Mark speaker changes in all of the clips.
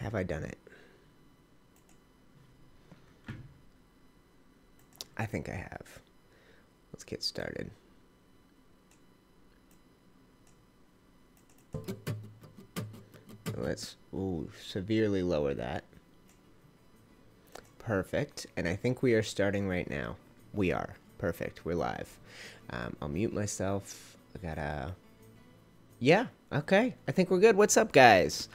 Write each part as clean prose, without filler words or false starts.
Speaker 1: Have I done it? I think I have. Let's get started. Let's severely lower that. Perfect. And I think we are starting right now. We are. Perfect. We're live. I'll mute myself. I gotta... Yeah. Okay. I think we're good. What's up, guys?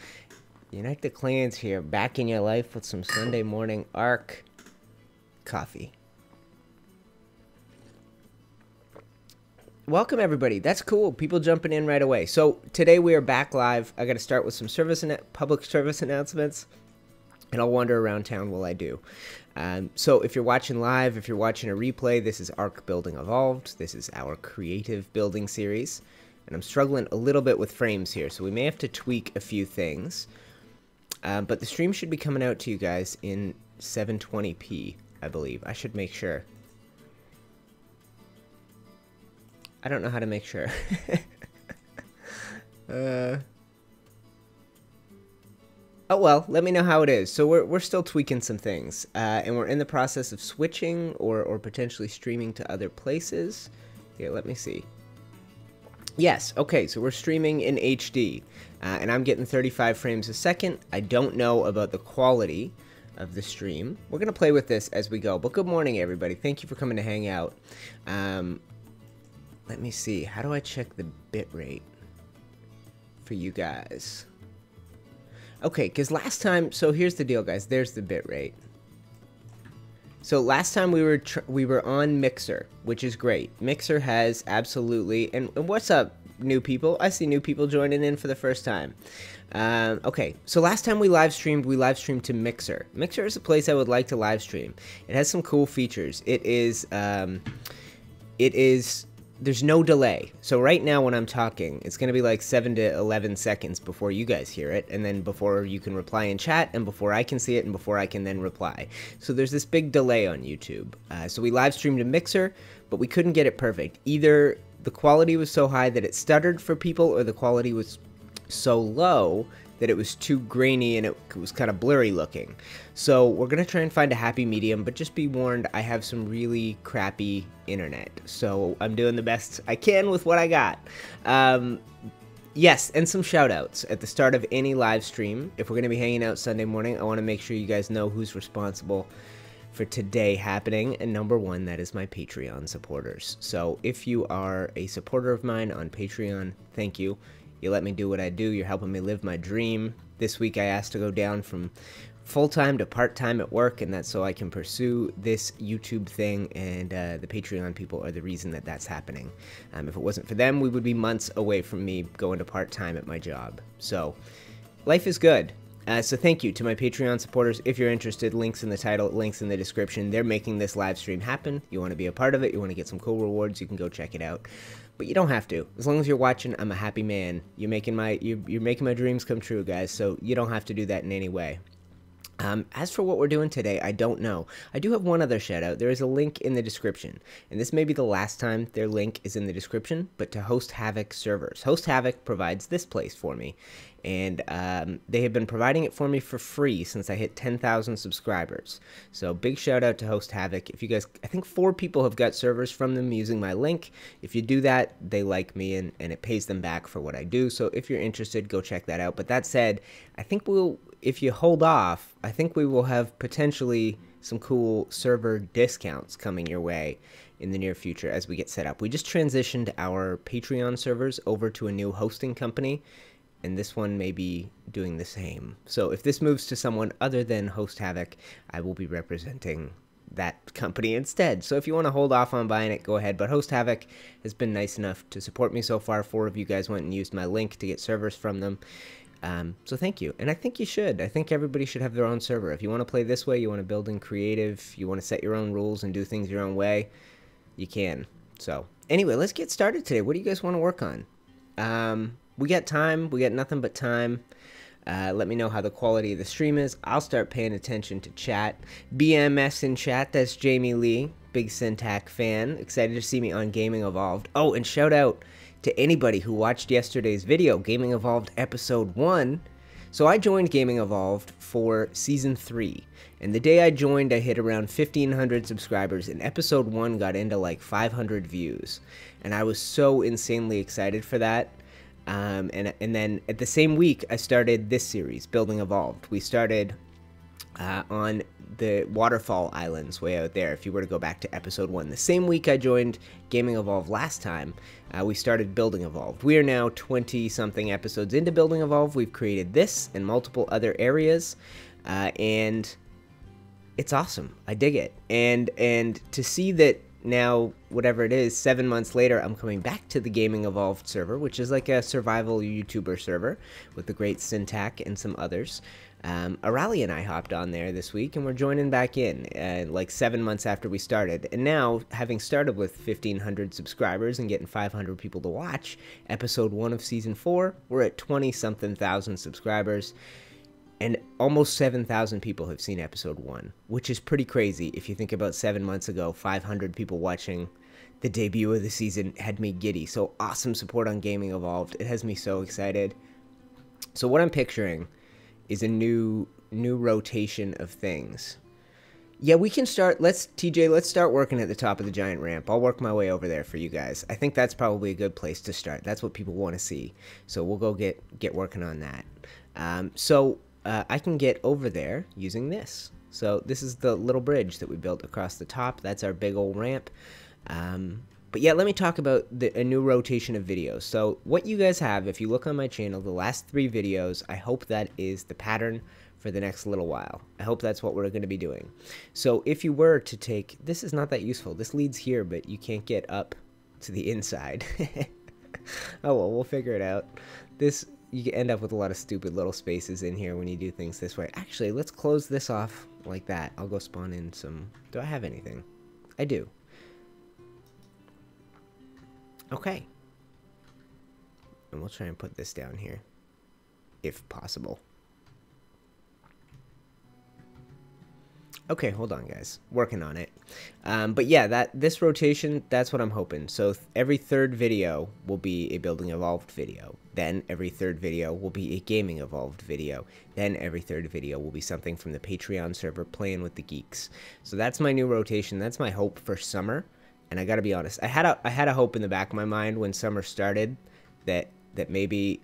Speaker 1: UniteTheClans here. Back in your life with some Sunday morning Ark coffee. Welcome, everybody. That's cool. People jumping in right away. So today we are back live. I got to start with some public service announcements, and I'll wander around town while I do. So if you're watching live, if you're watching a replay, this is Ark Building Evolved. This is our creative building series, and I'm struggling a little bit with frames here, so we may have to tweak a few things. But the stream should be coming out to you guys in 720p, I believe. I should make sure. I don't know how to make sure. Oh well, let me know how it is. So we're still tweaking some things, and we're in the process of switching or potentially streaming to other places. Here, let me see. Yes, okay, so we're streaming in HD, and I'm getting 35 frames a second. I don't know about the quality of the stream. We're gonna play with this as we go. But good morning, everybody. Thank you for coming to hang out. Let me see. How do I check the bitrate for you guys? Okay, because last time... So here's the deal, guys. There's the bitrate. So last time we were on Mixer, which is great. Mixer has absolutely... And what's up, new people? I see new people joining in for the first time. Okay, so last time we live streamed to Mixer. Mixer is a place I would like to live stream. It has some cool features. It is... There's no delay. So right now when I'm talking, it's going to be like 7 to 11 seconds before you guys hear it, and then before you can reply in chat, and before I can see it, and before I can then reply. So there's this big delay on YouTube. So we live streamed a Mixer, but we couldn't get it perfect. Either the quality was so high that it stuttered for people, or the quality was so low that it was too grainy and it was kind of blurry looking. So we're gonna try and find a happy medium, but just be warned, I have some really crappy internet. So I'm doing the best I can with what I got. Yes, and some shout outs at the start of any live stream. If we're gonna be hanging out Sunday morning, I wanna make sure you guys know who's responsible for today happening, and number one, that is my Patreon supporters. So if you are a supporter of mine on Patreon, thank you. You let me do what I do. You're helping me live my dream. This week I asked to go down from full-time to part-time at work, and that's so I can pursue this YouTube thing, and the Patreon people are the reason that that's happening. If it wasn't for them, we would be months away from me going to part-time at my job. So, life is good. So thank you to my Patreon supporters. If you're interested, links in the title, links in the description. They're making this live stream happen. You want to be a part of it, you want to get some cool rewards, you can go check it out. But you don't have to. As long as you're watching, I'm a happy man. You're making my dreams come true, guys. So you don't have to do that in any way. As for what we're doing today, I don't know. I do have one other shout out. There is a link in the description, and this may be the last time their link is in the description, but to Host Havoc servers. Host Havoc provides this place for me, and they have been providing it for me for free since I hit 10,000 subscribers. So big shout out to Host Havoc. If you guys, I think 4 people have got servers from them using my link. If you do that, they like me, and it pays them back for what I do. So if you're interested, go check that out. But that said, I think if you hold off, I think we will have potentially some cool server discounts coming your way in the near future as we get set up. We just transitioned our Patreon servers over to a new hosting company, and this one may be doing the same. So if this moves to someone other than Host Havoc, I will be representing that company instead. So if you want to hold off on buying it, go ahead. But Host Havoc has been nice enough to support me so far. 4 of you guys went and used my link to get servers from them. So thank you. And I think you should. I think everybody should have their own server. If you want to play this way, you want to build in creative, you want to set your own rules and do things your own way, you can. So anyway, let's get started today. What do you guys want to work on? We got time. We got nothing but time. Let me know how the quality of the stream is. I'll start paying attention to chat. BMS in chat. That's Jamie Lee. Big Syntax fan. Excited to see me on Gaming Evolved. Oh, and shout out to anybody who watched yesterday's video, Gaming Evolved Episode 1. So I joined Gaming Evolved for Season 3, and the day I joined I hit around 1,500 subscribers, and Episode 1 got into like 500 views, and I was so insanely excited for that. And then at the same week I started this series, Building Evolved. We started on the Waterfall Islands way out there, if you were to go back to Episode 1. The same week I joined Gaming Evolved last time, we started Building Evolved. We are now 20-something episodes into Building Evolved. We've created this and multiple other areas, and it's awesome. I dig it. And to see that now, whatever it is, 7 months later, I'm coming back to the Gaming Evolved server, which is like a survival YouTuber server with the great Syntac and some others. Arali and I hopped on there this week, and we're joining back in like 7 months after we started. And now, having started with 1,500 subscribers and getting 500 people to watch Episode 1 of Season 4, we're at 20-something thousand subscribers, and almost 7,000 people have seen Episode 1, which is pretty crazy. If you think about 7 months ago, 500 people watching the debut of the season had me giddy. So awesome support on Gaming Evolved. It has me so excited. So what I'm picturing is a new rotation of things. Yeah, we can start. TJ, let's start working at the top of the giant ramp. I'll work my way over there for you guys. I think that's probably a good place to start. That's what people want to see. So we'll go get working on that. I can get over there using this. So this is the little bridge that we built across the top. That's our big old ramp. But yeah, let me talk about a new rotation of videos. So what you guys have, if you look on my channel, the last 3 videos, I hope that is the pattern for the next little while. I hope that's what we're going to be doing. So if you were to take, this is not that useful. This leads here, but you can't get up to the inside. Oh well, we'll figure it out. You end up with a lot of stupid little spaces in here when you do things this way. Actually, let's close this off like that. I'll go spawn in some. Do I have anything? I do. Okay. And we'll try and put this down here, if possible. Okay, hold on, guys. Working on it. But yeah, this rotation, that's what I'm hoping. So every 3rd video will be a Building Evolved video. Then every 3rd video will be a Gaming Evolved video. Then every 3rd video will be something from the Patreon server, Playing with the Geeks. So that's my new rotation. That's my hope for summer. And I gotta be honest, I had a hope in the back of my mind when summer started that maybe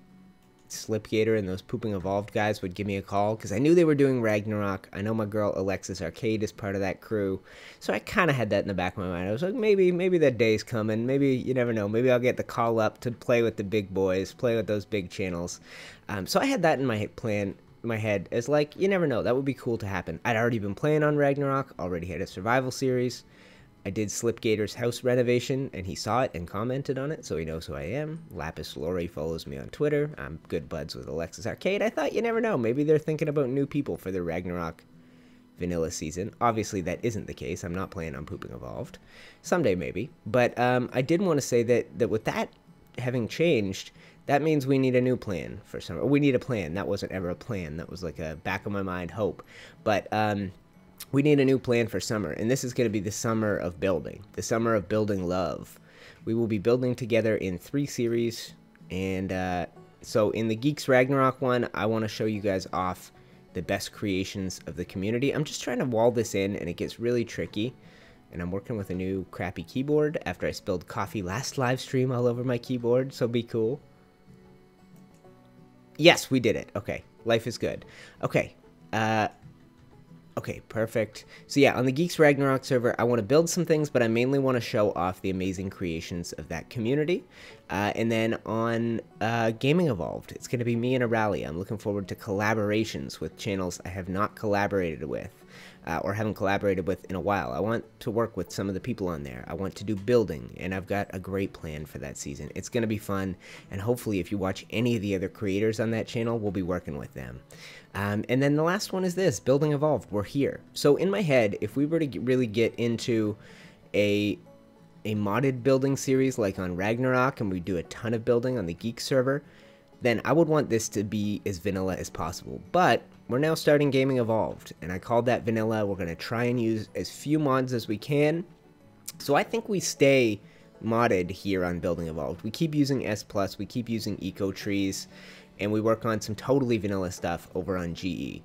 Speaker 1: Slipgator and those Pooping Evolved guys would give me a call, because I knew they were doing Ragnarok. I know my girl Alexis Arcade is part of that crew, so I kind of had that in the back of my mind. I was like, maybe that day's coming. Maybe, you never know. Maybe I'll get the call up to play with the big boys, play with those big channels. So I had that in my plan. My head as like, you never know, that would be cool to happen. I'd already been playing on Ragnarok, already had a survival series. I did Slipgator's house renovation, and he saw it and commented on it, so he knows who I am. Lapis Lori follows me on Twitter. I'm good buds with Alexis Arcade. I thought, you never know, maybe they're thinking about new people for their Ragnarok vanilla season. Obviously, that isn't the case. I'm not planning on Pooping Evolved. Someday, maybe. But I did want to say that with that having changed, that means we need a new plan for summer. We need a plan. That wasn't ever a plan. That was like a back of my mind hope. But we need a new plan for summer, and this is going to be the summer of building, the summer of building love. We will be building together in 3 series, and so in the Geeks Ragnarok one, I want to show you guys off the best creations of the community. I'm just trying to wall this in, and it gets really tricky, and I'm working with a new crappy keyboard after I spilled coffee last live stream all over my keyboard, so be cool. Yes, we did it. Okay, life is good. Okay, okay, perfect. So yeah, on the Geeks Ragnarok server, I want to build some things, but I mainly want to show off the amazing creations of that community. And then on Gaming Evolved, it's going to be me and Arali. I'm looking forward to collaborations with channels I have not collaborated with, or haven't collaborated with in a while. I want to work with some of the people on there. I want to do building, and I've got a great plan for that season. It's going to be fun, and hopefully if you watch any of the other creators on that channel, we'll be working with them. And then the last one is this, Building Evolved. We're here. So in my head, if we were to really get into a modded building series like on Ragnarok, and we do a ton of building on the Geek server, then I would want this to be as vanilla as possible. But we're now starting Gaming Evolved, and I called that vanilla. We're going to try and use as few mods as we can. So I think we stay modded here on Building Evolved. We keep using S+, we keep using eco trees, and we work on some totally vanilla stuff over on GE.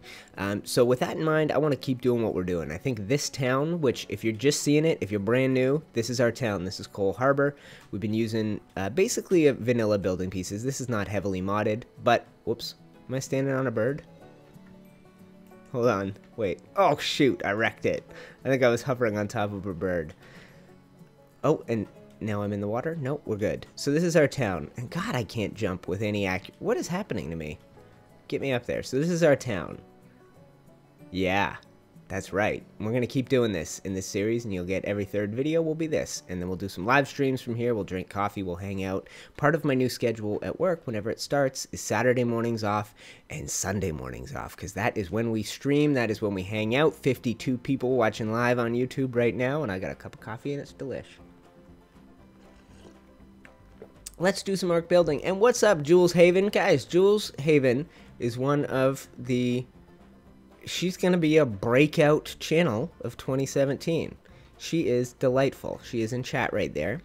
Speaker 1: So with that in mind, I want to keep doing what we're doing. I think this town, which if you're just seeing it, if you're brand new, this is our town. This is Cole Harbor. We've been using basically a vanilla building pieces. This is not heavily modded, but whoops, am I standing on a bird? Hold on, wait. Oh shoot, I wrecked it. I think I was hovering on top of a bird. Oh, and now I'm in the water? Nope, we're good. So this is our town. And God, I can't jump with any what is happening to me? Get me up there. So this is our town. Yeah, that's right. We're going to keep doing this in this series, and you'll get every third video will be this. And then we'll do some live streams from here. We'll drink coffee. We'll hang out. Part of my new schedule at work, whenever it starts, is Saturday mornings off and Sunday mornings off, because that is when we stream. That is when we hang out. 52 people watching live on YouTube right now, and I got a cup of coffee, and it's delish. Let's do some Ark Building. And what's up, Jules Haven? Guys, Jules Haven is one of the... She's going to be a breakout channel of 2017. She is delightful. She is in chat right there.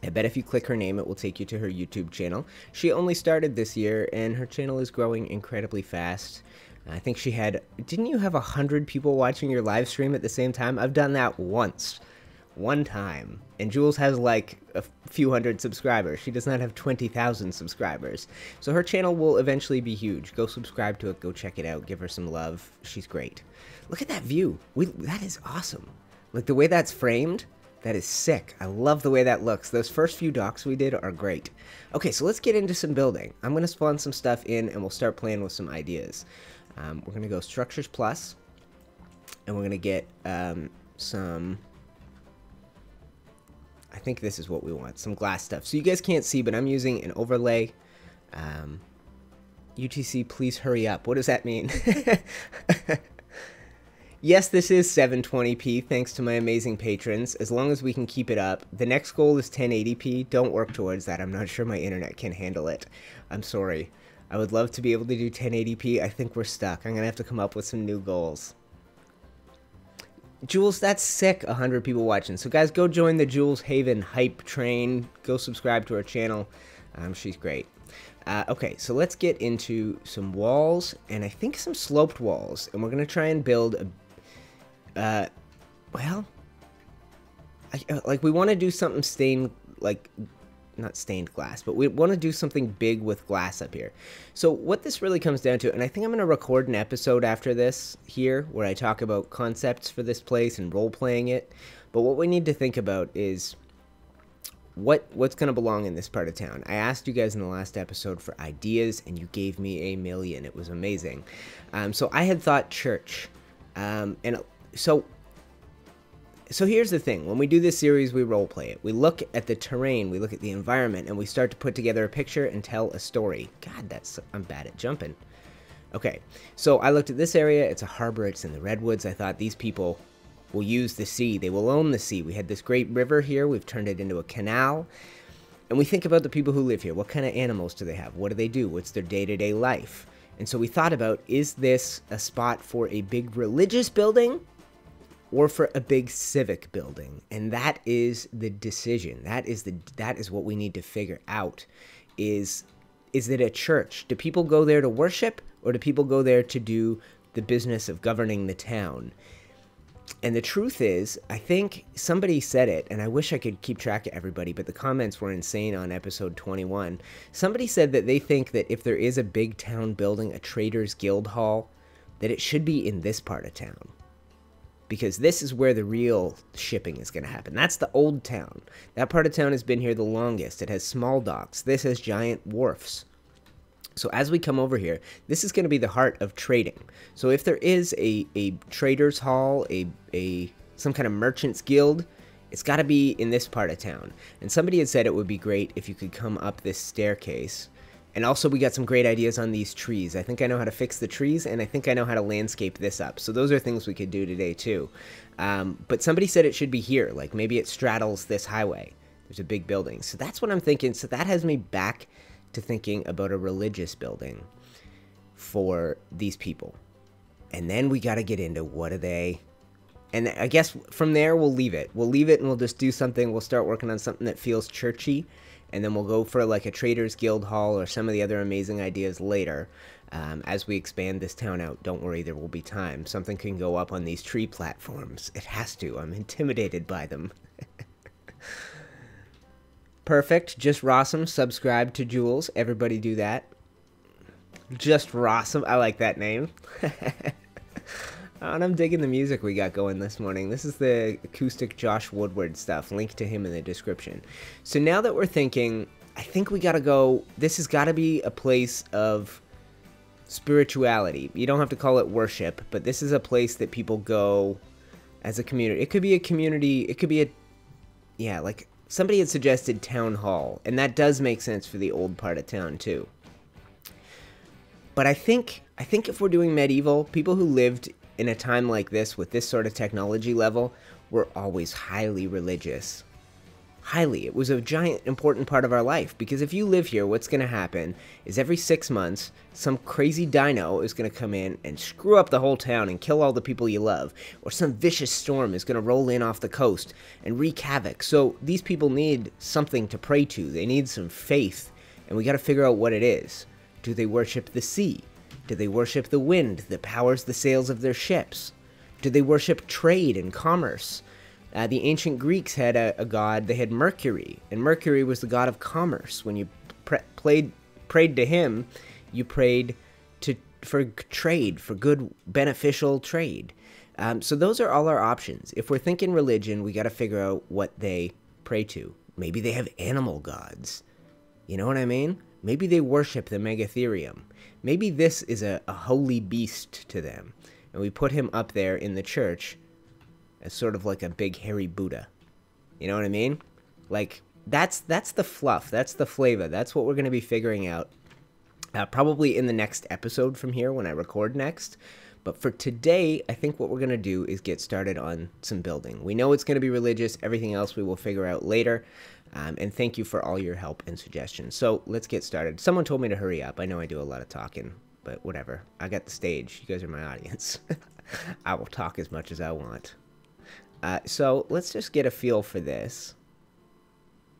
Speaker 1: I bet if you click her name, it will take you to her YouTube channel. She only started this year, and her channel is growing incredibly fast. I think she had... Didn't you have 100 people watching your live stream at the same time? I've done that once. One time. And Jules has like a few hundred subscribers. She does not have 20,000 subscribers. So her channel will eventually be huge. Go subscribe to it. Go check it out. Give her some love. She's great. Look at that view. That is awesome. Like the way that's framed, that is sick. I love the way that looks. Those first few docks we did are great. Okay, so let's get into some building. I'm going to spawn some stuff in and we'll start playing with some ideas. We're going to go Structures Plus. And we're going to get some... I think this is what we want, some glass stuff. So you guys can't see, but I'm using an overlay. UTC, please hurry up. What does that mean? Yes, this is 720p, thanks to my amazing patrons. As long as we can keep it up. The next goal is 1080p. Don't work towards that. I'm not sure my internet can handle it. I'm sorry. I would love to be able to do 1080p. I think we're stuck. I'm going to have to come up with some new goals. Jules, that's sick, 100 people watching. So guys, go join the Jules Haven hype train. Go subscribe to her channel. She's great. Okay, so let's get into some walls, and I think some sloped walls. And we're going to try and build a... well... like, we want to do something stained, like... not stained glass, but we want to do something big with glass up here. So what this really comes down to, and I think I'm going to record an episode after this here where I talk about concepts for this place and role-playing it, but what we need to think about is what's going to belong in this part of town. I asked you guys in the last episode for ideas, and you gave me a million. It was amazing. So I had thought church, and so here's the thing. When we do this series, we roleplay it. We look at the terrain, we look at the environment, and we start to put together a picture and tell a story. God, I'm bad at jumping. Okay, so I looked at this area. It's a harbor. It's in the redwoods. I thought these people will use the sea. They will own the sea. We had this great river here. We've turned it into a canal. And we think about the people who live here. What kind of animals do they have? What do they do? What's their day-to-day life? And so we thought about, is this a spot for a big religious building or for a big civic building? And that is the decision. That is what we need to figure out. Is it a church? Do people go there to worship, or do people go there to do the business of governing the town? And the truth is, I think somebody said it, and I wish I could keep track of everybody, but the comments were insane on episode 21. Somebody said that they think that if there is a big town building, a traders guild hall, that it should be in this part of town. Because this is where the real shipping is going to happen. That's the old town. That part of town has been here the longest. It has small docks. This has giant wharfs. So as we come over here, this is going to be the heart of trading. So if there is a traders hall, some kind of merchants guild, it's got to be in this part of town. And somebody had said it would be great if you could come up this staircase. And also we got some great ideas on these trees. I think I know how to fix the trees, and I think I know how to landscape this up. So those are things we could do today too. But somebody said it should be here. Like maybe it straddles this highway. There's a big building. So that's what I'm thinking. So that has me back to thinking about a religious building for these people. And then we got to get into what are they... And I guess from there we'll leave it. We'll leave it and we'll just do something. We'll start working on something that feels churchy. and then we'll go for like a Traders Guild Hall or some of the other amazing ideas later. As we expand this town out, don't worry, there will be time. Something can go up on these tree platforms. It has to. I'm intimidated by them. Perfect. Just Rossum. Subscribe to Jules. Everybody do that. Just Rossum. I like that name. And I'm digging the music we got going this morning. This is the acoustic Josh Woodward stuff. Link to him in the description. So now that we're thinking, I think we gotta go, this has gotta be a place of spirituality. You don't have to call it worship, but this is a place that people go as a community. It could be a community, it could be a, yeah, like somebody had suggested town hall, and that does make sense for the old part of town too. But I think if we're doing medieval, people who lived in a time like this with this sort of technology level were always highly religious. Highly. It was a giant important part of our life, because if you live here, what's going to happen is every 6 months some crazy dino is going to come in and screw up the whole town and kill all the people you love, or some vicious storm is going to roll in off the coast and wreak havoc. So these people need something to pray to. They need some faith, and we got to figure out what it is. Do they worship the sea? Do they worship the wind that powers the sails of their ships? Do they worship trade and commerce? The ancient Greeks had a god. They had Mercury, and Mercury was the god of commerce. When you prayed to him, you prayed for trade, for good, beneficial trade. So those are all our options. If we're thinking religion, we got to figure out what they pray to. Maybe they have animal gods. You know what I mean? Maybe they worship the Megatherium. Maybe this is a holy beast to them, and we put him up there in the church as sort of like a big hairy Buddha. You know what I mean? Like, that's the fluff. That's the flavor. That's what we're going to be figuring out probably in the next episode from here when I record next. But for today, I think what we're going to do is get started on some building. We know it's going to be religious. Everything else we will figure out later. And thank you for all your help and suggestions. So let's get started. Someone told me to hurry up. I know I do a lot of talking, but whatever. I got the stage. You guys are my audience. I will talk as much as I want. So let's just get a feel for this.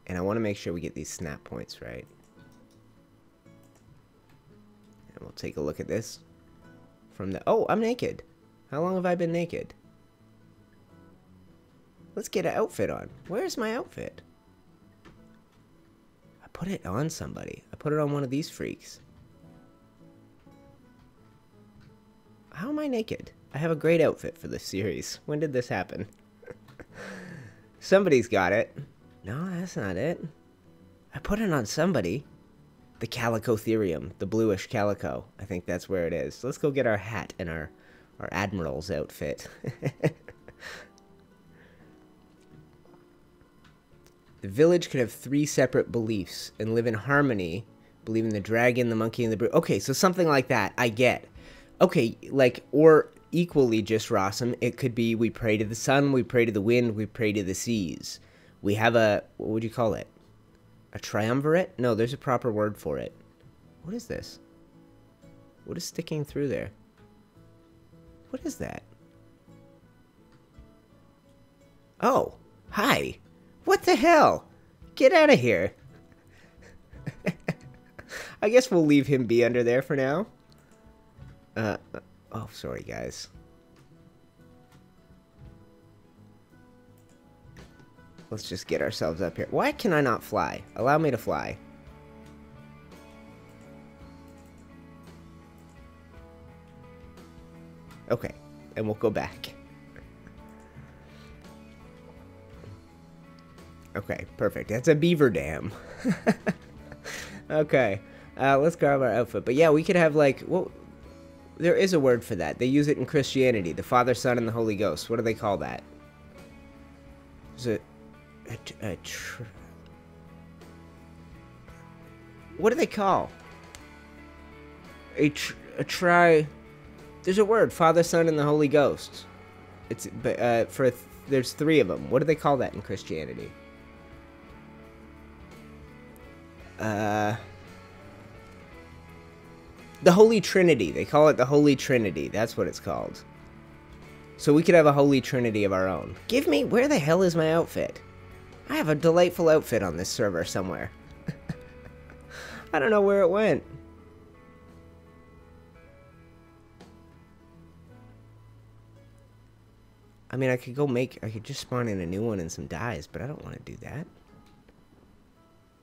Speaker 1: And I want to make sure we get these snap points right. And we'll take a look at this from the... Oh, I'm naked. How long have I been naked? Let's get an outfit on. Where's my outfit? I put it on somebody. I put it on one of these freaks. How am I naked? I have a great outfit for this series. When did this happen? Somebody's got it. No, that's not it. I put it on somebody. The Calicotherium. The bluish calico. I think that's where it is. So let's go get our hat and our Admiral's outfit. The village could have 3 separate beliefs and live in harmony. Believe in the dragon, the monkey, and the brute. Okay, so something like that. I get. Okay, like, or... equally just Rossum, it could be we pray to the sun, we pray to the wind, we pray to the seas. We have a, what would you call it? A triumvirate? No, there's a proper word for it. What is this? What is sticking through there? What is that? Oh, hi. What the hell? Get out of here. I guess we'll leave him be under there for now. Oh, sorry, guys. Let's just get ourselves up here. Why can I not fly? Allow me to fly. Okay, and we'll go back. Okay, perfect. That's a beaver dam. Okay, let's grab our outfit. But yeah, we could have like... Well, there is a word for that. They use it in Christianity. The Father, Son, and the Holy Ghost. What do they call that? Is it what do they call? There's a word. Father, Son, and the Holy Ghost. It's there's 3 of them. What do they call that in Christianity? The Holy Trinity. They call it the Holy Trinity. That's what it's called. So we could have a Holy Trinity of our own. Give me... Where the hell is my outfit? I have a delightful outfit on this server somewhere. I don't know where it went. I mean, I could just spawn in a new one and some dyes, but I don't want to do that.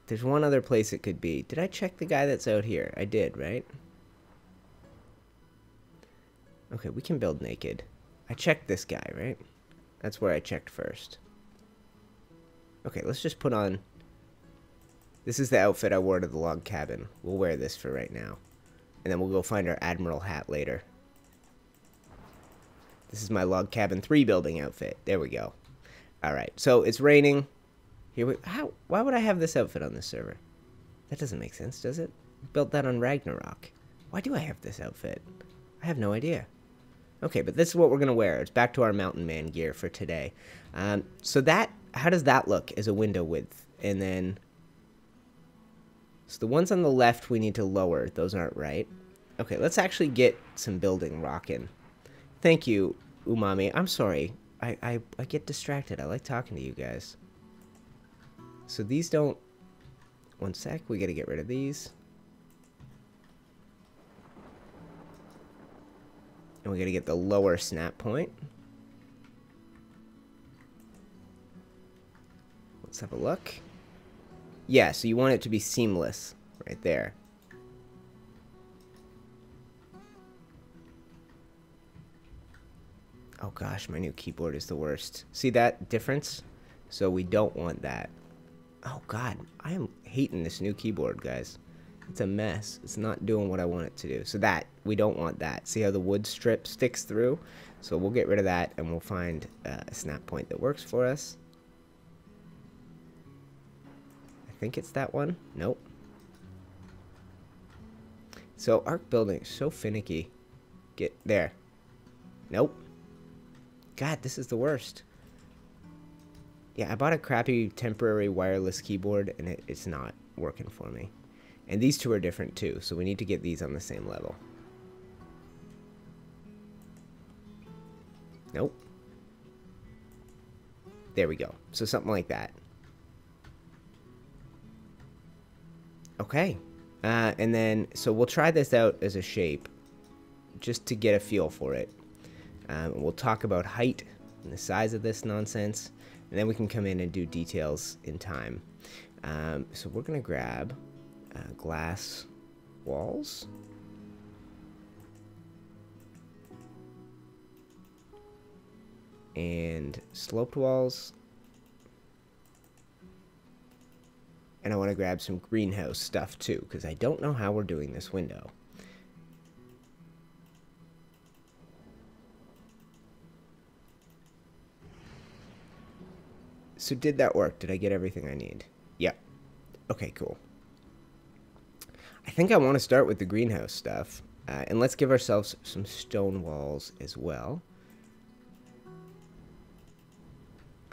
Speaker 1: There's one other place it could be. Did I check the guy that's out here? I did, right? Okay, we can build naked. I checked this guy, right? That's where I checked first. Okay, let's just put on... This is the outfit I wore to the log cabin. We'll wear this for right now. And then we'll go find our Admiral hat later. This is my log cabin 3 building outfit. There we go. Alright, so it's raining. Why would I have this outfit on this server? That doesn't make sense, does it? Built that on Ragnarok. Why do I have this outfit? I have no idea. Okay, but this is what we're going to wear. It's back to our mountain man gear for today. So how does that look as a window width? And then... So the ones on the left we need to lower. Those aren't right. Okay, let's actually get some building rocking. Thank you, Umami. I'm sorry. I get distracted. I like talking to you guys. So these don't... One sec. We got to get rid of these. And we got to get the lower snap point. Let's have a look. Yeah, so you want it to be seamless right there. Oh gosh, my new keyboard is the worst. See that difference? So we don't want that. Oh god, I am hating this new keyboard, guys. It's a mess. It's not doing what I want it to do. So we don't want that. See how the wood strip sticks through? So we'll get rid of that and we'll find a snap point that works for us. I think it's that one. Nope. So Ark Building is so finicky. Get there. Nope. God, this is the worst. Yeah, I bought a crappy temporary wireless keyboard and it's not working for me. And these two are different too, so we need to get these on the same level. Nope. There we go. So something like that. Okay. And then, so we'll try this out as a shape just to get a feel for it. We'll talk about height and the size of this nonsense, and then we can come in and do details in time. So we're going to grab glass walls. And sloped walls. And I want to grab some greenhouse stuff too, because I don't know how we're doing this window. So did that work? Did I get everything I need? Yep. Okay, cool. I think I want to start with the greenhouse stuff. And let's give ourselves some stone walls as well.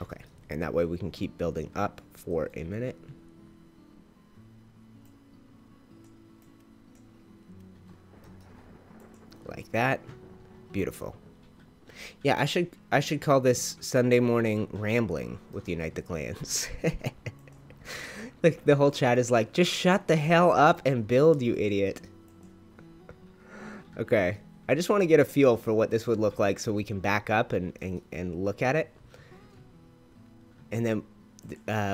Speaker 1: Okay, and that way we can keep building up for a minute. Like that. Beautiful. Yeah, I should call this Sunday morning rambling with UniteTheClans. Like the whole chat is like, just shut the hell up and build, you idiot. Okay, I just want to get a feel for what this would look like so we can back up and look at it. And then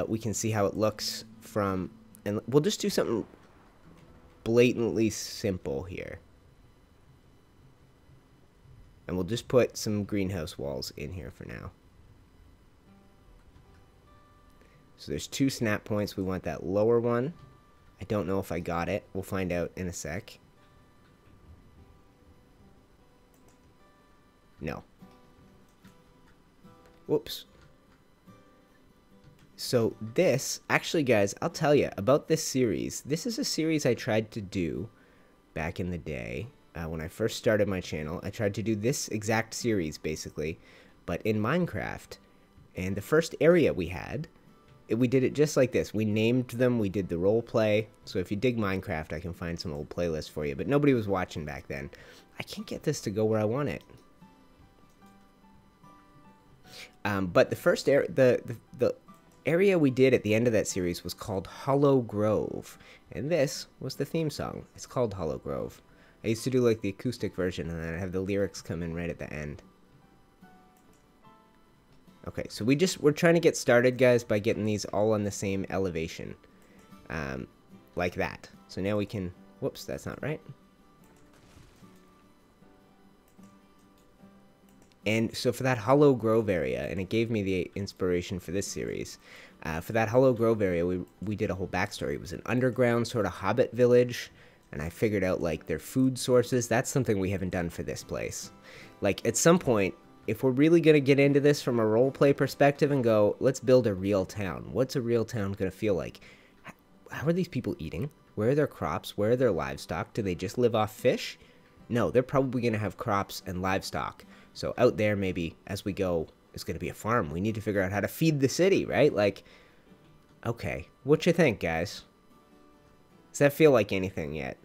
Speaker 1: we can see how it looks from, and we'll just do something blatantly simple here. And we'll just put some greenhouse walls in here for now. So there's 2 snap points. We want that lower one. I don't know if I got it. We'll find out in a sec. No. Whoops. So this, actually guys, I'll tell you about this series. This is a series I tried to do back in the day. When I first started my channel, I tried to do this exact series, basically, but in Minecraft. And the first area we had, we did it just like this. We named them, we did the role play. So if you dig Minecraft, I can find some old playlists for you. But nobody was watching back then. I can't get this to go where I want it. But the first area, area we did at the end of that series was called Hollow Grove, and this was the theme song. It's called Hollow Grove. I used to do like the acoustic version, and then I'd have the lyrics come in right at the end. Okay, so we're trying to get started, guys, by getting these all on the same elevation, like that. So now we can, whoops, that's not right. And so for that Hollow Grove area, and it gave me the inspiration for this series, for that Hollow Grove area, we did a whole backstory. It was an underground sort of hobbit village, and I figured out, like, their food sources. That's something we haven't done for this place. Like, at some point, if we're really going to get into this from a roleplay perspective and go, let's build a real town. What's a real town going to feel like? How are these people eating? Where are their crops? Where are their livestock? Do they just live off fish? No, they're probably going to have crops and livestock. So out there, maybe, as we go, is going to be a farm. We need to figure out how to feed the city, right? Like, okay, what you think, guys? Does that feel like anything yet?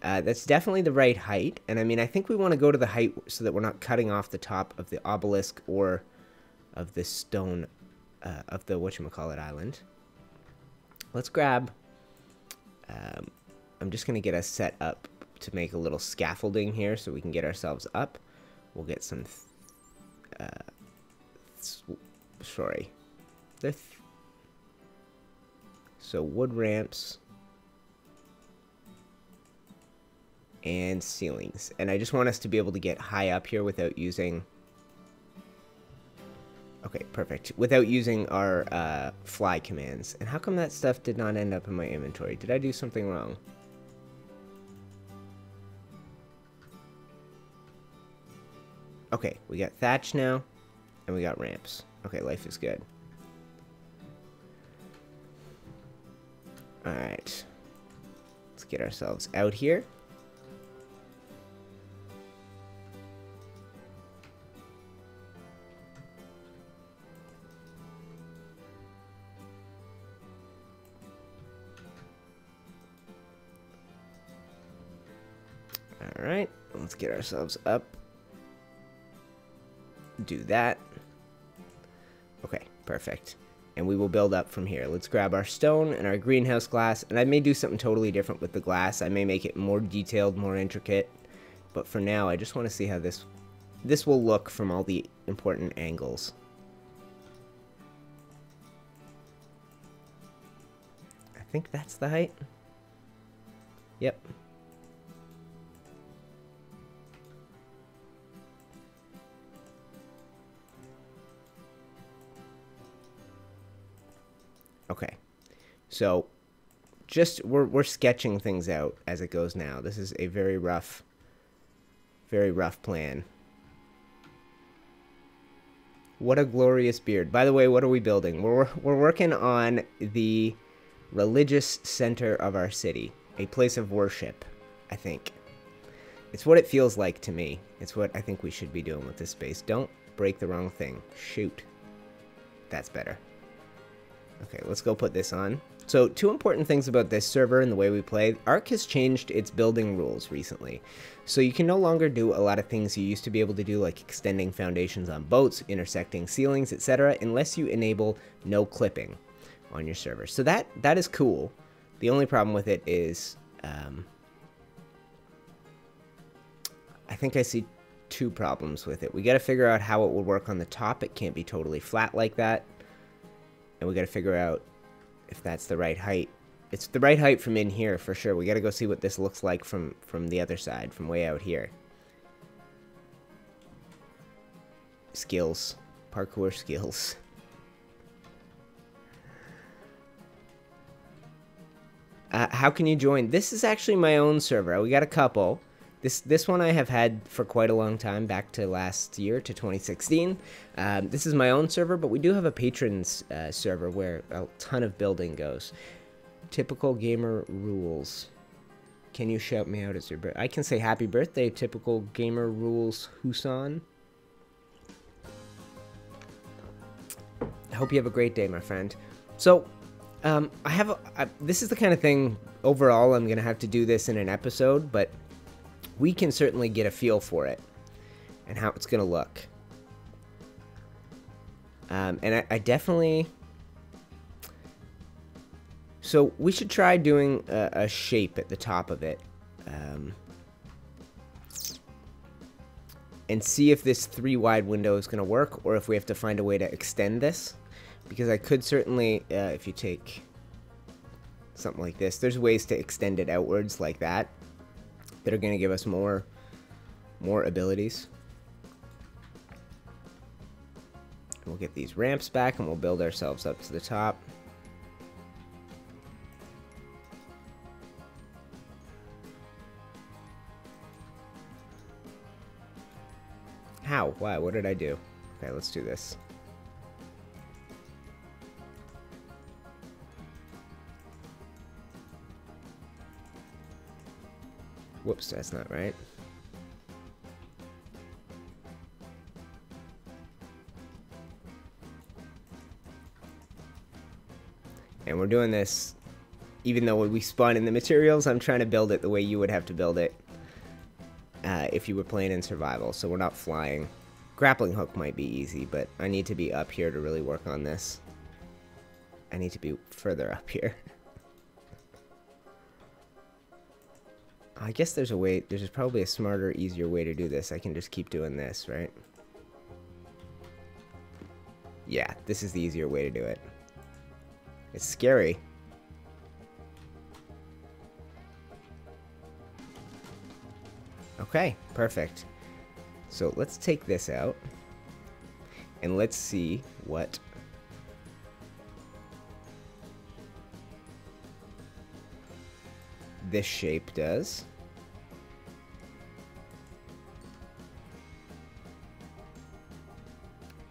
Speaker 1: That's definitely the right height, and I mean, I think we want to go to the height so that we're not cutting off the top of the obelisk or of the stone, of the whatchamacallit island. Let's grab, I'm just going to get us set up to make a little scaffolding here so we can get ourselves up. We'll get some, so wood ramps and ceilings, and I just want us to be able to get high up here without using, okay, perfect, without using our fly commands. And how come that stuff did not end up in my inventory? Did I do something wrong? Okay, we got thatch now, and we got ramps. Okay, life is good. Alright, let's get ourselves out here. Alright, let's get ourselves up. Do that. Okay, perfect. And we will build up from here. Let's grab our stone and our greenhouse glass, and I may do something totally different with the glass. I may make it more detailed, more intricate, but for now I just want to see how this will look from all the important angles. I think that's the height. Yep. Okay, so just we're sketching things out as it goes now. This is a very rough plan. What a glorious beard. By the way, what are we building? We're working on the religious center of our city, a place of worship, I think. It's what it feels like to me. It's what I think we should be doing with this space. Don't break the wrong thing. Shoot. That's better. Okay, let's go put this on. So, two important things about this server and the way we play. Ark has changed its building rules recently. So you can no longer do a lot of things you used to be able to do, like extending foundations on boats, intersecting ceilings, etc., unless you enable no clipping on your server. So that is cool. The only problem with it is, I think I see two problems with it. We got to figure out how it will work on the top. It can't be totally flat like that. And we got to figure out if that's the right height. It's the right height from in here for sure. We got to go see what this looks like from the other side, from way out here. Skills. Parkour skills. How can you join? This is actually my own server. We got a couple. This one I have had for quite a long time, back to last year, to 2016. This is my own server, but we do have a patrons server where a ton of building goes. Typical gamer rules. Can you shout me out as your birthday? I can say happy birthday, typical gamer rules, Husan. I hope you have a great day, my friend. So, this is the kind of thing, overall, I'm going to have to do this in an episode, but we can certainly get a feel for it and how it's going to look. And I definitely, So we should try doing a shape at the top of it. And see if this 3 wide window is going to work, or if we have to find a way to extend this. Because I could certainly, if you take something like this, there's ways to extend it outwards like that are going to give us more abilities. And we'll get these ramps back, and we'll build ourselves up to the top. How? Why? What did I do? Okay, let's do this. Whoops, that's not right. And we're doing this, even though when we spawn in the materials, I'm trying to build it the way you would have to build it if you were playing in survival, so we're not flying. Grappling hook might be easy, but I need to be up here to really work on this. I need to be further up here. I guess there's a way, there's probably a smarter, easier way to do this. I can just keep doing this, right? Yeah, this is the easier way to do it. It's scary. Okay, perfect. So let's take this out. And let's see what this shape does.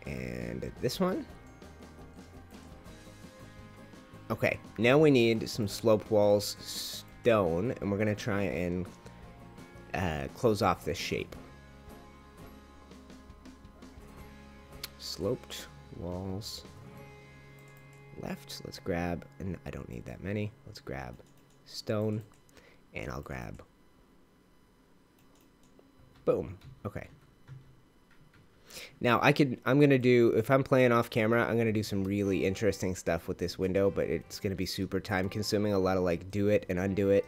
Speaker 1: And this one. Okay, now we need some sloped walls stone, and we're gonna try and close off this shape. Sloped walls left. Let's grab, and I don't need that many. Let's grab stone, and I'll grab. Boom. Okay. Now I'm gonna do, if I'm playing off camera, I'm gonna do some really interesting stuff with this window, but it's gonna be super time consuming. A lot of like do it and undo it.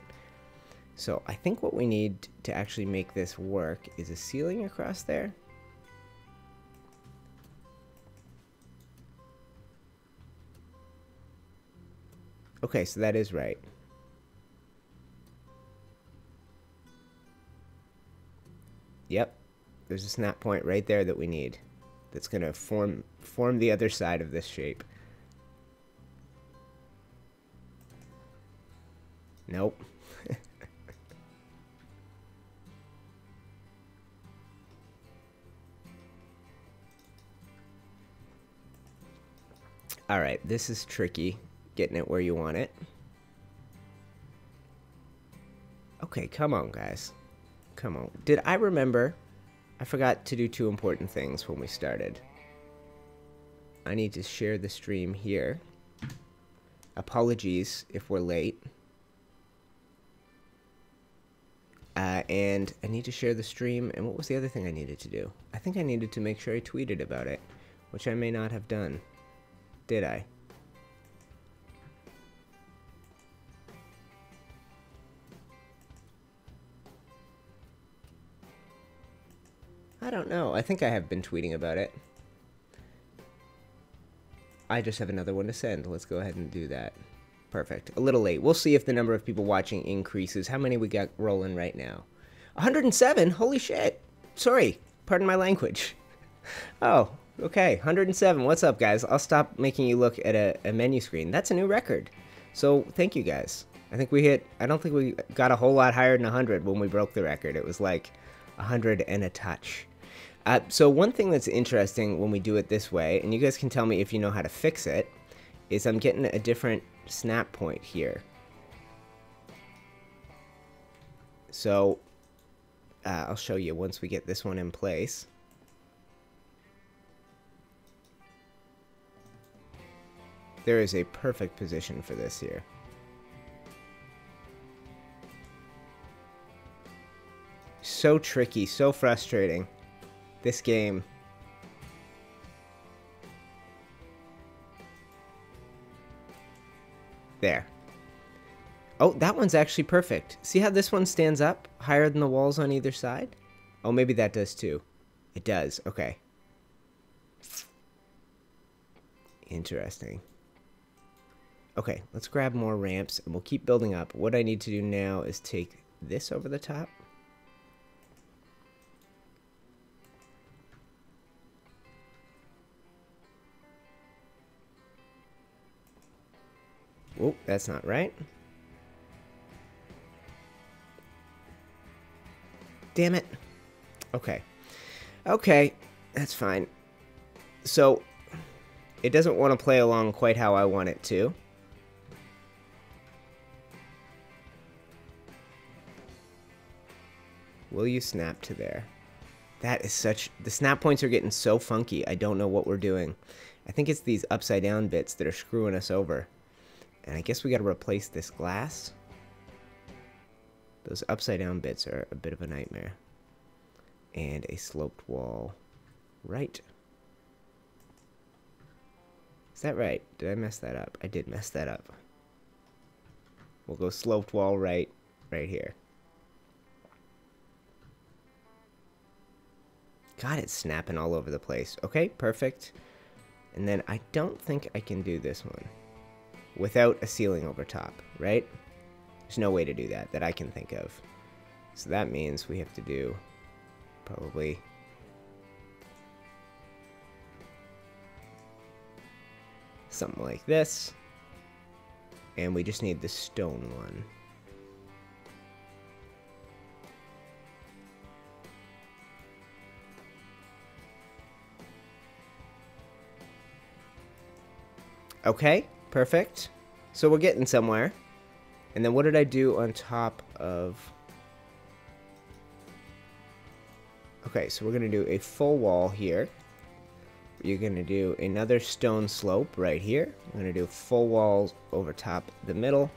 Speaker 1: So I think what we need to actually make this work is a ceiling across there. Okay, so that is right. Yep. There's a snap point right there that we need. That's gonna form the other side of this shape. Nope. Alright, this is tricky. Getting it where you want it. Okay, come on, guys. Come on. Did I remember? I forgot to do 2 important things when we started. I need to share the stream here. Apologies if we're late. And I need to share the stream. And what was the other thing I needed to do? I think I needed to make sure I tweeted about it, which I may not have done. Did I? I don't know. I think I have been tweeting about it. I just have another one to send. Let's go ahead and do that. Perfect. A little late. We'll see if the number of people watching increases. How many we got rolling right now? 107? Holy shit. Sorry. Pardon my language. Oh, okay. 107. What's up, guys? I'll stop making you look at a menu screen. That's a new record. So, thank you, guys. I think we hit... I don't think we got a whole lot higher than 100 when we broke the record. It was like 100 and a touch. So one thing that's interesting when we do it this way, and you guys can tell me if you know how to fix it, is I'm getting a different snap point here. So I'll show you once we get this one in place. There is a perfect position for this here. So tricky, so frustrating. This game. There. Oh, that one's actually perfect. See how this one stands up higher than the walls on either side? Oh, maybe that does too. It does. Okay. Interesting. Okay, let's grab more ramps and we'll keep building up. What I need to do now is take this over the top. Oh, that's not right. Damn it. Okay. Okay, that's fine. So, it doesn't want to play along quite how I want it to. Will you snap to there? That is such... The snap points are getting so funky. I don't know what we're doing. I think it's these upside down bits that are screwing us over. And I guess we got to replace this glass. Those upside down bits are a bit of a nightmare. And a sloped wall right. Is that right? Did I mess that up? I did mess that up. We'll go sloped wall right here. God, it's snapping all over the place. Okay, perfect. And then I don't think I can do this one without a ceiling over top, right? There's no way to do that I can think of. So that means we have to do probably something like this. And we just need the stone one. Okay, perfect. So we're getting somewhere. And then what did I do on top of... Okay, so we're going to do a full wall here. You're going to do another stone slope right here. We're going to do full walls over top the middle.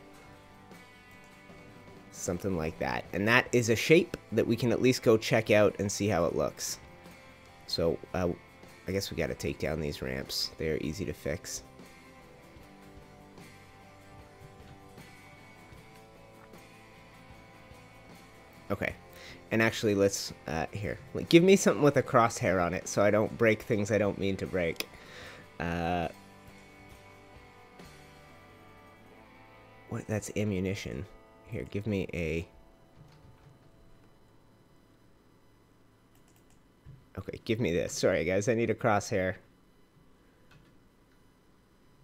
Speaker 1: Something like that. And that is a shape that we can at least go check out and see how it looks. So, I guess we got to take down these ramps. They're easy to fix. Okay, and actually let's, here, give me something with a crosshair on it so I don't break things I don't mean to break. What, that's ammunition. Here, give me a... Okay, give me this. Sorry guys, I need a crosshair.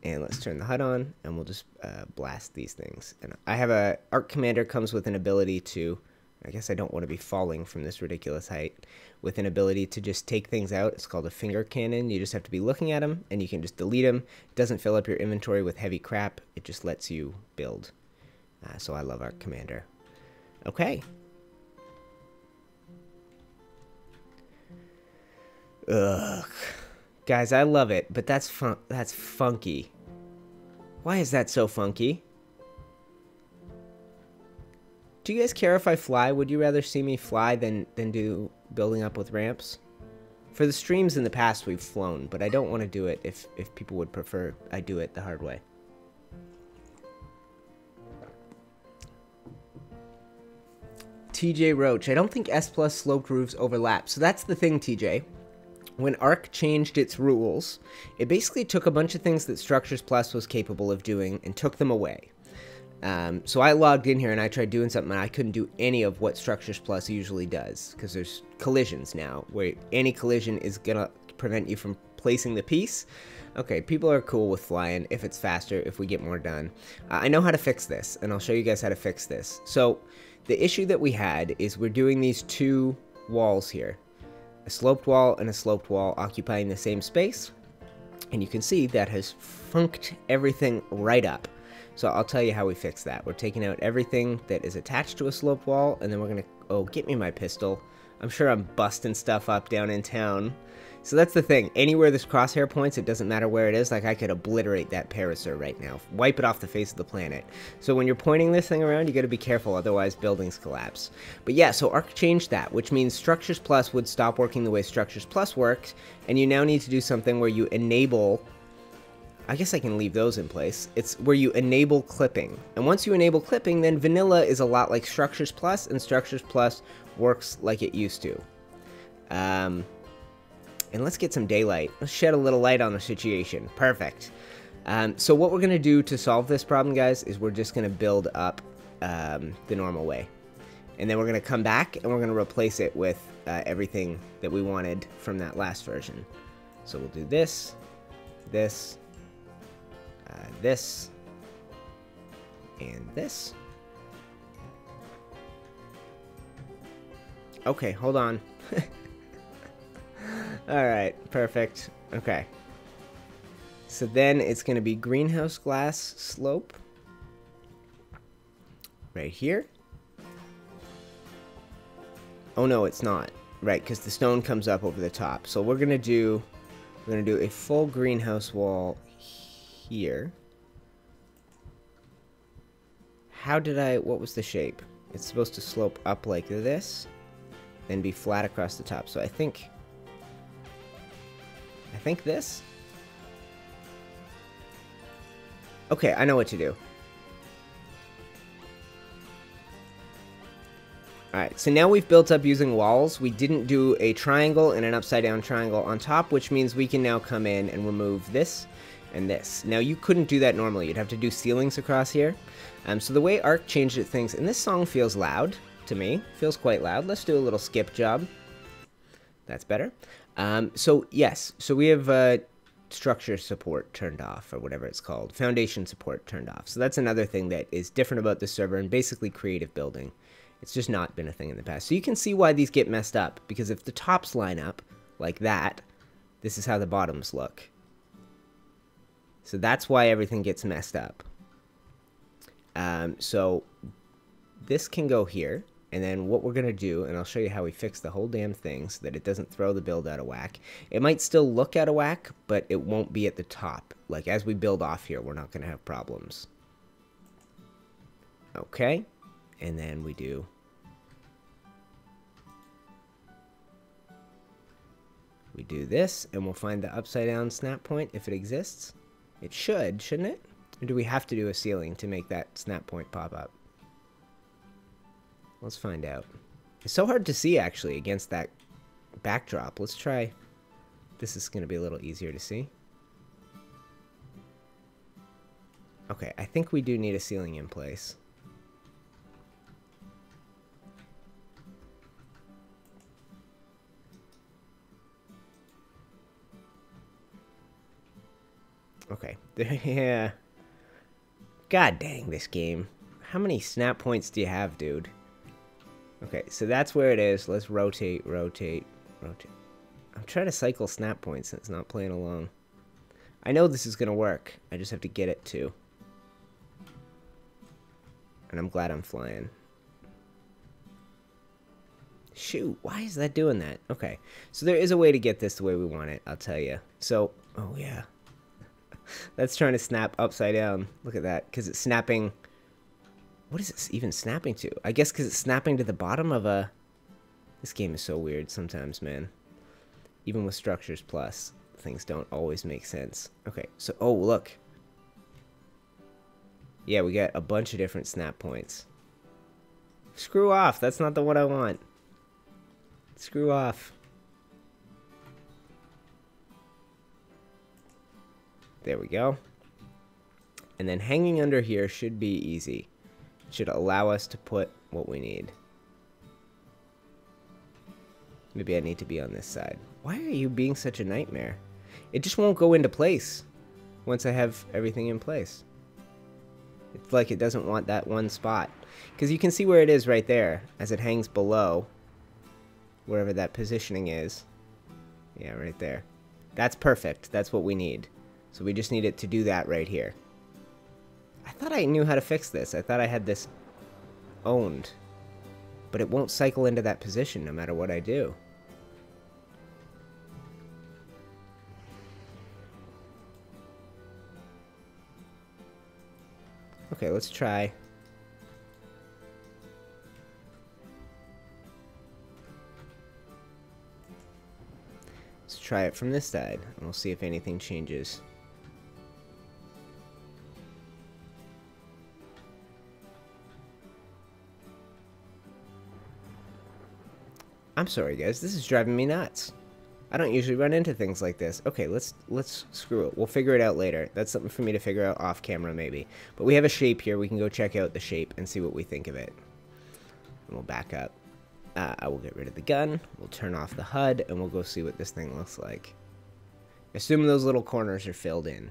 Speaker 1: And let's turn the HUD on, and we'll just blast these things. And I have a... Ark Commander comes with an ability to... I guess I don't want to be falling from this ridiculous height. With an ability to just take things out. It's called a finger cannon. You just have to be looking at them, and you can just delete them. It doesn't fill up your inventory with heavy crap. It just lets you build. So I love Ark Commander. Okay. Ugh. Guys, I love it, but that's funky. Why is that so funky? Do you guys care if I fly? Would you rather see me fly than do building up with ramps? For the streams in the past, we've flown, but I don't want to do it if people would prefer I do it the hard way. TJ Roach, I don't think S Plus sloped roofs overlap. So that's the thing, TJ. When Ark changed its rules, it basically took a bunch of things that Structures Plus was capable of doing and took them away. So I logged in here and I tried doing something and I couldn't do any of what Structures Plus usually does because there's collisions now where any collision is gonna prevent you from placing the piece. Okay, people are cool with flying if it's faster, if we get more done. I know how to fix this, and I'll show you guys how to fix this. So the issue that we had is we're doing these two walls here, a sloped wall and a sloped wall occupying the same space, and you can see that has funked everything right up. So I'll tell you how we fix that. We're taking out everything that is attached to a sloped wall, and then we're gonna, oh, get me my pistol. I'm sure I'm busting stuff up down in town. So that's the thing, anywhere this crosshair points, it doesn't matter where it is, like I could obliterate that Parasaur right now, wipe it off the face of the planet. So when you're pointing this thing around, you gotta be careful, otherwise buildings collapse. But yeah, so Ark changed that, which means Structures Plus would stop working the way Structures Plus works, and you now need to do something where you enable I guess I can leave those in place. It's where you enable clipping. And once you enable clipping, then vanilla is a lot like Structures Plus, and Structures Plus works like it used to. And let's get some daylight. Let's shed a little light on the situation. Perfect. So what we're going to do to solve this problem, guys, is we're just going to build up the normal way. And then we're going to come back and we're going to replace it with everything that we wanted from that last version. So we'll do this, this, this, and this. Okay, hold on. Alright, perfect. Okay. So then it's going to be greenhouse glass slope right here. Oh no, it's not. Right, because the stone comes up over the top. So we're gonna do a full greenhouse wall here. What was the shape? It's supposed to slope up like this, then be flat across the top. So I think this. Okay, I know what to do. Alright, so now we've built up using walls. We didn't do a triangle and an upside down triangle on top, which means we can now come in and remove this and this. Now you couldn't do that normally. You'd have to do ceilings across here. So the way Ark changed things, and this song feels loud to me. Feels quite loud. Let's do a little skip job. That's better. So yes, so we have structure support turned off, or whatever it's called. Foundation support turned off. So that's another thing that is different about the server and basically creative building. It's just not been a thing in the past. So you can see why these get messed up, because if the tops line up like that, this is how the bottoms look. So that's why everything gets messed up. So this can go here, and then what we're going to do, and I'll show you how we fix the whole damn thing so that it doesn't throw the build out of whack. It might still look out of whack, but it won't be at the top. Like, as we build off here, we're not going to have problems. Okay. And then we do this, and we'll find the upside down snap point if it exists. It should, shouldn't it? Or do we have to do a ceiling to make that snap point pop up? Let's find out. It's so hard to see, actually, against that backdrop. Let's try. This is going to be a little easier to see. Okay, I think we do need a ceiling in place. Okay, yeah. God dang this game. How many snap points do you have, dude? Okay, so that's where it is. Let's rotate, rotate, rotate. I'm trying to cycle snap points and it's not playing along. I know this is going to work. I just have to get it to. And I'm glad I'm flying. Shoot, why is that doing that? Okay, so there is a way to get this the way we want it, I'll tell you. So, oh yeah. That's trying to snap upside down. Look at that, because it's snapping. What is it even snapping to? I guess because it's snapping to the bottom of a. This game is so weird sometimes, man. Even with Structures Plus, things don't always make sense. Okay, so, oh, look. Yeah, we got a bunch of different snap points. Screw off. That's not the one I want. Screw off. There we go. And then hanging under here should be easy. It should allow us to put what we need. Maybe I need to be on this side. Why are you being such a nightmare? It just won't go into place once I have everything in place. It's like it doesn't want that one spot. Because you can see where it is right there as it hangs below wherever that positioning is. Yeah, right there. That's perfect. That's what we need. So we just need it to do that right here. I thought I knew how to fix this. I thought I had this owned. But it won't cycle into that position no matter what I do. Okay, let's try. Let's try it from this side, and we'll see if anything changes. I'm sorry, guys. This is driving me nuts. I don't usually run into things like this. Okay, let's screw it. We'll figure it out later. That's something for me to figure out off camera, maybe. But we have a shape here. We can go check out the shape and see what we think of it. And we'll back up. I will get rid of the gun. We'll turn off the HUD, and we'll go see what this thing looks like. Assume those little corners are filled in.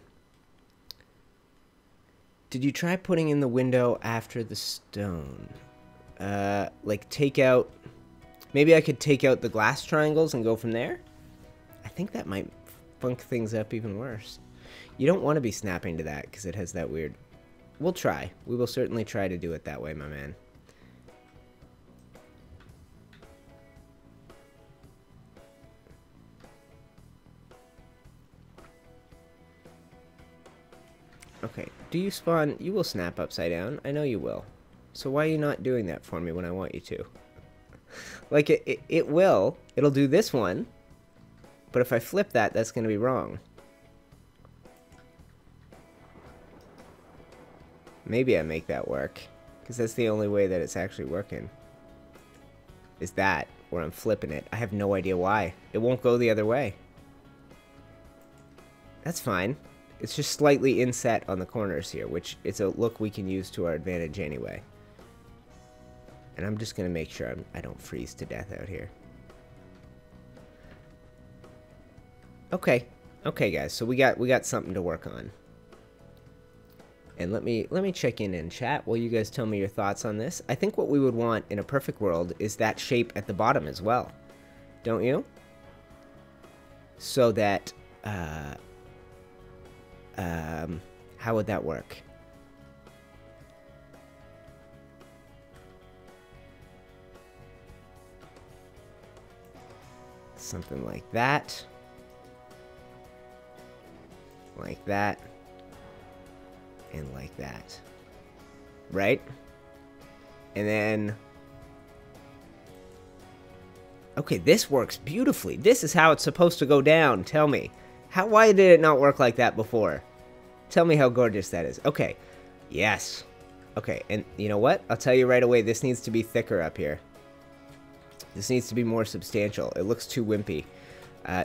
Speaker 1: Did you try putting in the window after the stone? Like take out... Maybe I could take out the glass triangles and go from there? I think that might funk things up even worse. You don't want to be snapping to that because it has that weird... We'll try. We will certainly try to do it that way, my man. Okay, do you spawn... You will snap upside down. I know you will. So why are you not doing that for me when I want you to? Like, it will. It'll do this one. But if I flip that, that's going to be wrong. Maybe I make that work. Because that's the only way that it's actually working. Is that, where I'm flipping it. I have no idea why. It won't go the other way. That's fine. It's just slightly inset on the corners here, which is a look we can use to our advantage anyway. And I'm just going to make sure I don't freeze to death out here. Okay. Okay, guys. So we got something to work on. And let me check in chat while you guys tell me your thoughts on this. I think what we would want in a perfect world is that shape at the bottom as well. Don't you? So that how would that work? Something like that. Like that. And like that. Right? And then... Okay, this works beautifully. This is how it's supposed to go down. Tell me. Why did it not work like that before? Tell me how gorgeous that is. Okay. Yes. Okay, and you know what? I'll tell you right away, this needs to be thicker up here. This needs to be more substantial. It looks too wimpy.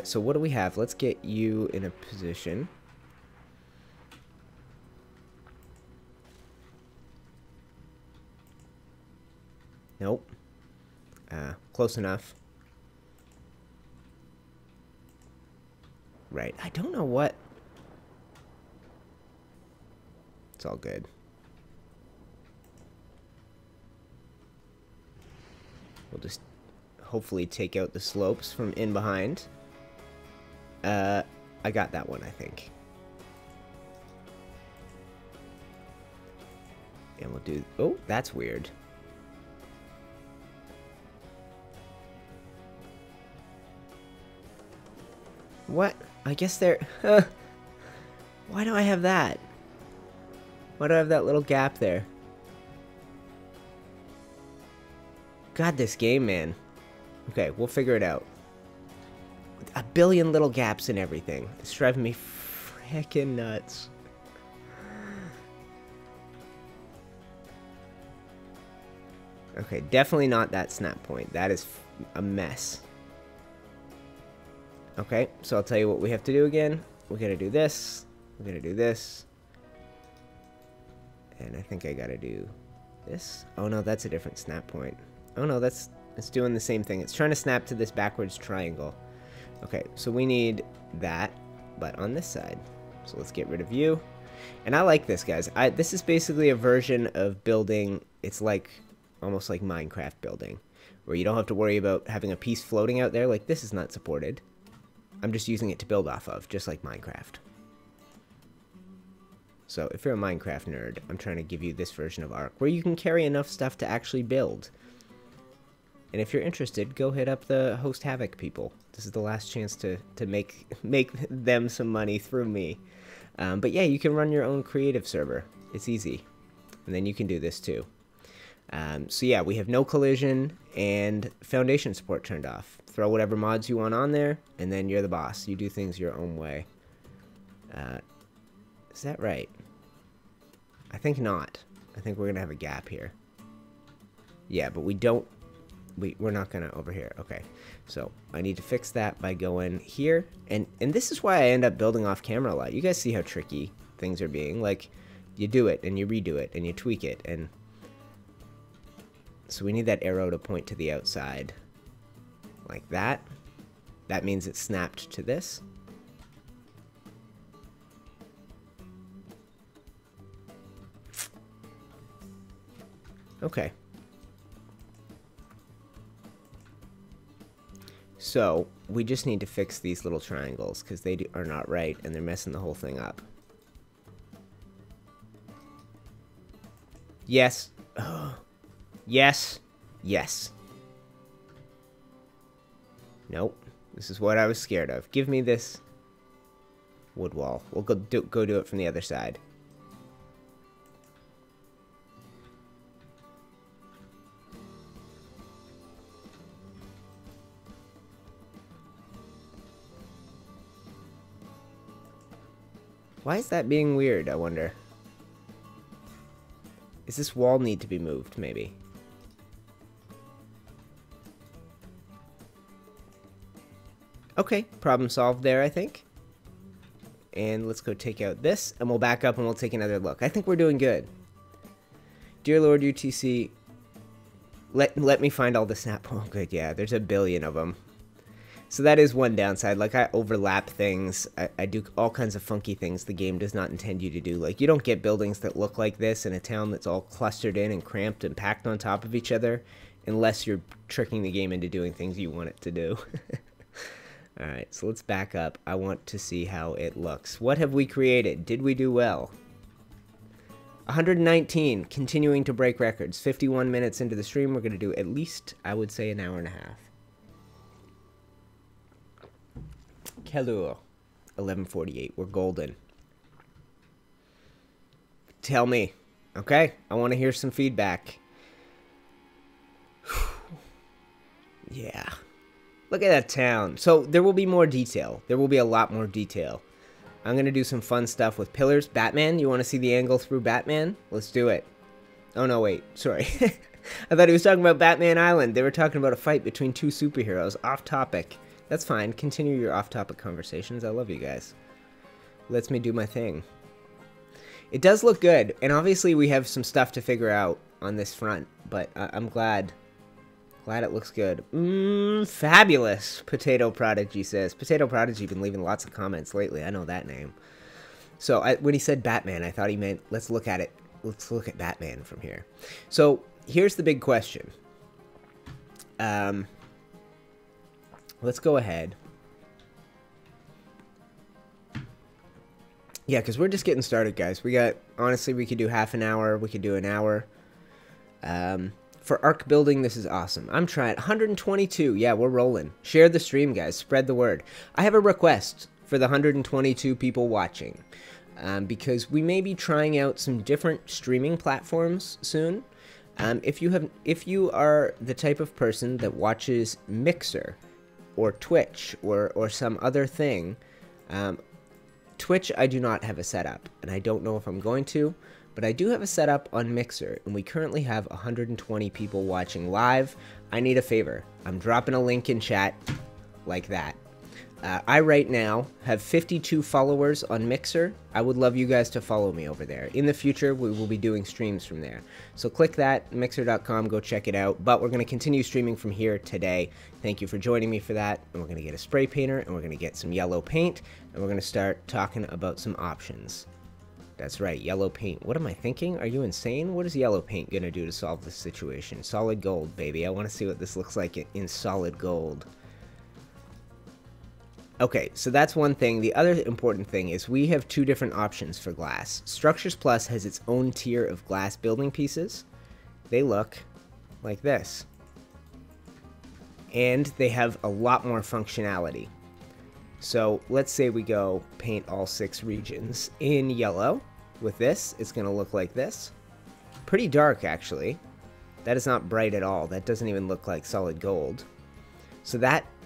Speaker 1: So what do we have? Let's get you in a position. Nope. Close enough. Right. I don't know what... It's all good. We'll just hopefully take out the slopes from in behind. I got that one, I think. And we'll do... Oh, that's weird. What? I guess they're... Why do I have that? Why do I have that little gap there? God, this game, man. Okay, we'll figure it out. A billion little gaps in everything. It's driving me frickin' nuts. Okay, definitely not that snap point. That is a mess. Okay, so I'll tell you what we have to do again. We gotta do this. We gotta do this. And I think I gotta do this. Oh no, that's a different snap point. Oh no, it's doing the same thing. It's trying to snap to this backwards triangle. Okay, so we need that, but on this side. So let's get rid of you. And I like this, guys. This is basically a version of building. It's like almost like Minecraft building, where you don't have to worry about having a piece floating out there. Like, this is not supported. I'm just using it to build off of, just like Minecraft. So if you're a Minecraft nerd, I'm trying to give you this version of Ark, where you can carry enough stuff to actually build. And if you're interested, go hit up the host Havoc people. This is the last chance to make them some money through me. But yeah, you can run your own creative server. It's easy. And then you can do this too. So yeah, we have no collision and foundation support turned off. Throw whatever mods you want on there, and then you're the boss. You do things your own way. Is that right? I think not. I think we're going to have a gap here. Yeah, but we don't we're not gonna over here. Okay, so I need to fix that by going here, and this is why I end up building off camera a lot. You guys see how tricky things are being. Like, you do it and you redo it and you tweak it, and so we need that arrow to point to the outside like that. That means it's snapped to this. Okay. So, we just need to fix these little triangles, because they are not right, and they're messing the whole thing up. Yes. Yes. Yes. Nope. This is what I was scared of. Give me this wood wall. We'll go do it from the other side. Why is that being weird, I wonder? Does this wall need to be moved, maybe? Okay, problem solved there, I think. And let's go take out this, and we'll back up and we'll take another look. I think we're doing good. Dear Lord UTC, let me find all the snap. Oh, good, yeah, there's a billion of them. So that is one downside. Like, I overlap things. I do all kinds of funky things the game does not intend you to do. Like, you don't get buildings that look like this in a town that's all clustered in and cramped and packed on top of each other, unless you're tricking the game into doing things you want it to do. Alright, so let's back up. I want to see how it looks. What have we created? Did we do well? 119, continuing to break records. 51 minutes into the stream, we're going to do at least, I would say, an hour and a half. Hello. 11:48. We're golden. Tell me. Okay? I want to hear some feedback. Yeah. Look at that town. So there will be more detail. There will be a lot more detail. I'm going to do some fun stuff with pillars. Batman? You want to see the angle through Batman? Let's do it. Oh, no, wait. Sorry. I thought he was talking about Batman Island. They were talking about a fight between two superheroes. Off topic. That's fine. Continue your off-topic conversations. I love you guys. Lets me do my thing. It does look good, and obviously we have some stuff to figure out on this front, but I'm glad it looks good. Fabulous, Potato Prodigy says. Potato Prodigy been leaving lots of comments lately. I know that name. So when he said Batman, I thought he meant let's look at it. Let's look at Batman from here. So here's the big question. Let's go ahead. Yeah, because we're just getting started, guys. Honestly, we could do half an hour. We could do an hour. For Ark Building, this is awesome. I'm trying. 122. Yeah, we're rolling. Share the stream, guys. Spread the word. I have a request for the 122 people watching. Because we may be trying out some different streaming platforms soon. If you are the type of person that watches Mixer, or Twitch, or some other thing. Twitch, I do not have a setup, and I don't know if I'm going to, but I do have a setup on Mixer, and we currently have 120 people watching live. I need a favor. I'm dropping a link in chat like that. I right now have 52 followers on Mixer. I would love you guys to follow me over there. In the future, we will be doing streams from there. So click that, mixer.com, go check it out. But we're going to continue streaming from here today. Thank you for joining me for that. And we're going to get a spray painter, and we're going to get some yellow paint, and we're going to start talking about some options. That's right, yellow paint. What am I thinking? Are you insane? What is yellow paint going to do to solve this situation? Solid gold, baby. I want to see what this looks like in solid gold. Okay, so that's one thing. The other important thing is we have two different options for glass. Structures Plus has its own tier of glass building pieces. They look like this. And they have a lot more functionality. So let's say we go paint all 6 regions in yellow. With this, it's going to look like this. Pretty dark, actually. That is not bright at all. That doesn't even look like solid gold. So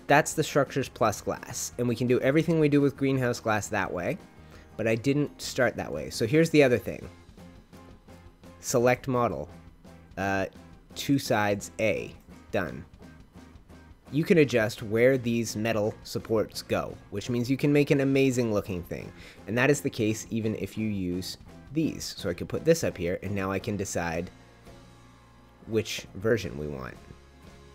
Speaker 1: that's the Structures Plus glass, and we can do everything we do with greenhouse glass that way, but I didn't start that way. So here's the other thing. Select model. 2 sides A. Done. you can adjust where these metal supports go, which means you can make an amazing looking thing. And that is the case even if you use these. So I could put this up here, and now I can decide which version we want.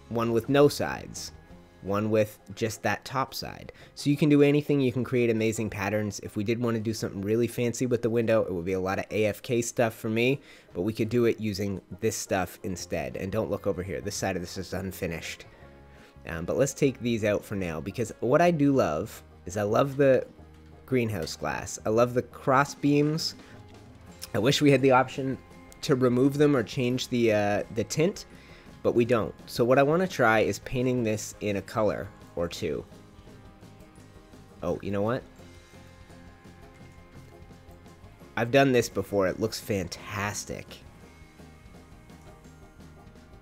Speaker 1: One with no sides, one with just that top side. So you can do anything, you can create amazing patterns. If we did want to do something really fancy with the window, it would be a lot of AFK stuff for me, but we could do it using this stuff instead. And don't look over here, this side of this is unfinished. But let's take these out for now, because what I do love is I love the greenhouse glass. I love the cross beams. I wish we had the option to remove them or change the tint, but we don't. So what I want to try is painting this in a color or two. Oh, you know what? I've done this before. It looks fantastic.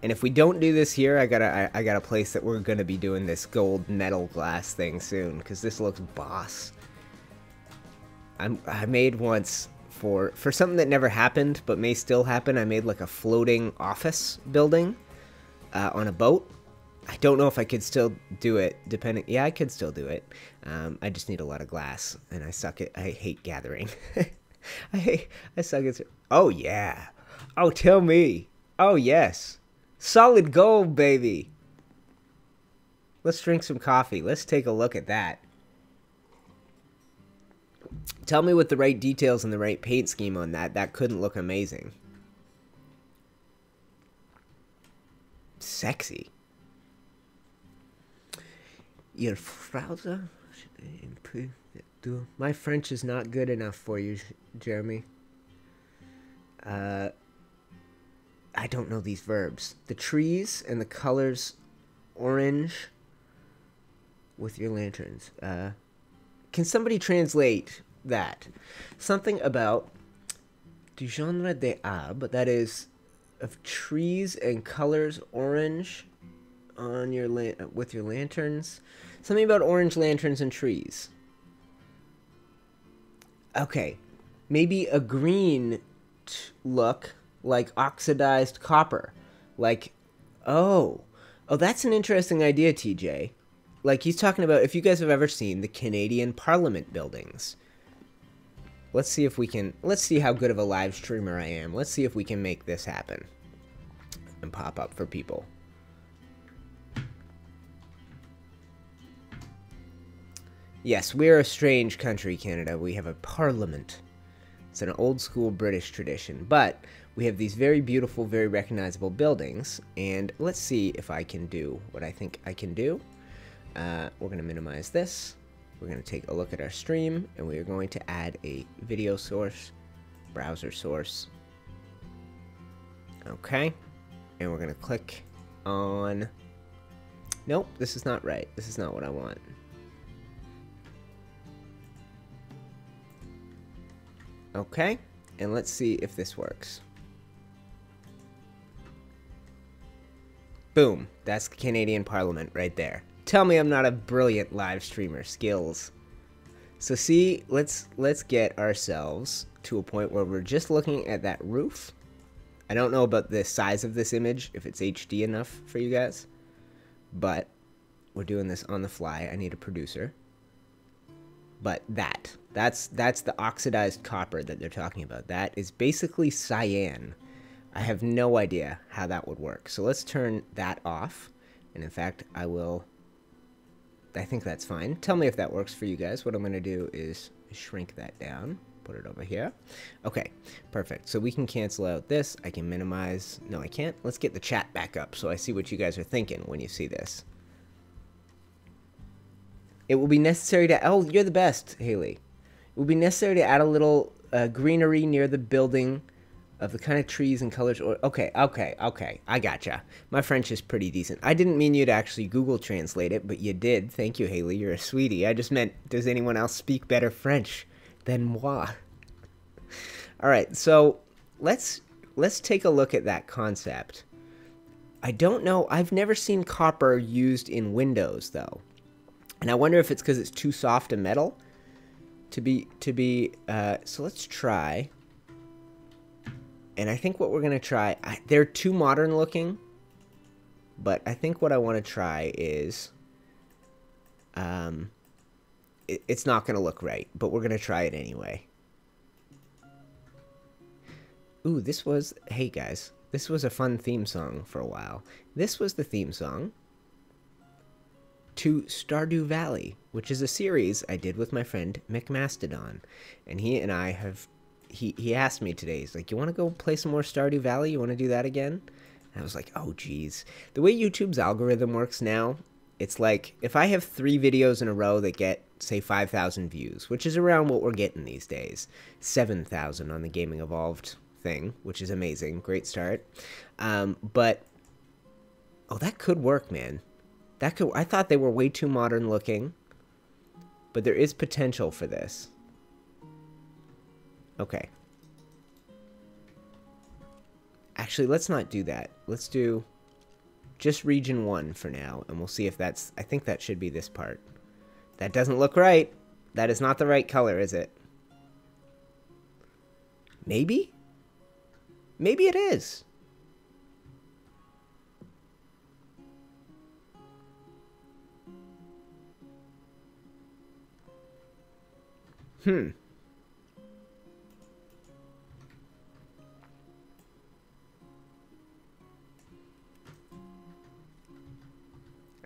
Speaker 1: And if we don't do this here, I got a place that we're gonna be doing this gold metal glass thing soon, because this looks boss. I made once for something that never happened but may still happen. I made like a floating office building on a boat. I don't know if I could still do it, depending. Yeah, I could still do it. I just need a lot of glass, and I suck at. I hate gathering. I suck at. Oh yeah. Oh, tell me. Oh yes. Solid gold, baby. Let's drink some coffee. Let's take a look at that. Tell me with the right details and the right paint scheme on that, that couldn't look amazing. Sexy. Your Frauser should improve it too. My French is not good enough for you, Jeremy. I don't know these verbs. The trees and the colors orange with your lanterns. Can somebody translate that? Something about du genre des arbres, that is of trees and colors orange on your with your lanterns. Something about orange lanterns and trees. Okay, maybe a green look like oxidized copper. Like, oh, that's an interesting idea, TJ. Like, he's talking about, if you guys have ever seen the Canadian Parliament buildings. Let's see if we can, let's see how good of a live streamer I am. Let's see if we can make this happen and pop up for people. Yes, we're a strange country, Canada. We have a parliament. It's an old school British tradition, but we have these very beautiful, very recognizable buildings, and let's see if I can do what I think I can do. We're going to minimize this. We're going to take a look at our stream, and we are going to add a video source, browser source. Okay, and we're going to click on, nope, this is not right. This is not what I want. Okay, and let's see if this works. Boom, that's the Canadian Parliament right there. Tell me I'm not a brilliant live streamer. Skills. So see, let's get ourselves to a point where we're just looking at that roof. I don't know about the size of this image, if it's HD enough for you guys, but we're doing this on the fly. I need a producer. But that's the oxidized copper that they're talking about. That is basically cyan. I have no idea how that would work. So let's turn that off. And in fact, I think that's fine. Tell me if that works for you guys. What I'm going to do is shrink that down. Put it over here. Okay, perfect. So we can cancel out this. I can minimize. No, I can't. Let's get the chat back up so I see what you guys are thinking when you see this. It will be necessary to... Oh, you're the best, Haley. It will be necessary to add a little greenery near the building of the kind of trees and colors. Or okay. I gotcha. My French is pretty decent. I didn't mean you to actually Google Translate it, but you did. Thank you, Haley. You're a sweetie. I just meant, does anyone else speak better French than moi? All right, so let's take a look at that concept. I don't know. I've never seen copper used in Windows, though. And I wonder if it's because it's too soft a metal to be, so let's try. And I think what we're going to try, they're too modern looking. But I think what I want to try is, it's not going to look right, but we're going to try it anyway. Ooh, hey guys, this was a fun theme song for a while. This was the theme song to Stardew Valley, which is a series I did with my friend McMastodon. And he and I have, he asked me today, he's like, you want to go play some more Stardew Valley? You want to do that again? And I was like, oh geez. The way YouTube's algorithm works now, it's like, if I have 3 videos in a row that get, say, 5,000 views, which is around what we're getting these days, 7,000 on the Gaming Evolved thing, which is amazing. Great start. But, oh, that could work, man. I thought they were way too modern looking, but there is potential for this. Okay. Actually, let's not do that. Let's do just region 1 for now, and we'll see if that's, I think that should be this part. That doesn't look right. That is not the right color, is it? Maybe? Maybe it is.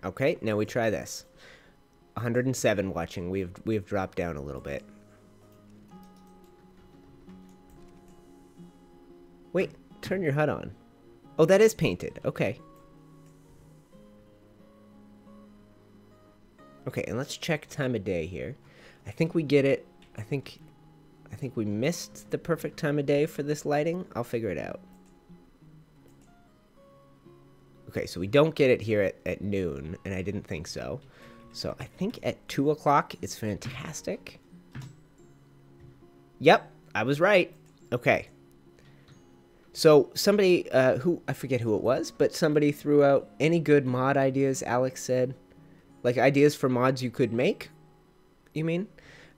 Speaker 1: Okay, now we try this. 107 watching. We've dropped down a little bit. Wait, turn your HUD on. Oh, that is painted. Okay. Okay, and let's check time of day here. I think we get it. I think we missed the perfect time of day for this lighting. I'll figure it out. Okay, so we don't get it here at noon, and I didn't think so. So I think at 2 o'clock it's fantastic. Yep, I was right. Okay. So somebody, I forget who it was, but somebody threw out any good mod ideas, Alex said. Like ideas for mods you could make, you mean?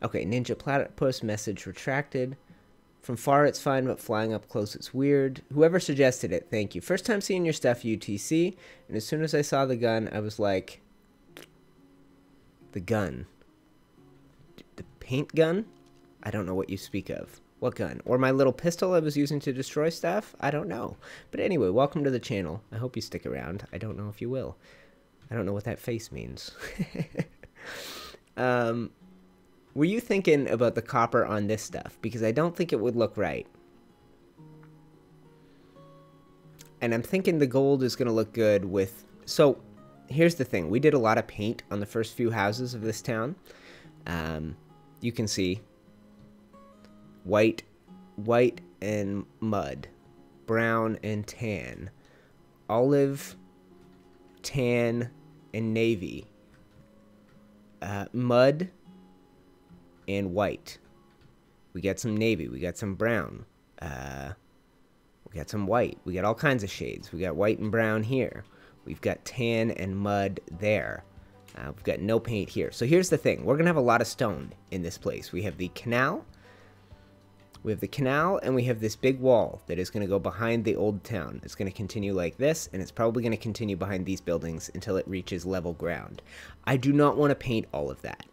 Speaker 1: Okay, Ninja Platypus message retracted. From far it's fine, but flying up close it's weird. Whoever suggested it, thank you. First time seeing your stuff, UTC, and as soon as I saw the gun, I was like... The gun. The paint gun? I don't know what you speak of. What gun? Or my little pistol I was using to destroy stuff? I don't know. But anyway, welcome to the channel. I hope you stick around. I don't know if you will. I don't know what that face means. Were you thinking about the copper on this stuff? Because I don't think it would look right. And I'm thinking the gold is going to look good with... So, here's the thing. We did a lot of paint on the first few houses of this town. You can see white and mud, brown and tan, olive, tan, and navy, mud, and white. We got some navy, we got some brown, we got some white, we got all kinds of shades. We got white and brown here. We've got tan and mud there. We've got no paint here. So here's the thing. We're going to have a lot of stone in this place. We have the canal. We have the canal, and we have this big wall that is going to go behind the old town. It's going to continue like this, and it's probably going to continue behind these buildings until it reaches level ground. I do not want to paint all of that.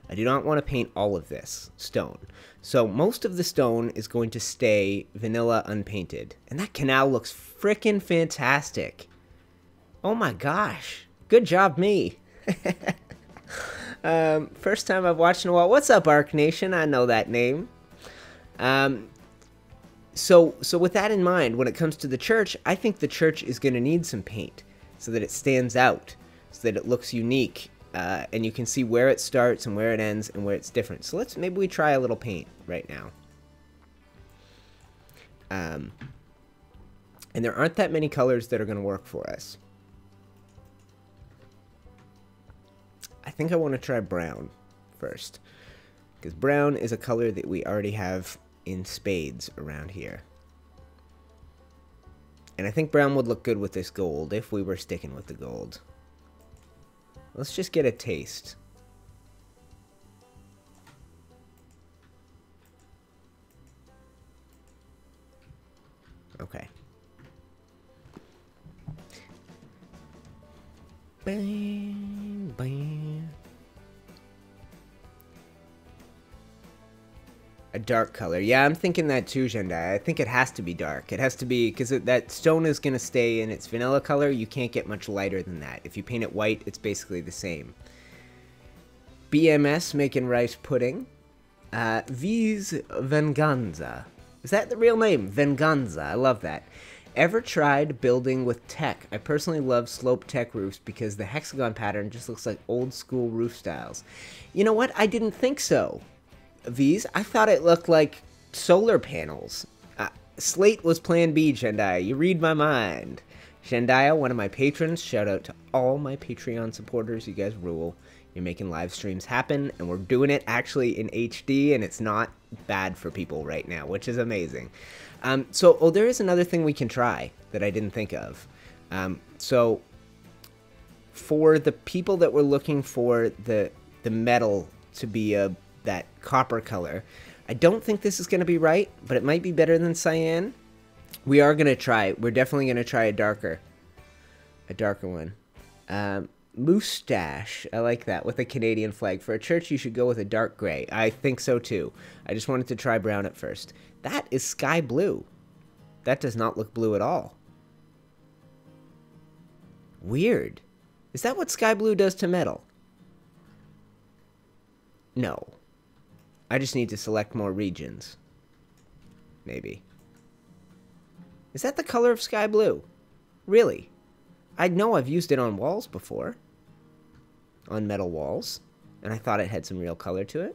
Speaker 1: I do not want to paint all of this stone. So most of the stone is going to stay vanilla unpainted. And that canal looks frickin' fantastic. Oh my gosh. Good job, me. First time I've watched in a while. What's up, Ark Nation? I know that name. So with that in mind, when it comes to the church, I think the church is going to need some paint so that it stands out, so that it looks unique, and you can see where it starts and where it ends and where it's different. So maybe we try a little paint right now. And there aren't that many colors that are going to work for us. I think I want to try brown first, because brown is a color that we already have in spades around here. And I think brown would look good with this gold if we were sticking with the gold. Let's just get a taste. Okay. Bang, bang. A dark color. Yeah, I'm thinking that too, Jendai. I think it has to be dark. It has to be, because that stone is going to stay in its vanilla color. You can't get much lighter than that. If you paint it white, it's basically the same. BMS making rice pudding. V's Venganza. Is that the real name? Venganza. I love that. Ever tried building with tech? I personally love slope tech roofs because the hexagon pattern just looks like old school roof styles. You know what? I didn't think so. V's, I thought it looked like solar panels. Slate was plan B, Jendaya. You read my mind. Jendaya, one of my patrons. Shout out to all my Patreon supporters. You guys rule. You're making live streams happen, and we're doing it actually in HD, and it's not bad for people right now, which is amazing. So there is another thing we can try that I didn't think of. So for the people that were looking for the metal to be that copper color, I don't think this is going to be right, but it might be better than cyan. We are going to try. We're definitely going to try a darker one. Moustache. I like that, with a Canadian flag. For a church, you should go with a dark gray. I think so too. I just wanted to try brown at first. That is sky blue. That does not look blue at all. Weird. Is that what sky blue does to metal? No. I just need to select more regions. Maybe. Is that the color of sky blue? Really? I know I've used it on walls before. On metal walls. And I thought it had some real color to it.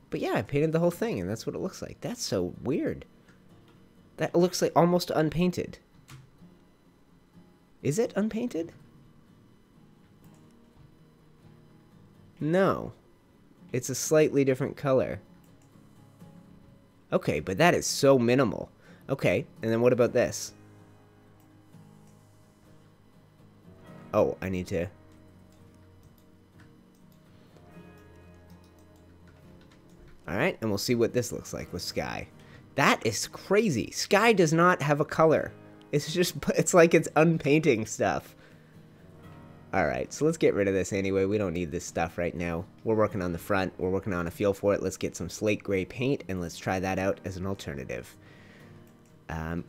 Speaker 1: But yeah, I painted the whole thing, and that's what it looks like. That's so weird. That looks like almost unpainted. Is it unpainted? No. It's a slightly different color. Okay, but that is so minimal. Okay, and then what about this? Oh, I need to... Alright, and we'll see what this looks like with sky. That is crazy. Sky does not have a color. It's just, it's like it's unpainting stuff. Alright, so let's get rid of this anyway. We don't need this stuff right now. We're working on the front. We're working on a feel for it. Let's get some slate gray paint, and let's try that out as an alternative.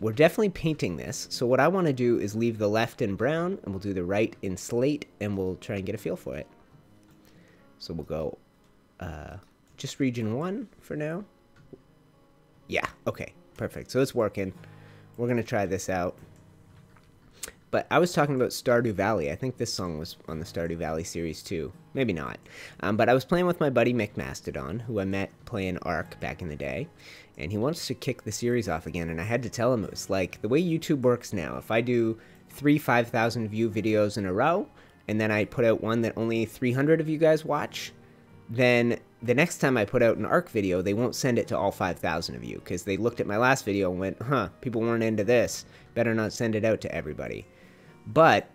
Speaker 1: We're definitely painting this. So what I want to do is leave the left in brown, and we'll do the right in slate, and we'll try and get a feel for it. So we'll go just region 1 for now. Yeah, okay, perfect. So it's working. We're going to try this out. But I was talking about Stardew Valley. I think this song was on the Stardew Valley series too. Maybe not. But I was playing with my buddy Mick Mastodon, who I met playing Ark back in the day. And he wants to kick the series off again. And I had to tell him it was like the way YouTube works now. If I do 3 5,000 view videos in a row, and then I put out one that only 300 of you guys watch, then the next time I put out an Ark video, they won't send it to all 5,000 of you. Because they looked at my last video and went, huh, people weren't into this. Better not send it out to everybody. But,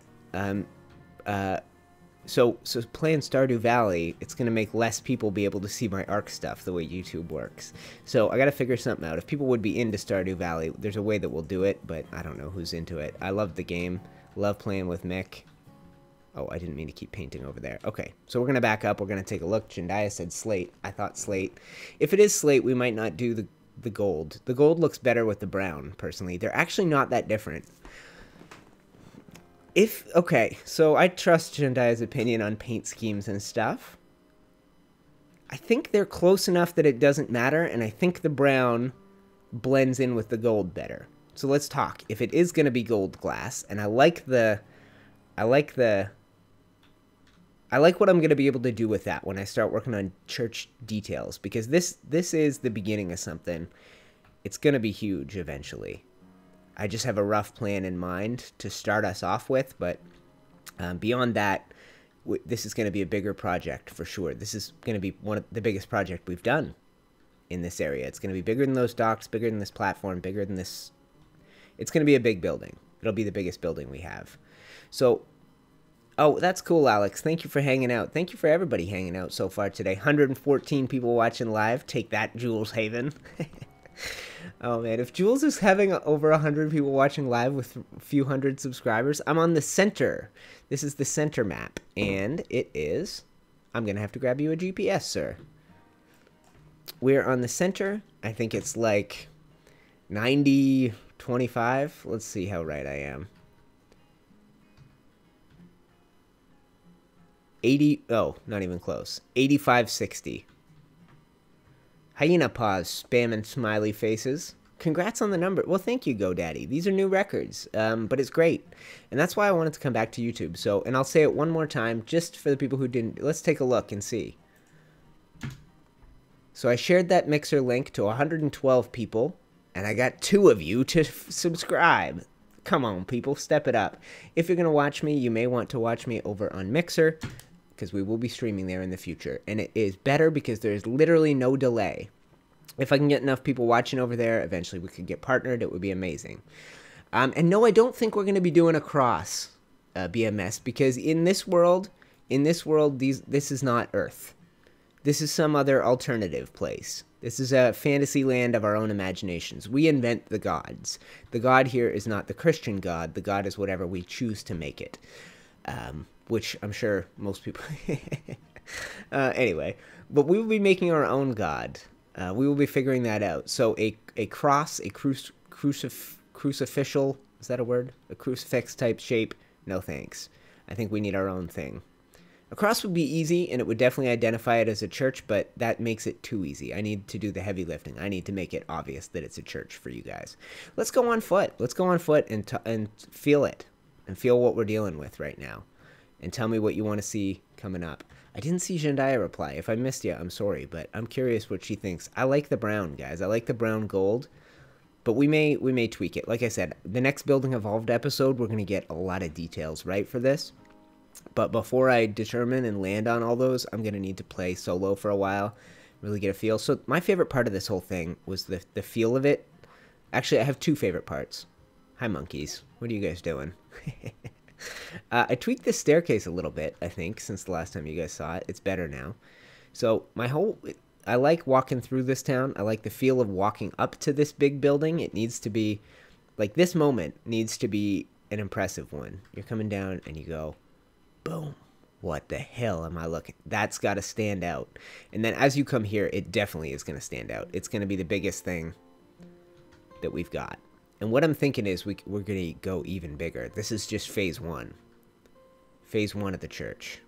Speaker 1: so playing Stardew Valley, it's going to make less people be able to see my Ark stuff the way YouTube works. So I got to figure something out. If people would be into Stardew Valley, there's a way that we'll do it, but I don't know who's into it. I love the game. Love playing with Mick. Oh, I didn't mean to keep painting over there. Okay, so we're going to back up. We're going to take a look. Jendaya said slate. I thought slate. If it is slate, we might not do the gold. The gold looks better with the brown, personally. They're actually not that different. Okay, so I trust Jendaya's opinion on paint schemes and stuff. I think they're close enough that it doesn't matter, and I think the brown blends in with the gold better. So let's talk. If it is going to be gold glass, and I like what I'm going to be able to do with that when I start working on church details, because this is the beginning of something. It's going to be huge eventually. I just have a rough plan in mind to start us off with, but beyond that, this is going to be a bigger project for sure. This is going to be one of the biggest projects we've done in this area. It's going to be bigger than those docks, bigger than this platform, bigger than this. It's going to be a big building. It'll be the biggest building we have. So, oh, that's cool, Alex. Thank you for hanging out. Thank you for everybody hanging out so far today. 114 people watching live. Take that, Jules Haven. Oh man, if Jules is having over 100 people watching live with a few hundred subscribers, I'm on the center. This is the center map, and it is... I'm going to have to grab you a GPS, sir. We're on the center. I think it's like 90, 25. Let's see how right I am. 80, oh, not even close. 85, 60. Hyena paws, spamming smiley faces. Congrats on the number. Well, thank you, GoDaddy. These are new records, but it's great. And that's why I wanted to come back to YouTube. So, and I'll say it one more time, just for the people who didn't. Let's take a look and see. So I shared that Mixer link to 112 people, and I got 2 of you to subscribe. Come on, people, step it up. If you're going to watch me, you may want to watch me over on Mixer, because we will be streaming there in the future. And it is better because there's literally no delay. If I can get enough people watching over there, eventually we could get partnered. It would be amazing. And no, I don't think we're going to be doing a cross BMS, because in this world, this is not Earth. This is some other alternative place. This is a fantasy land of our own imaginations. We invent the gods. The god here is not the Christian god. The god is whatever we choose to make it, which I'm sure most people... Anyway, but we will be making our own god. We will be figuring that out. So a cross, a crucificial, is that a word? A crucifix type shape? No thanks. I think we need our own thing. A cross would be easy, and it would definitely identify it as a church, but that makes it too easy. I need to do the heavy lifting. I need to make it obvious that it's a church for you guys. Let's go on foot. Let's go on foot and feel it, and feel what we're dealing with right now. And tell me what you want to see coming up. I didn't see Zendaya reply. If I missed you, I'm sorry, but I'm curious what she thinks. I like the brown, guys. I like the brown gold, but we may tweak it. Like I said, the next Building Evolved episode, we're going to get a lot of details right for this. But before I determine and land on all those, I'm going to need to play solo for a while, really get a feel. So my favorite part of this whole thing was the feel of it. Actually, I have 2 favorite parts. Hi, monkeys. What are you guys doing? I tweaked this staircase a little bit, I think, since the last time you guys saw it. It's better now. So I like walking through this town. I like the feel of walking up to this big building. It needs to be, like, this moment needs to be an impressive one. You're coming down and you go, boom. What the hell am I looking? That's got to stand out. And then as you come here, it definitely is going to stand out. It's going to be the biggest thing that we've got. And what I'm thinking is we're going to go even bigger. This is just phase 1. Phase 1 of the church.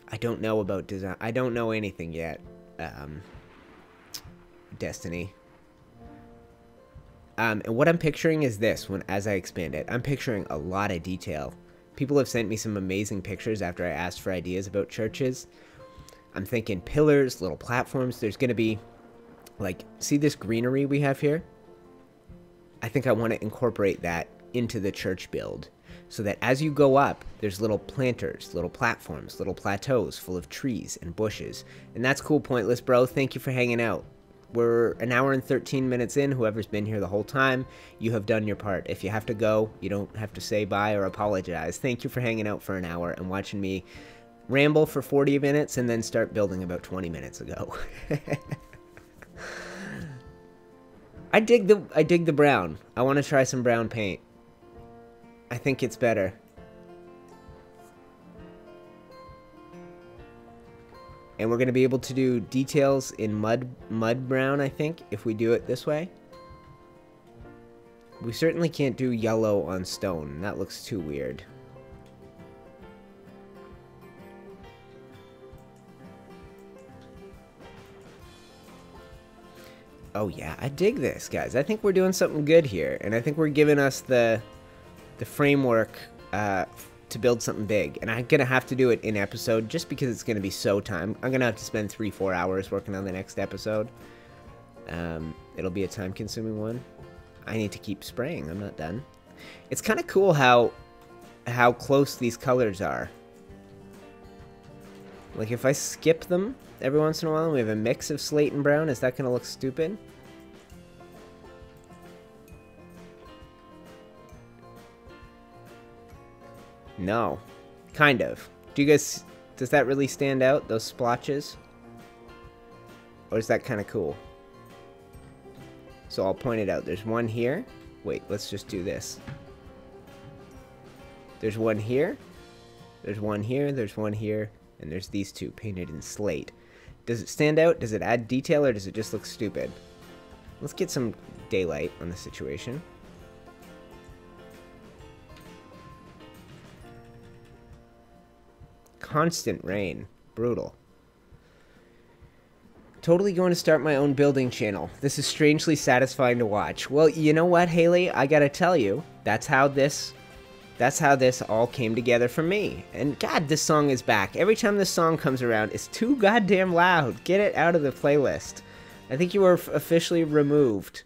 Speaker 1: I don't know about design. I don't know anything yet. Destiny. And what I'm picturing is this, as I expand it. I'm picturing a lot of detail. People have sent me some amazing pictures after I asked for ideas about churches. I'm thinking pillars, little platforms. There's going to be, like, see this greenery we have here? I think I want to incorporate that into the church build, so that as you go up, there's little planters, little platforms, little plateaus full of trees and bushes. And that's cool, Pointless Bro. Thank you for hanging out. We're an hour and 13 minutes in. Whoever's been here the whole time, you have done your part. If you have to go, you don't have to say bye or apologize. Thank you for hanging out for an hour and watching me ramble for 40 minutes and then start building about 20 minutes ago. I dig the brown. I want to try some brown paint. I think it's better. And we're going to be able to do details in mud brown, I think, if we do it this way. We certainly can't do yellow on stone. That looks too weird. Oh yeah, I dig this, guys. I think we're doing something good here, and I think we're giving us the framework to build something big. And I'm gonna have to do it in episode, just because it's gonna be so time. I'm gonna have to spend 3-4 hours working on the next episode. It'll be a time-consuming one. I need to keep spraying. I'm not done. It's kind of cool how close these colors are. Like, if I skip them every once in a while and we have a mix of slate and brown, is that going to look stupid? No. Kind of. Does that really stand out, those splotches? Or is that kind of cool? So I'll point it out. There's one here. Wait, let's just do this. There's one here. There's one here. There's one here. And there's these two painted in slate. Does it stand out? Does it add detail, or does it just look stupid? Let's get some daylight on the situation. Constant rain. Brutal. Totally going to start my own building channel. This is strangely satisfying to watch. Well, you know what, Haley? I gotta tell you, that's how this all came together for me. And God, this song is back. Every time this song comes around, it's too goddamn loud. Get it out of the playlist. I think you were officially removed.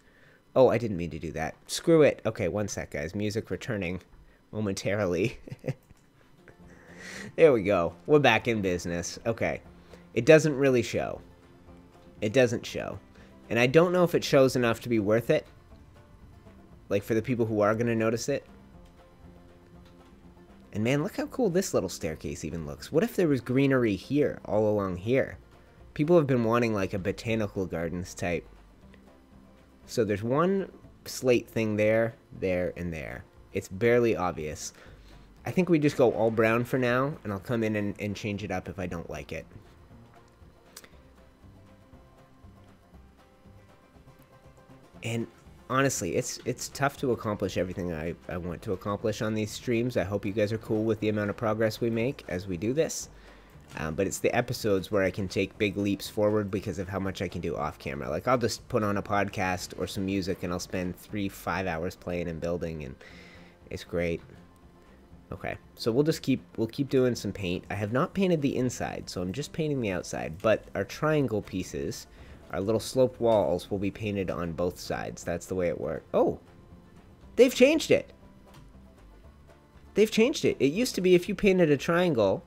Speaker 1: Oh, I didn't mean to do that. Screw it. Okay, one sec, guys. Music returning momentarily. There we go. We're back in business. Okay. It doesn't really show. It doesn't show. And I don't know if it shows enough to be worth it. Like, for the people who are going to notice it. And man, look how cool this little staircase even looks. What if there was greenery here, all along here? People have been wanting, like, a botanical gardens type. So there's one slate thing there, there, and there. It's barely obvious. I think we just go all brown for now, and I'll come in and change it up if I don't like it. And honestly, it's tough to accomplish everything I want to accomplish on these streams. I hope you guys are cool with the amount of progress we make as we do this. But it's the episodes where I can take big leaps forward because of how much I can do off camera. Like, I'll just put on a podcast or some music and I'll spend 3-5 hours playing and building, and it's great. Okay, so we'll keep doing some paint. I have not painted the inside, so I'm just painting the outside. But our triangle pieces, our little sloped walls, will be painted on both sides. That's the way it works. Oh, they've changed it. They've changed it. It used to be if you painted a triangle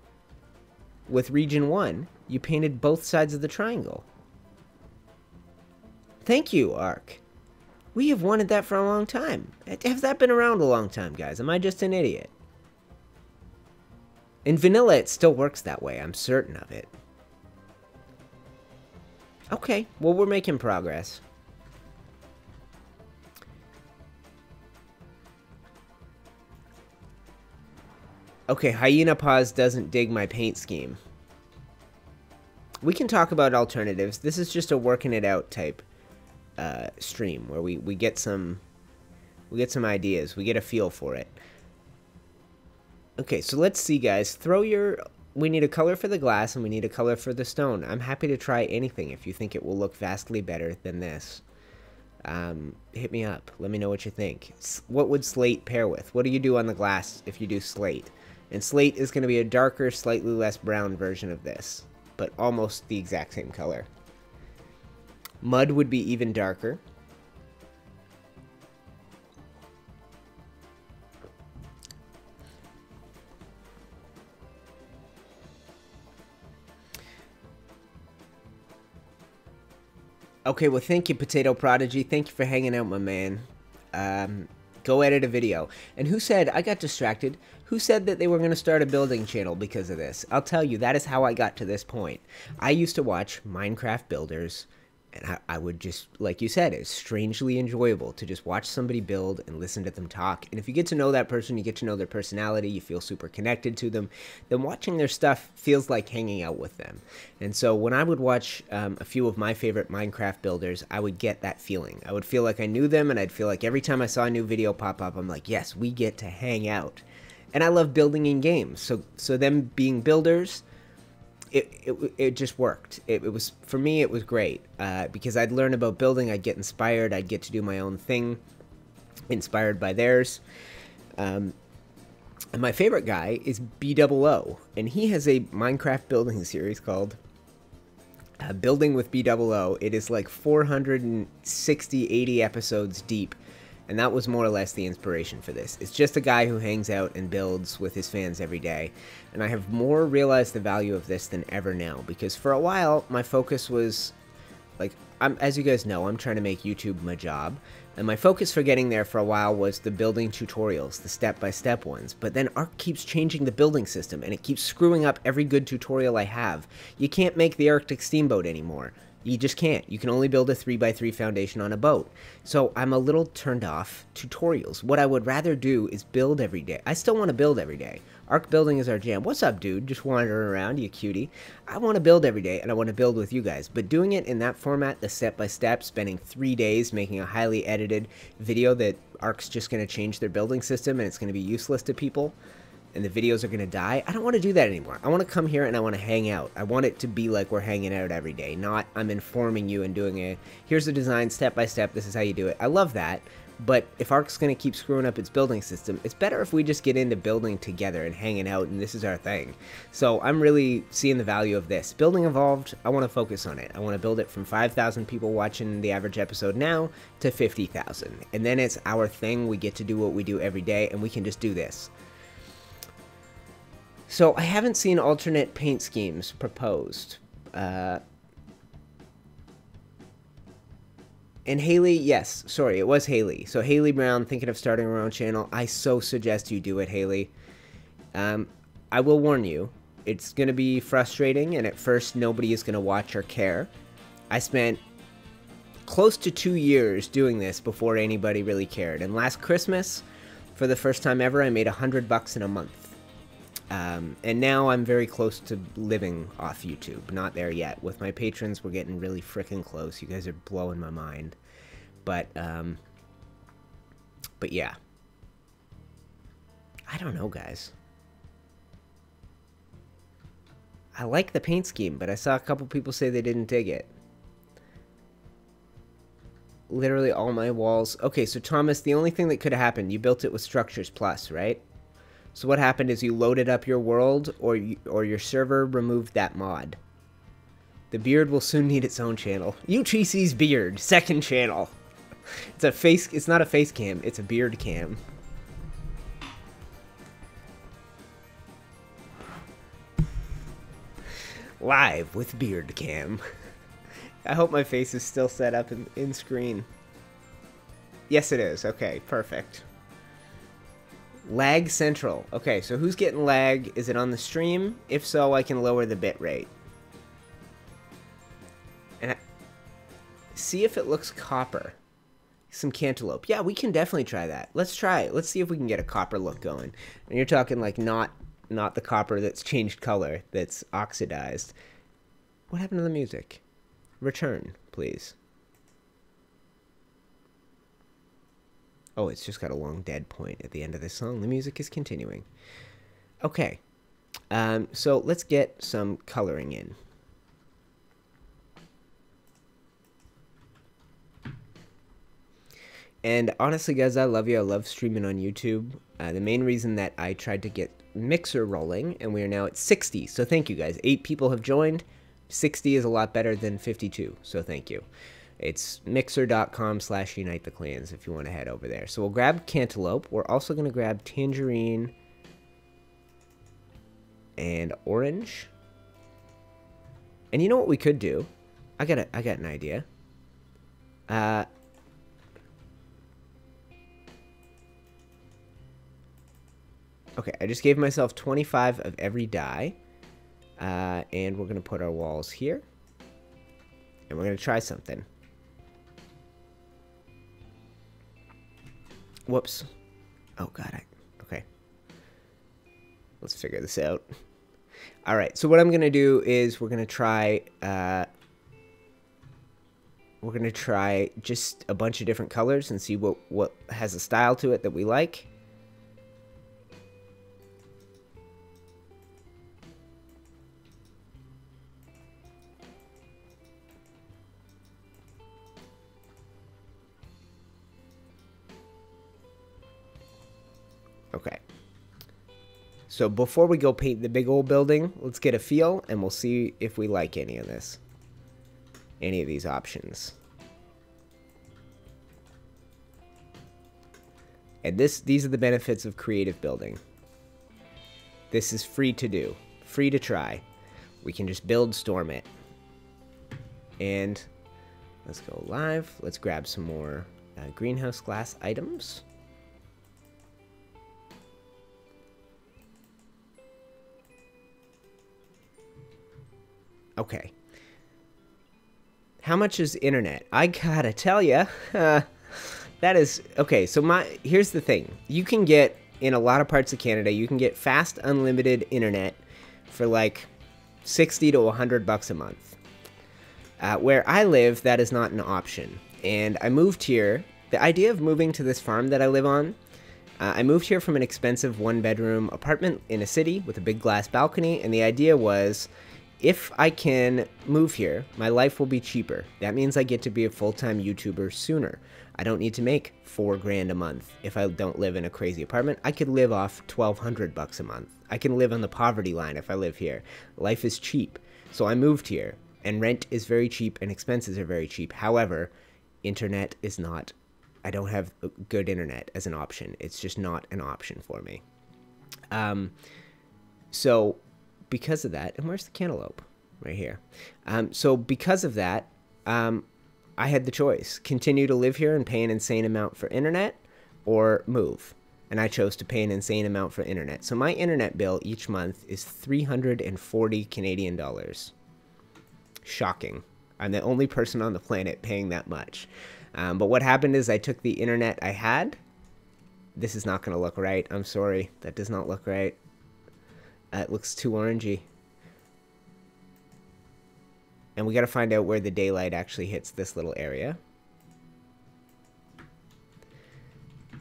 Speaker 1: with region 1, you painted both sides of the triangle. Thank you, Ark. We have wanted that for a long time. Has that been around a long time, guys? Am I just an idiot? In vanilla, it still works that way. I'm certain of it. Okay, well, we're making progress. Okay, Hyena Paws doesn't dig my paint scheme. We can talk about alternatives. This is just a working it out type stream where we get some ideas. We get a feel for it. Okay, so let's see, guys. We need a color for the glass and we need a color for the stone. I'm happy to try anything if you think it will look vastly better than this. Hit me up. Let me know what you think. What would slate pair with? What do you do on the glass if you do slate? And slate is going to be a darker, slightly less brown version of this, but almost the exact same color. Mud would be even darker. Okay, well, thank you, Potato Prodigy. Thank you for hanging out, my man. Go edit a video. And who said, I got distracted, who said that they were going to start a building channel because of this? I'll tell you, that is how I got to this point. I used to watch Minecraft builders, and I would just, like you said, it's strangely enjoyable to just watch somebody build and listen to them talk. And if you get to know that person, you get to know their personality, you feel super connected to them, then watching their stuff feels like hanging out with them. And so when I would watch a few of my favorite Minecraft builders, I would get that feeling. I would feel like I knew them, and I'd feel like every time I saw a new video pop up, I'm like, yes, we get to hang out. And I love building in games. So them being builders, it just worked. It was, for me, it was great because I'd learn about building, I'd get inspired, I'd get to do my own thing, inspired by theirs. And my favorite guy is BOO, and he has a Minecraft building series called Building with BOO. It is like 460, 80 episodes deep. And that was more or less the inspiration for this. It's just a guy who hangs out and builds with his fans every day. And I have more realized the value of this than ever now. Because for a while, my focus was, like, as you guys know, I'm trying to make YouTube my job. And my focus for getting there for a while was the building tutorials, the step-by-step ones. But then Ark keeps changing the building system, and it keeps screwing up every good tutorial I have. You can't make the Arctic Steamboat anymore. You just can't. You can only build a 3x3 foundation on a boat. So I'm a little turned off tutorials. What I would rather do is build every day. I still want to build every day. Ark Building is our jam. What's up, dude? Just wandering around, you cutie. I want to build every day, and I want to build with you guys. But doing it in that format, the step-by-step, spending 3 days making a highly edited video that Ark's just going to change their building system and it's going to be useless to people, and the videos are going to die. I don't want to do that anymore. I want to come here and I want to hang out. I want it to be like we're hanging out every day, not I'm informing you and doing a, here's the design step by step, this is how you do it. I love that, but if Ark's going to keep screwing up its building system, it's better if we just get into building together and hanging out, and this is our thing. So I'm really seeing the value of this. Building Evolved, I want to focus on it. I want to build it from 5,000 people watching the average episode now to 50,000. And then it's our thing. We get to do what we do every day, and we can just do this. So I haven't seen alternate paint schemes proposed. And Haley, yes, sorry, it was Haley. So Haley Brown, thinking of starting her own channel. I so suggest you do it, Haley. I will warn you, it's going to be frustrating, and at first nobody is going to watch or care. I spent close to 2 years doing this before anybody really cared. And last Christmas, for the first time ever, I made $100 in a month. And now I'm very close to living off YouTube. Not there yet. With my patrons, we're getting really freaking close. You guys are blowing my mind. But yeah. I don't know, guys. I like the paint scheme, but I saw a couple people say they didn't dig it. Literally all my walls. Okay, so Thomas, the only thing that could have happened, you built it with Structures Plus, right? So what happened is you loaded up your world, or your server removed that mod. The beard will soon need its own channel. UTC's beard, second channel. It's a face. It's not a face cam. It's a beard cam. Live with beard cam. I hope my face is still set up in screen. Yes, it is. Okay, perfect. Lag Central. Okay, so who's getting lag? Is it on the stream? If so, I can lower the bit rate. And see if it looks copper. Some cantaloupe. Yeah, we can definitely try that. Let's try it. Let's see if we can get a copper look going. And you're talking like not the copper that's changed color, that's oxidized. What happened to the music? Return, please. Oh, it's just got a long dead point at the end of this song. The music is continuing. Okay. So let's get some coloring in. And honestly, guys, I love you. I love streaming on YouTube. The main reason that I tried to get Mixer rolling, and we are now at 60. So thank you, guys. 8 people have joined. 60 is a lot better than 52. So thank you. It's mixer.com/UniteTheClans if you want to head over there. So we'll grab cantaloupe. We're also going to grab tangerine and orange. And you know what we could do? I got an idea. Okay, I just gave myself 25 of every dye. And we're going to put our walls here. And we're going to try something. Whoops. Oh, God. Okay. Let's figure this out. All right. So what I'm going to do is we're going to try just a bunch of different colors and see what has a style to it that we like. Okay. So before we go paint the big old building, let's get a feel, and we'll see if we like any of this. Any of these options. And these are the benefits of creative building. This is free to do. Free to try. We can just build, storm it. And let's go live. Let's grab some more greenhouse glass items. Okay. How much is internet? I gotta tell ya, that is okay. So here's the thing: you can get in a lot of parts of Canada, you can get fast unlimited internet for like 60 to 100 bucks a month. Where I live, that is not an option. And I moved here. The idea of moving to this farm that I live on, I moved here from an expensive one-bedroom apartment in a city with a big glass balcony, and the idea was, if I can move here, my life will be cheaper. That means I get to be a full-time YouTuber sooner. I don't need to make $4 grand a month if I don't live in a crazy apartment. I could live off 1,200 bucks a month. I can live on the poverty line if I live here. Life is cheap. So I moved here, and rent is very cheap and expenses are very cheap. However, internet is not. I don't have good internet as an option. It's just not an option for me. So because of that, and where's the cantaloupe? Right here. So because of that, I had the choice: continue to live here and pay an insane amount for internet, or move. And I chose to pay an insane amount for internet. So my internet bill each month is 340 Canadian dollars. Shocking. I'm the only person on the planet paying that much. But what happened is I took the internet I had. This is not going to look right. I'm sorry. That does not look right. It looks too orangey. And we got to find out where the daylight actually hits this little area.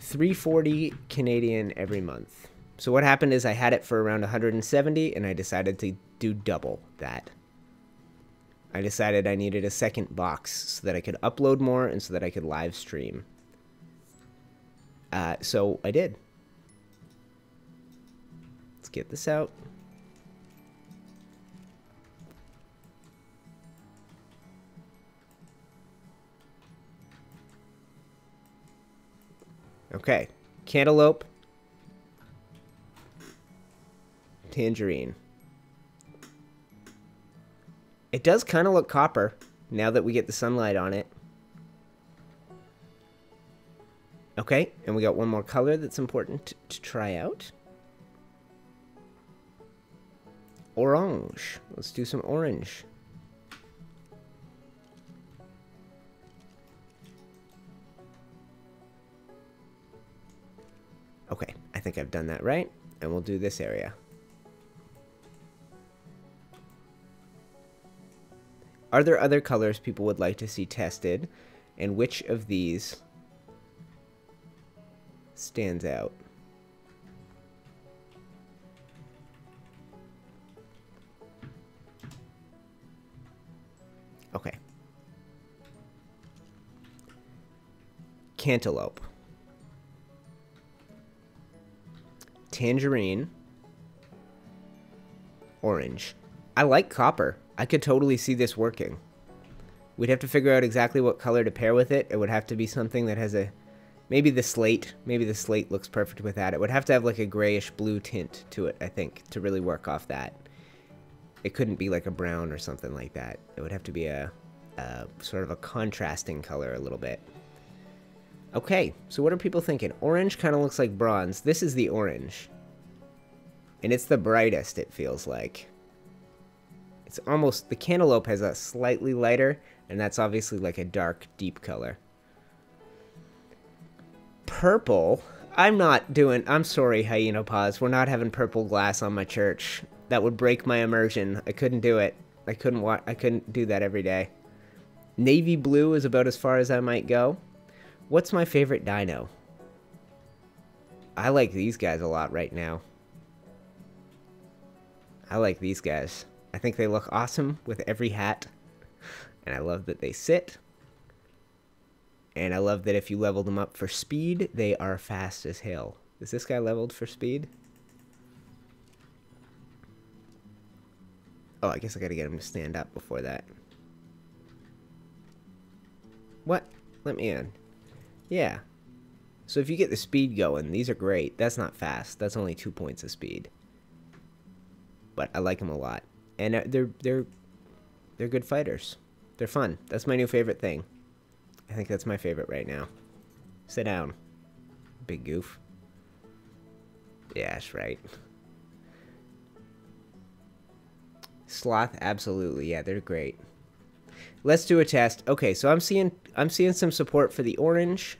Speaker 1: 340 Canadian every month. So what happened is I had it for around 170 and I decided to do double that. I decided I needed a second box so that I could upload more and so that I could live stream. So I did. Let's get this out. Okay, cantaloupe, tangerine. It does kind of look copper now that we get the sunlight on it. Okay, and we got one more color that's important to try out. Orange. Let's do some orange. Okay, I think I've done that right, and we'll do this area. Are there other colors people would like to see tested, and which of these stands out? Okay. Cantaloupe. Tangerine. Orange. I like copper. I could totally see this working. We'd have to figure out exactly what color to pair with it. It would have to be something that has a... Maybe the slate. Maybe the slate looks perfect with that. It would have to have like a grayish blue tint to it, I think, to really work off that. It couldn't be like a brown or something like that. It would have to be a sort of a contrasting color a little bit. Okay, so what are people thinking? Orange kind of looks like bronze. This is the orange. And it's the brightest, it feels like. It's almost... The cantaloupe has a slightly lighter, and that's obviously like a dark, deep color. Purple. I'm not doing... I'm sorry, Hyena Paws. We're not having purple glass on my church. That would break my immersion. I couldn't do it. I couldn't do that every day. Navy blue is about as far as I might go. What's my favorite dino? I like these guys a lot right now. I like these guys. I think they look awesome with every hat. And I love that they sit. And I love that if you level them up for speed, they are fast as hell. Is this guy leveled for speed? Oh, I guess I gotta get him to stand up before that. What? Let me in. Yeah. So if you get the speed going, these are great. That's not fast. That's only 2 points of speed. But I like them a lot. And they're good fighters. They're fun. That's my new favorite thing. I think that's my favorite right now. Sit down. Big goof. Yeah, that's right. Sloth, absolutely. Yeah, they're great. let's do a test. Okay, so I'm seeing some support for the orange.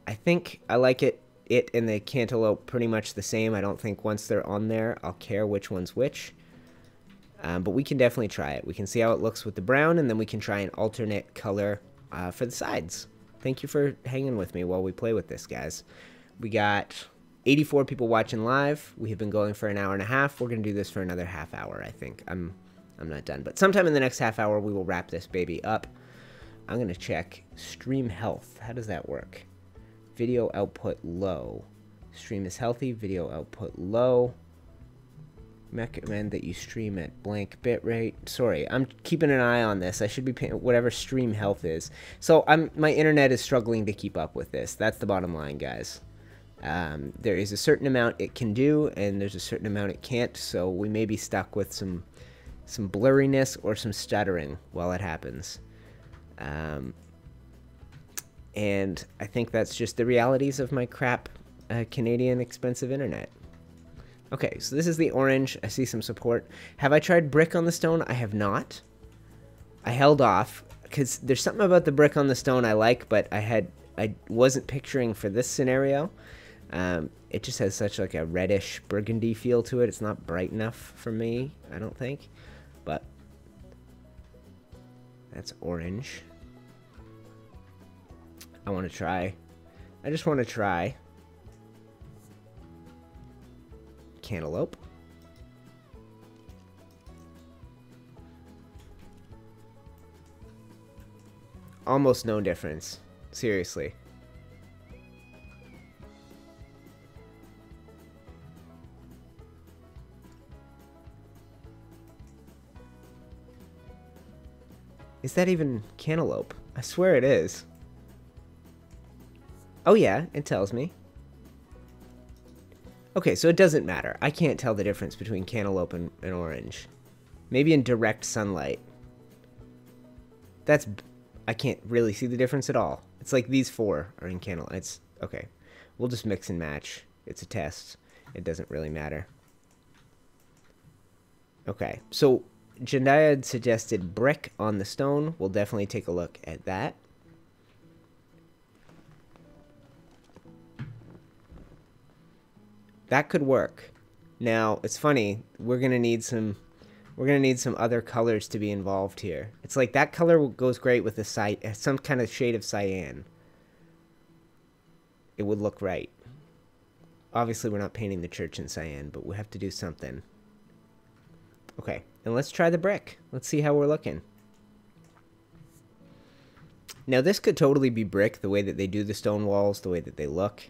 Speaker 1: I think I like it and the cantaloupe pretty much the same. I don't think once they're on there, I'll care which one's which. But we can definitely try it. We can see how it looks with the brown, and then we can try an alternate color for the sides. Thank you for hanging with me while we play with this, guys. We got 84 people watching live. We have been going for an hour and a half. We're going to do this for another half hour, I think. I'm not done. But sometime in the next half hour, we will wrap this baby up. I'm going to check stream health. How does that work? Video output low. Stream is healthy. Video output low. Recommend that you stream at blank bitrate. Sorry, I'm keeping an eye on this. I should be paying whatever stream health is. So my internet is struggling to keep up with this. That's the bottom line, guys. There is a certain amount it can do, and there's a certain amount it can't. So we may be stuck with some blurriness or some stuttering while it happens. And I think that's just the realities of my crap Canadian expensive internet. Okay, so this is the orange. I see some support. Have I tried brick on the stone? I have not. I held off because there's something about the brick on the stone I like, but I wasn't picturing for this scenario. It just has such like a reddish burgundy feel to it. It's not bright enough for me, I don't think. But that's orange. I want to try. I just want to try cantaloupe. Almost no difference. Seriously. Is that even cantaloupe? I swear it is. Oh yeah, it tells me. Okay, so it doesn't matter. I can't tell the difference between cantaloupe and orange. Maybe in direct sunlight. I can't really see the difference at all. It's like these four are in cantaloupe. It's okay. We'll just mix and match. It's a test. It doesn't really matter. Okay, so Jendaya had suggested brick on the stone. We'll definitely take a look at that. That could work. Now, it's funny. We're gonna need some other colors to be involved here. It's like that color goes great with some kind of shade of cyan. It would look right. Obviously, we're not painting the church in cyan, but we have to do something. Okay, and let's try the brick. Let's see how we're looking. Now, this could totally be brick, the way that they do the stone walls, the way that they look.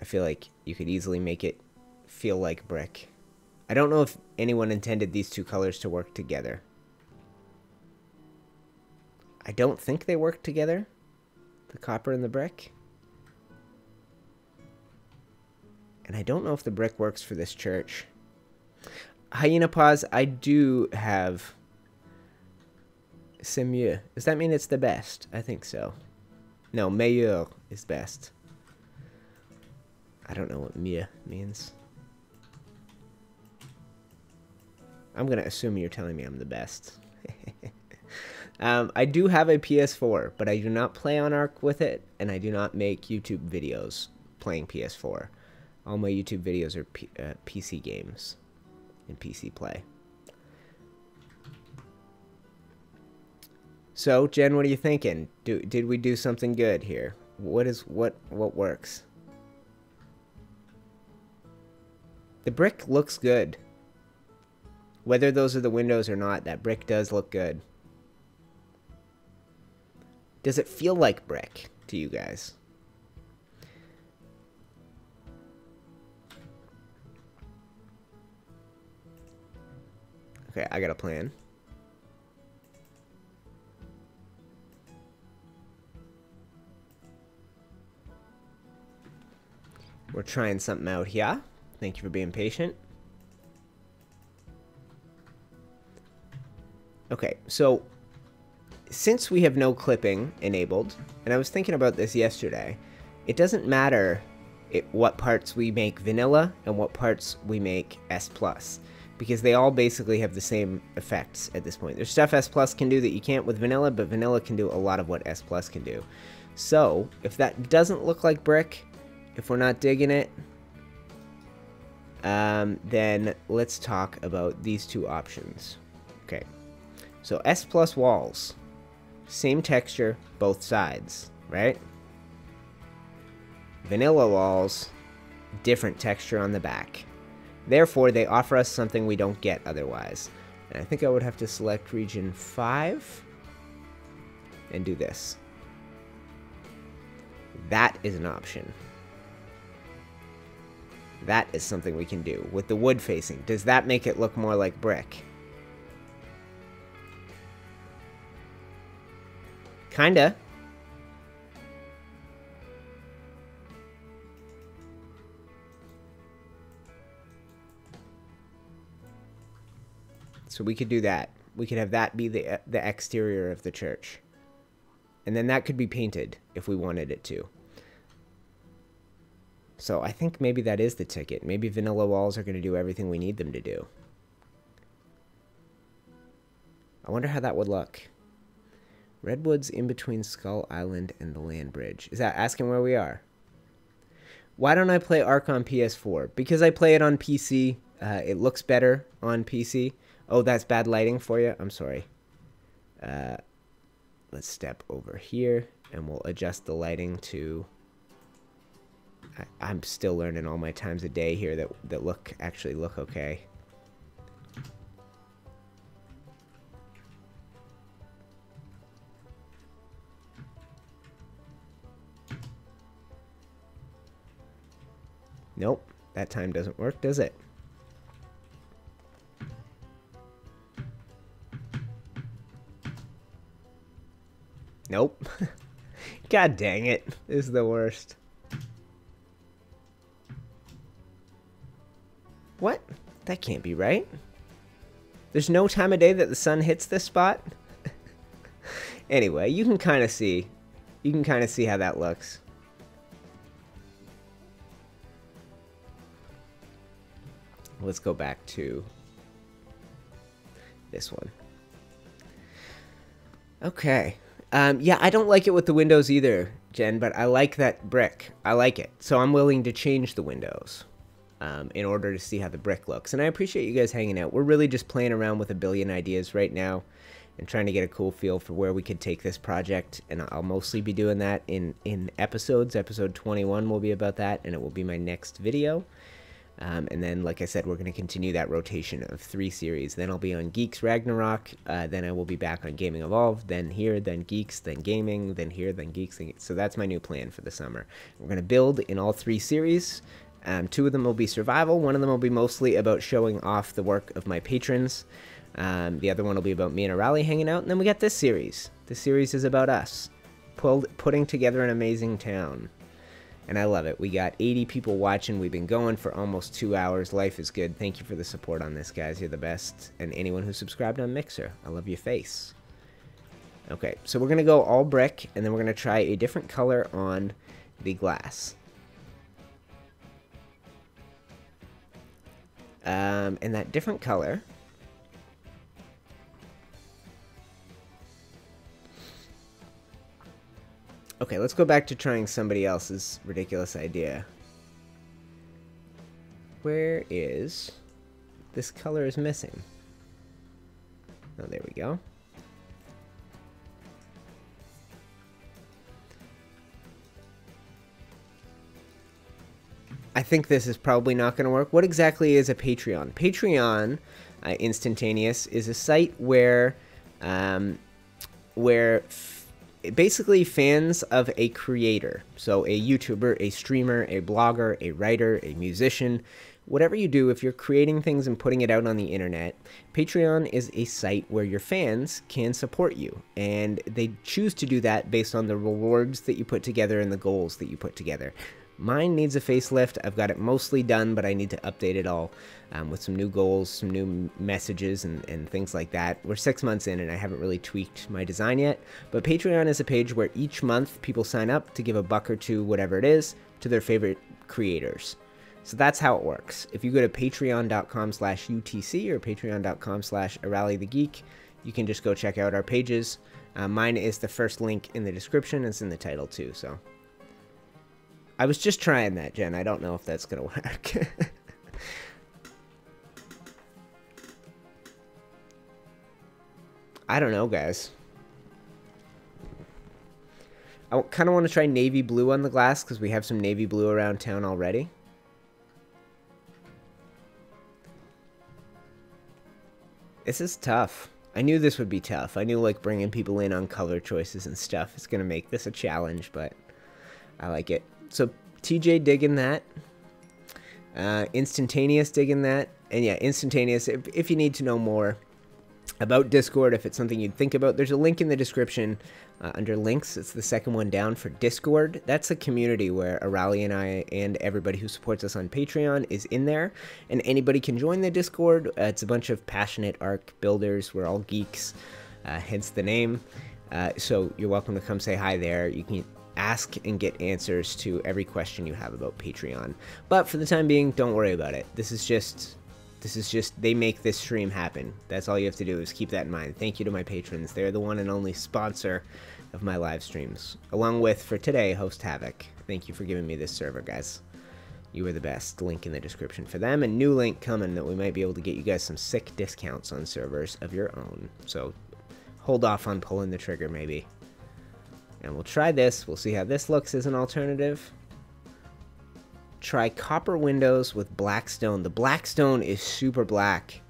Speaker 1: I feel like you could easily make it feel like brick. I don't know if anyone intended these two colors to work together. I don't think they work together. The copper and the brick. And I don't know if the brick works for this church. Hyena Paws, I do have c'est mieux. Does that mean it's the best? I think so. No, meilleur is best. I don't know what mieux means. I'm going to assume you're telling me I'm the best. I do have a PS4, but I do not play on Ark with it, and I do not make YouTube videos playing PS4. All my YouTube videos are PC games and PC play. So, Jen, what are you thinking? Did we do something good here? What works? The brick looks good. Whether those are the windows or not, that brick does look good. Does it feel like brick to you guys? Okay, I got a plan. We're trying something out here. Thank you for being patient. Okay, so since we have no clipping enabled, and I was thinking about this yesterday, it doesn't matter what parts we make vanilla and what parts we make S+. because they all basically have the same effects at this point. There's stuff S Plus can do that you can't with vanilla, but vanilla can do a lot of what S Plus can do. So, if that doesn't look like brick, if we're not digging it, then let's talk about these two options. Okay, so S Plus walls, same texture, both sides, right? Vanilla walls, different texture on the back. Therefore, they offer us something we don't get otherwise. And I think I would have to select region 5 and do this. That is an option. That is something we can do. With the wood facing, does that make it look more like brick? Kinda. So we could do that. We could have that be the exterior of the church. And then that could be painted if we wanted it to. So I think maybe that is the ticket. Maybe vanilla walls are going to do everything we need them to do. I wonder how that would look. Redwoods in between Skull Island and the land bridge. Is that asking where we are? Why don't I play Ark on PS4? Because I play it on PC. It looks better on PC. Oh, that's bad lighting for you? I'm sorry. Let's step over here, and we'll adjust the lighting to... I'm still learning all my times a day here that actually look okay. Nope, that time doesn't work, does it? Nope. God dang it. This is the worst. What? That can't be right. There's no time of day that the sun hits this spot? Anyway, you can kind of see. You can kind of see how that looks. Let's go back to this one. Okay. Yeah, I don't like it with the windows either, Jen, but I like that brick. I like it. So I'm willing to change the windows in order to see how the brick looks. And I appreciate you guys hanging out. We're really just playing around with a billion ideas right now and trying to get a cool feel for where we could take this project. And I'll mostly be doing that in episodes. Episode 21 will be about that, and it will be my next video. And then, like I said, we're going to continue that rotation of 3 series. Then I'll be on Geeks Ragnarok. Then I will be back on Gaming Evolved. Then here, then Geeks, then Gaming. Then here, then Geeks. So that's my new plan for the summer. We're going to build in all 3 series. 2 of them will be survival. 1 of them will be mostly about showing off the work of my patrons. The other one will be about me and Arali hanging out. And then we got this series. This series is about us putting together an amazing town. And I love it. We got 80 people watching. We've been going for almost 2 hours. Life is good. Thank you for the support on this, guys. You're the best. And anyone who subscribed on Mixer, I love your face. Okay, so we're going to go all brick, and then we're going to try a different color on the glass. And that different color... Okay, let's go back to trying somebody else's ridiculous idea. Where is... This color is missing. Oh, there we go. I think this is probably not going to work. What exactly is a Patreon? Patreon, instantaneous, is a site where basically fans of a creator, so a YouTuber, a streamer, a blogger, a writer, a musician, whatever you do, if you're creating things and putting it out on the internet, Patreon is a site where your fans can support you, and they choose to do that based on the rewards that you put together and the goals that you put together. Mine needs a facelift. I've got it mostly done, but I need to update it all with some new goals, some new messages, and things like that. We're 6 months in, and I haven't really tweaked my design yet. But Patreon is a page where each month people sign up to give $1 or $2, whatever it is, to their favorite creators. So that's how it works. If you go to patreon.com/UTC or patreon.com/ArallyTheGeek, you can just go check out our pages. Mine is the first link in the description. It's in the title too, so. I was just trying that, Jen. I don't know if that's going to work. I don't know, guys. I kind of want to try navy blue on the glass because we have some navy blue around town already. This is tough. I knew this would be tough. I knew, like, bringing people in on color choices and stuff is going to make this a challenge, but I like it. So, TJ digging that. Instantaneous digging that. And yeah, Instantaneous, if you need to know more about Discord, if it's something you'd think about, there's a link in the description under links. It's the second one down for Discord. That's a community where Arally and I and everybody who supports us on Patreon is in there, and anybody can join the Discord. It's a bunch of passionate Ark builders. We're all geeks, hence the name. So you're welcome to come say hi there. You can ask and get answers to every question you have about Patreon. But for the time being, don't worry about it. This is just, they make this stream happen. That's all you have to do is keep that in mind. Thank you to my patrons. They're the one and only sponsor of my live streams. Along with, for today, host Havoc. Thank you for giving me this server, guys. You were the best. Link in the description for them. And new link coming that we might be able to get you guys some sick discounts on servers of your own. So hold off on pulling the trigger, maybe. And we'll try this. We'll see how this looks as an alternative. Try copper windows with black stone. The black stone is super black.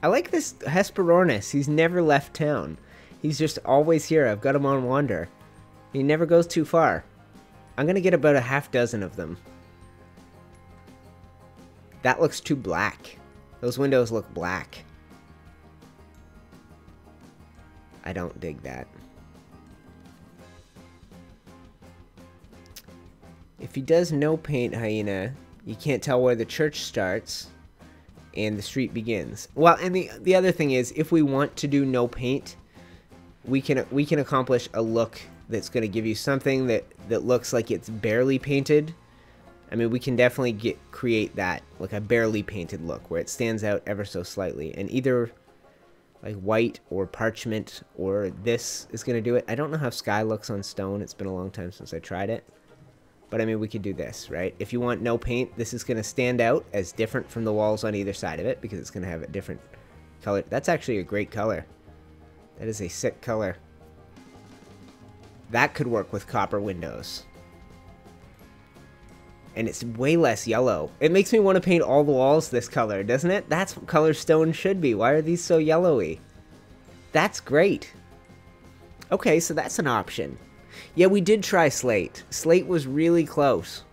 Speaker 1: I like this Hesperornis. He's never left town. He's just always here. I've got him on wander. He never goes too far. I'm going to get about a half dozen of them. That looks too black. Those windows look black. I don't dig that. If he does no paint, Hyena, you can't tell where the church starts and the street begins. Well, and the other thing is, if we want to do no paint, we can accomplish a look that's going to give you something that looks like it's barely painted. I mean, we can definitely create that, like a barely painted look, where it stands out ever so slightly. And either like white or parchment or this is going to do it. I don't know how sky looks on stone. It's been a long time since I tried it. But I mean, we could do this, right? If you want no paint, this is going to stand out as different from the walls on either side of it because it's going to have a different color. That's actually a great color. That is a sick color. That could work with copper windows. And it's way less yellow. It makes me want to paint all the walls this color, doesn't it? That's what color stone should be. Why are these so yellowy? That's great. Okay, so that's an option. Yeah, we did try slate. Slate was really close.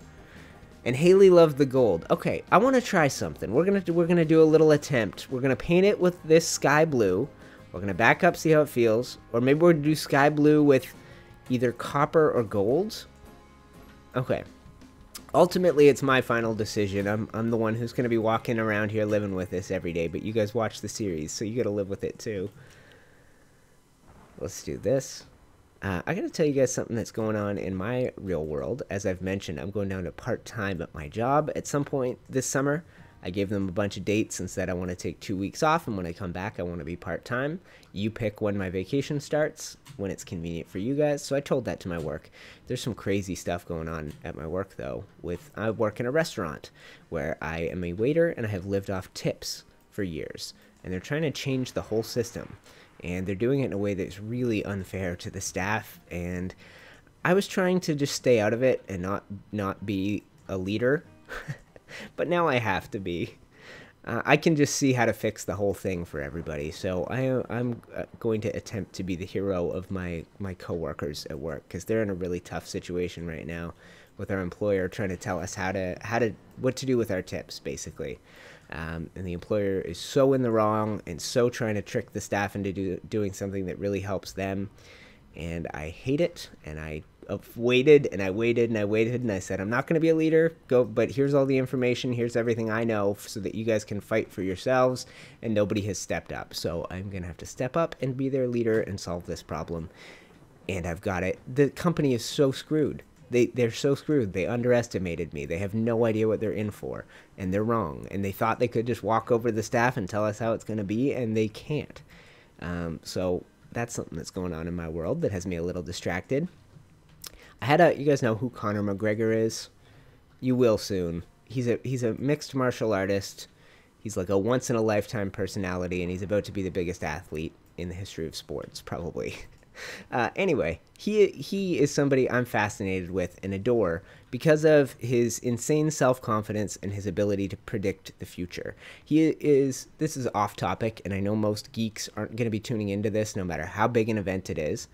Speaker 1: And Haley loved the gold. Okay, I want to try something. We're gonna do a little attempt. We're gonna paint it with this sky blue. We're gonna back up, see how it feels. Or maybe we're gonna do sky blue with either copper or gold. Okay. Ultimately, it's my final decision. I'm the one who's going to be walking around here living with this every day, but you guys watch the series, so you got to live with it too. Let's do this. I got to tell you guys something that's going on in my real world. As I've mentioned, I'm going down to part-time at my job at some point this summer. I gave them a bunch of dates and said I want to take 2 weeks off, and when I come back, I want to be part-time. You pick when my vacation starts, when it's convenient for you guys. So I told that to my work. There's some crazy stuff going on at my work, though. I work in a restaurant where I am a waiter, and I have lived off tips for years. And they're trying to change the whole system. And they're doing it in a way that's really unfair to the staff. And I was trying to just stay out of it and not be a leader. But now I have to be. I can just see how to fix the whole thing for everybody. So I'm going to attempt to be the hero of my coworkers at work, because they're in a really tough situation right now with our employer trying to tell us what to do with our tips, basically. And the employer is so in the wrong and so trying to trick the staff into doing something that really helps them. And I hate it, and I waited and I waited and I waited and I said, I'm not going to be a leader, but here's all the information, here's everything I know so that you guys can fight for yourselves, and nobody has stepped up. So I'm going to have to step up and be their leader and solve this problem. And I've got it. The company is so screwed. They're so screwed. They underestimated me. They have no idea what they're in for, and they're wrong. And they thought they could just walk over to the staff and tell us how it's going to be, and they can't. So that's something that's going on in my world that has me a little distracted. You guys know who Conor McGregor is? You will soon. He's a mixed martial artist. He's like a once-in-a-lifetime personality, and he's about to be the biggest athlete in the history of sports, probably. Anyway, he is somebody I'm fascinated with and adore because of his insane self-confidence and his ability to predict the future. This is off topic, and I know most geeks aren't going to be tuning into this no matter how big an event it is.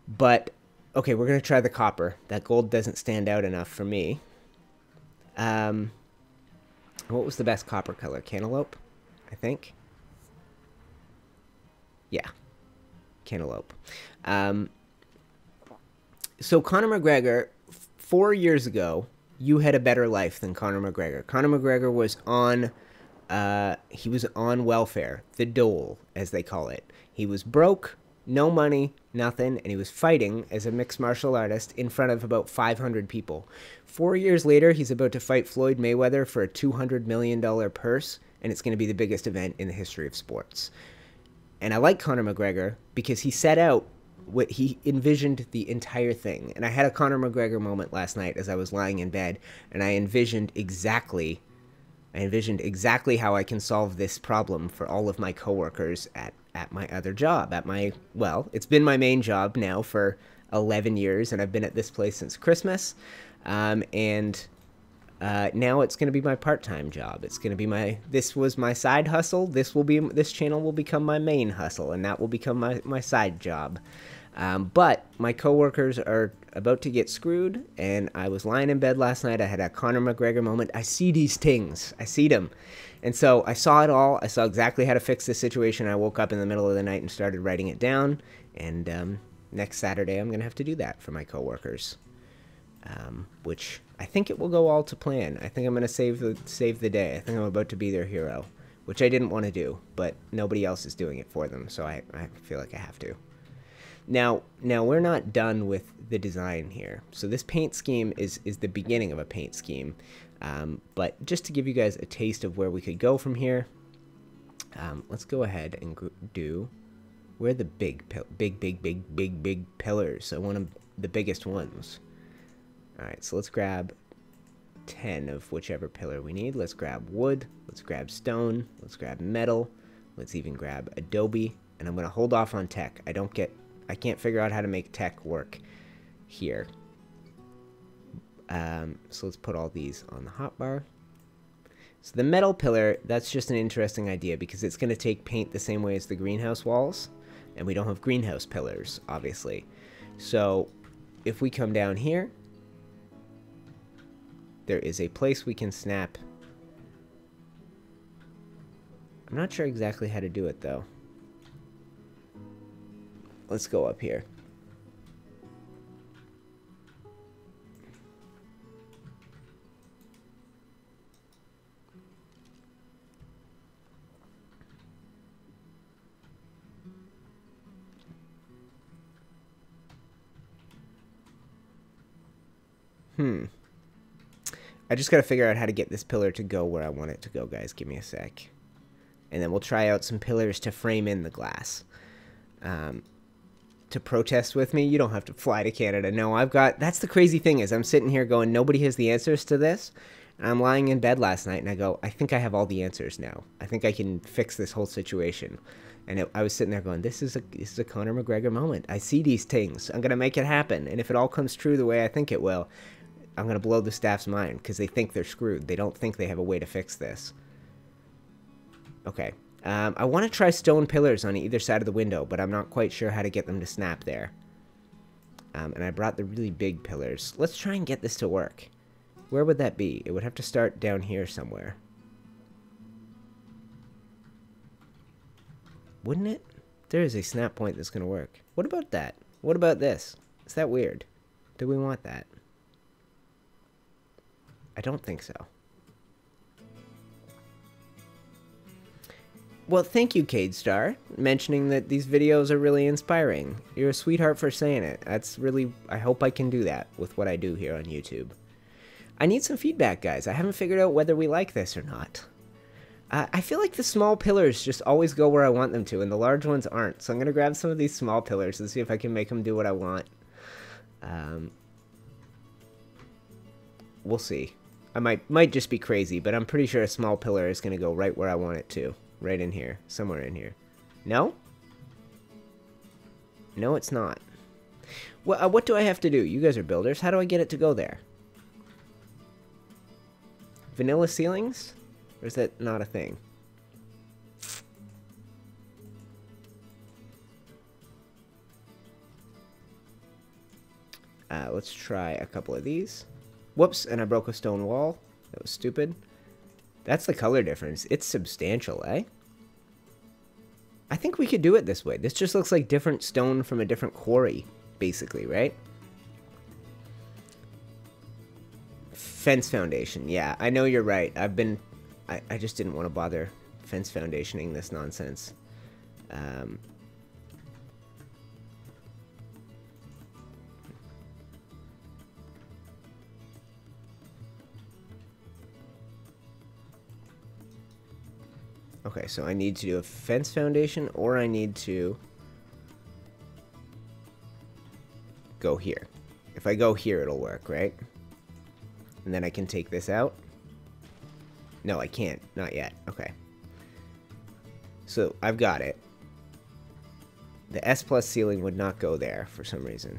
Speaker 1: But, okay, we're going to try the copper. That gold doesn't stand out enough for me. What was the best copper color? Cantaloupe, I think. Yeah. Cantaloupe. So Conor McGregor, 4 years ago, you had a better life than Conor McGregor. Conor McGregor was on welfare, the dole, as they call it. He was broke, no money, nothing, and he was fighting as a mixed martial artist in front of about 500 people. 4 years later, he's about to fight Floyd Mayweather for a $200 million purse, and it's going to be the biggest event in the history of sports. And I like Conor McGregor because he set out what he envisioned the entire thing. And I had a Conor McGregor moment last night as I was lying in bed, and I envisioned exactly how I can solve this problem for all of my coworkers at my other job, it's been my main job now for 11 years, and I've been at this place since Christmas. Now it's going to be my part-time job. It's going to be this was my side hustle. This channel will become my main hustle, and that will become my side job. But my coworkers are about to get screwed, and I was lying in bed last night. I had a Conor McGregor moment. I see these things. I see them. And so I saw it all. I saw exactly how to fix this situation. I woke up in the middle of the night and started writing it down. And next Saturday, I'm going to have to do that for my coworkers. Which I think it will go all to plan. I think I'm going to save the day. I think I'm about to be their hero, which I didn't want to do, but nobody else is doing it for them, so I feel like I have to. Now we're not done with the design here. So this paint scheme is the beginning of a paint scheme, but just to give you guys a taste of where we could go from here, let's go ahead and where are the big pillars? I want the biggest ones. Alright, so let's grab 10 of whichever pillar we need. Let's grab wood, let's grab stone, let's grab metal, let's even grab adobe, and I'm going to hold off on tech. I can't figure out how to make tech work here. So let's put all these on the hotbar. So the metal pillar, that's just an interesting idea because it's going to take paint the same way as the greenhouse walls, and we don't have greenhouse pillars, obviously. So if we come down here, there is a place we can snap. I'm not sure exactly how to do it, though. Let's go up here. I just got to figure out how to get this pillar to go where I want it to go, guys. Give me a sec. And then we'll try out some pillars to frame in the glass. To protest with me, you don't have to fly to Canada. No, that's the crazy thing is I'm sitting here going, nobody has the answers to this. And I'm lying in bed last night and I go, I think I have all the answers now. I think I can fix this whole situation. And I was sitting there going, this is a Conor McGregor moment. I see these things. I'm going to make it happen. And if it all comes true the way I think it will, I'm going to blow the staff's mind because they think they're screwed. They don't think they have a way to fix this. Okay. I want to try stone pillars on either side of the window, but I'm not quite sure how to get them to snap there. And I brought the really big pillars. Let's try and get this to work. Where would that be? It would have to start down here somewhere. Wouldn't it? There is a snap point that's going to work. What about that? What about this? Is that weird? Do we want that? I don't think so. Well, thank you, Cadestar, mentioning that these videos are really inspiring. You're a sweetheart for saying it. That's really... I hope I can do that with what I do here on YouTube. I need some feedback, guys. I haven't figured out whether we like this or not. I feel like the small pillars just always go where I want them to, and the large ones aren't. So I'm going to grab some of these small pillars and see if I can make them do what I want. We'll see. I might just be crazy, but I'm pretty sure a small pillar is going to go right where I want it to. Right in here. Somewhere in here. No? No, it's not. Well, what do I have to do? You guys are builders. How do I get it to go there? Vanilla ceilings? Or is that not a thing? Let's try a couple of these. Whoops, and I broke a stone wall. That was stupid. That's the color difference. It's substantial, eh? I think we could do it this way. This just looks like different stone from a different quarry, basically, right? Fence foundation. Yeah, I know you're right. I just didn't want to bother fence foundationing this nonsense. Okay, so I need to do a fence foundation, or I need to go here. If I go here, it'll work, right? And then I can take this out. No, I can't. Not yet. Okay. So, I've got it. The S plus ceiling would not go there for some reason.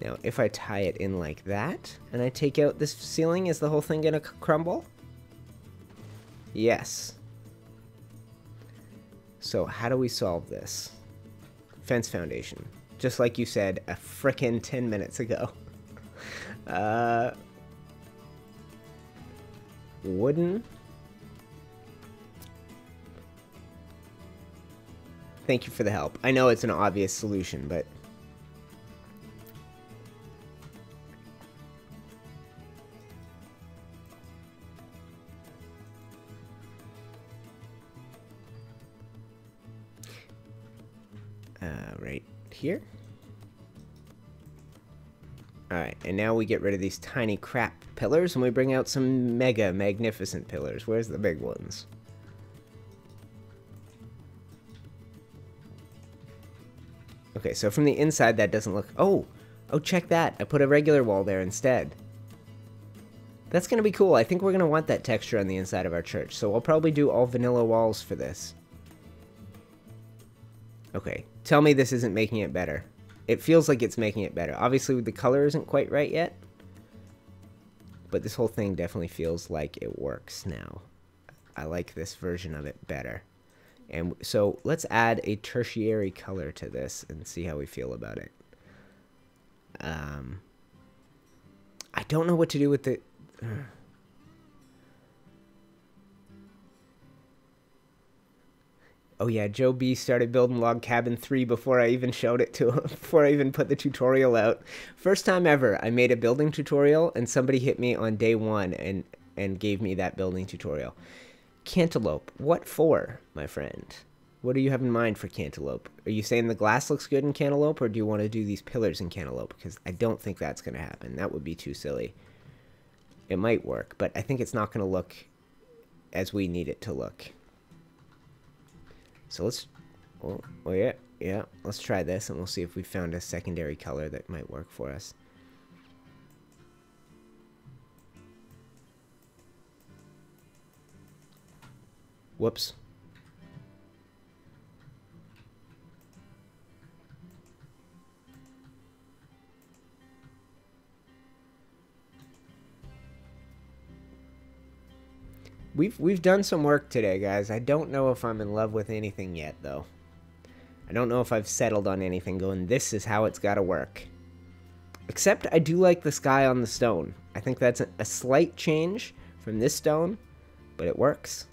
Speaker 1: Now, if I tie it in like that, and I take out this ceiling, is the whole thing gonna crumble? Yes. So, how do we solve this? Fence foundation. Just like you said a frickin' 10 minutes ago. Wooden. Thank you for the help. I know it's an obvious solution, but... right here. Alright, and now we get rid of these tiny crap pillars, and we bring out some mega magnificent pillars. Where's the big ones? Okay, so from the inside that doesn't look... Oh, check that. I put a regular wall there instead. That's going to be cool. I think we're going to want that texture on the inside of our church, so I'll probably do all vanilla walls for this. Okay, tell me this isn't making it better. It feels like it's making it better. Obviously, the color isn't quite right yet. But this whole thing definitely feels like it works now. I like this version of it better. And so, let's add a tertiary color to this and see how we feel about it. I don't know what to do with the... Oh yeah, Joe B started building Log Cabin 3 before I even showed it to him, before I even put the tutorial out. First time ever, I made a building tutorial, and somebody hit me on day one and gave me that building tutorial. Cantaloupe. What for, my friend? What do you have in mind for cantaloupe? Are you saying the glass looks good in cantaloupe, or do you want to do these pillars in cantaloupe? Because I don't think that's going to happen. That would be too silly. It might work, but I think it's not going to look as we need it to look. So let's, oh yeah, let's try this, and we'll see if we found a secondary color that might work for us. Whoops. We've done some work today, guys. I don't know if I'm in love with anything yet, though. I don't know if I've settled on anything going, this is how it's got to work. Except I do like the sky on the stone. I think that's a slight change from this stone, but it works.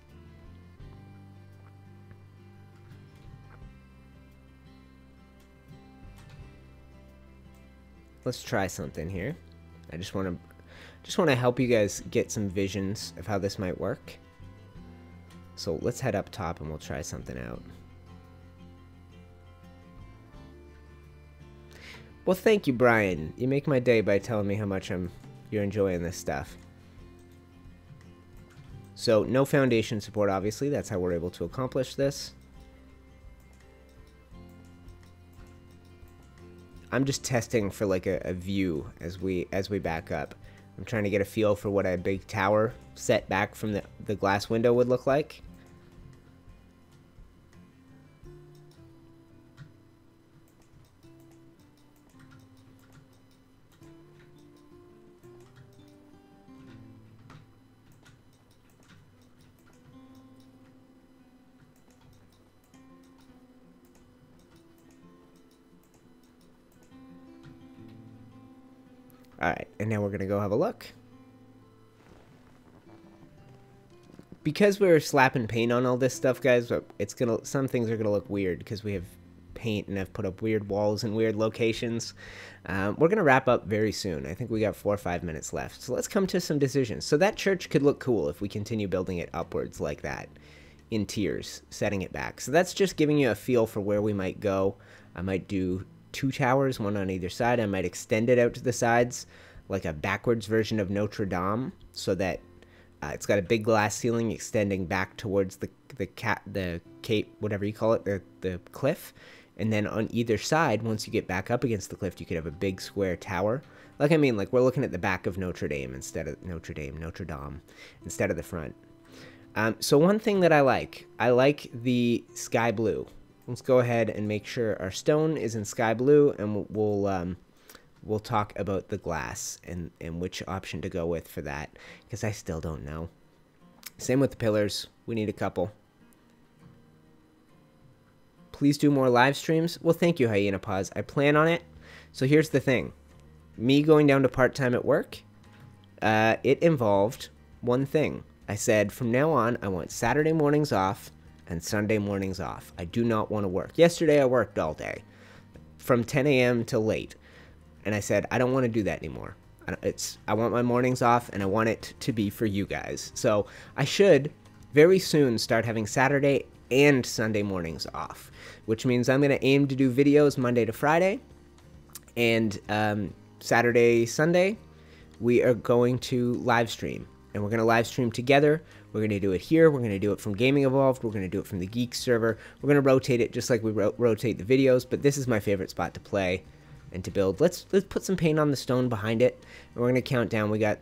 Speaker 1: let's try something here. I just want to help you guys get some visions of how this might work. So let's head up top and we'll try something out. Well, thank you, Brian. You make my day by telling me how much you're enjoying this stuff. So no foundation support, obviously. That's how we're able to accomplish this. I'm just testing for like a view as we back up. I'm trying to get a feel for what a big tower set back from the glass window would look like. Alright, and now we're going to go have a look. Because we're slapping paint on all this stuff, guys, some things are going to look weird because we have paint and I've put up weird walls in weird locations. We're going to wrap up very soon. I think we got 4 or 5 minutes left. So let's come to some decisions. So that church could look cool if we continue building it upwards like that, in tiers, setting it back. So that's just giving you a feel for where we might go. I might do 2 towers, one on either side. I might extend it out to the sides like a backwards version of Notre Dame, so that it's got a big glass ceiling extending back towards the cape, whatever you call it, the cliff. And then on either side, once you get back up against the cliff, you could have a big square tower. Like, I mean, like we're looking at the back of Notre Dame instead of Notre Dame instead of the front. So one thing that I like the sky blue. Let's go ahead and make sure our stone is in sky blue, and we'll talk about the glass and which option to go with for that, because I still don't know. Same with the pillars. We need a couple. Please do more live streams. Well, thank you, Hyena Paws. I plan on it. So here's the thing. Me going down to part-time at work, it involved one thing. I said, from now on, I want Saturday mornings off and Sunday mornings off. I do not want to work. Yesterday, I worked all day, from 10 a.m. till late. And I said, I don't want to do that anymore. I want my mornings off, and I want it to be for you guys. So I should very soon start having Saturday and Sunday mornings off, which means I'm going to aim to do videos Monday to Friday, and Saturday, Sunday, we are going to live stream, and we're going to live stream together. We're going to do it here. We're going to do it from Gaming Evolved. We're going to do it from the Geeks server. We're going to rotate it just like we rotate the videos, but this is my favorite spot to play and to build. Let's put some paint on the stone behind it, and we're going to count down. We got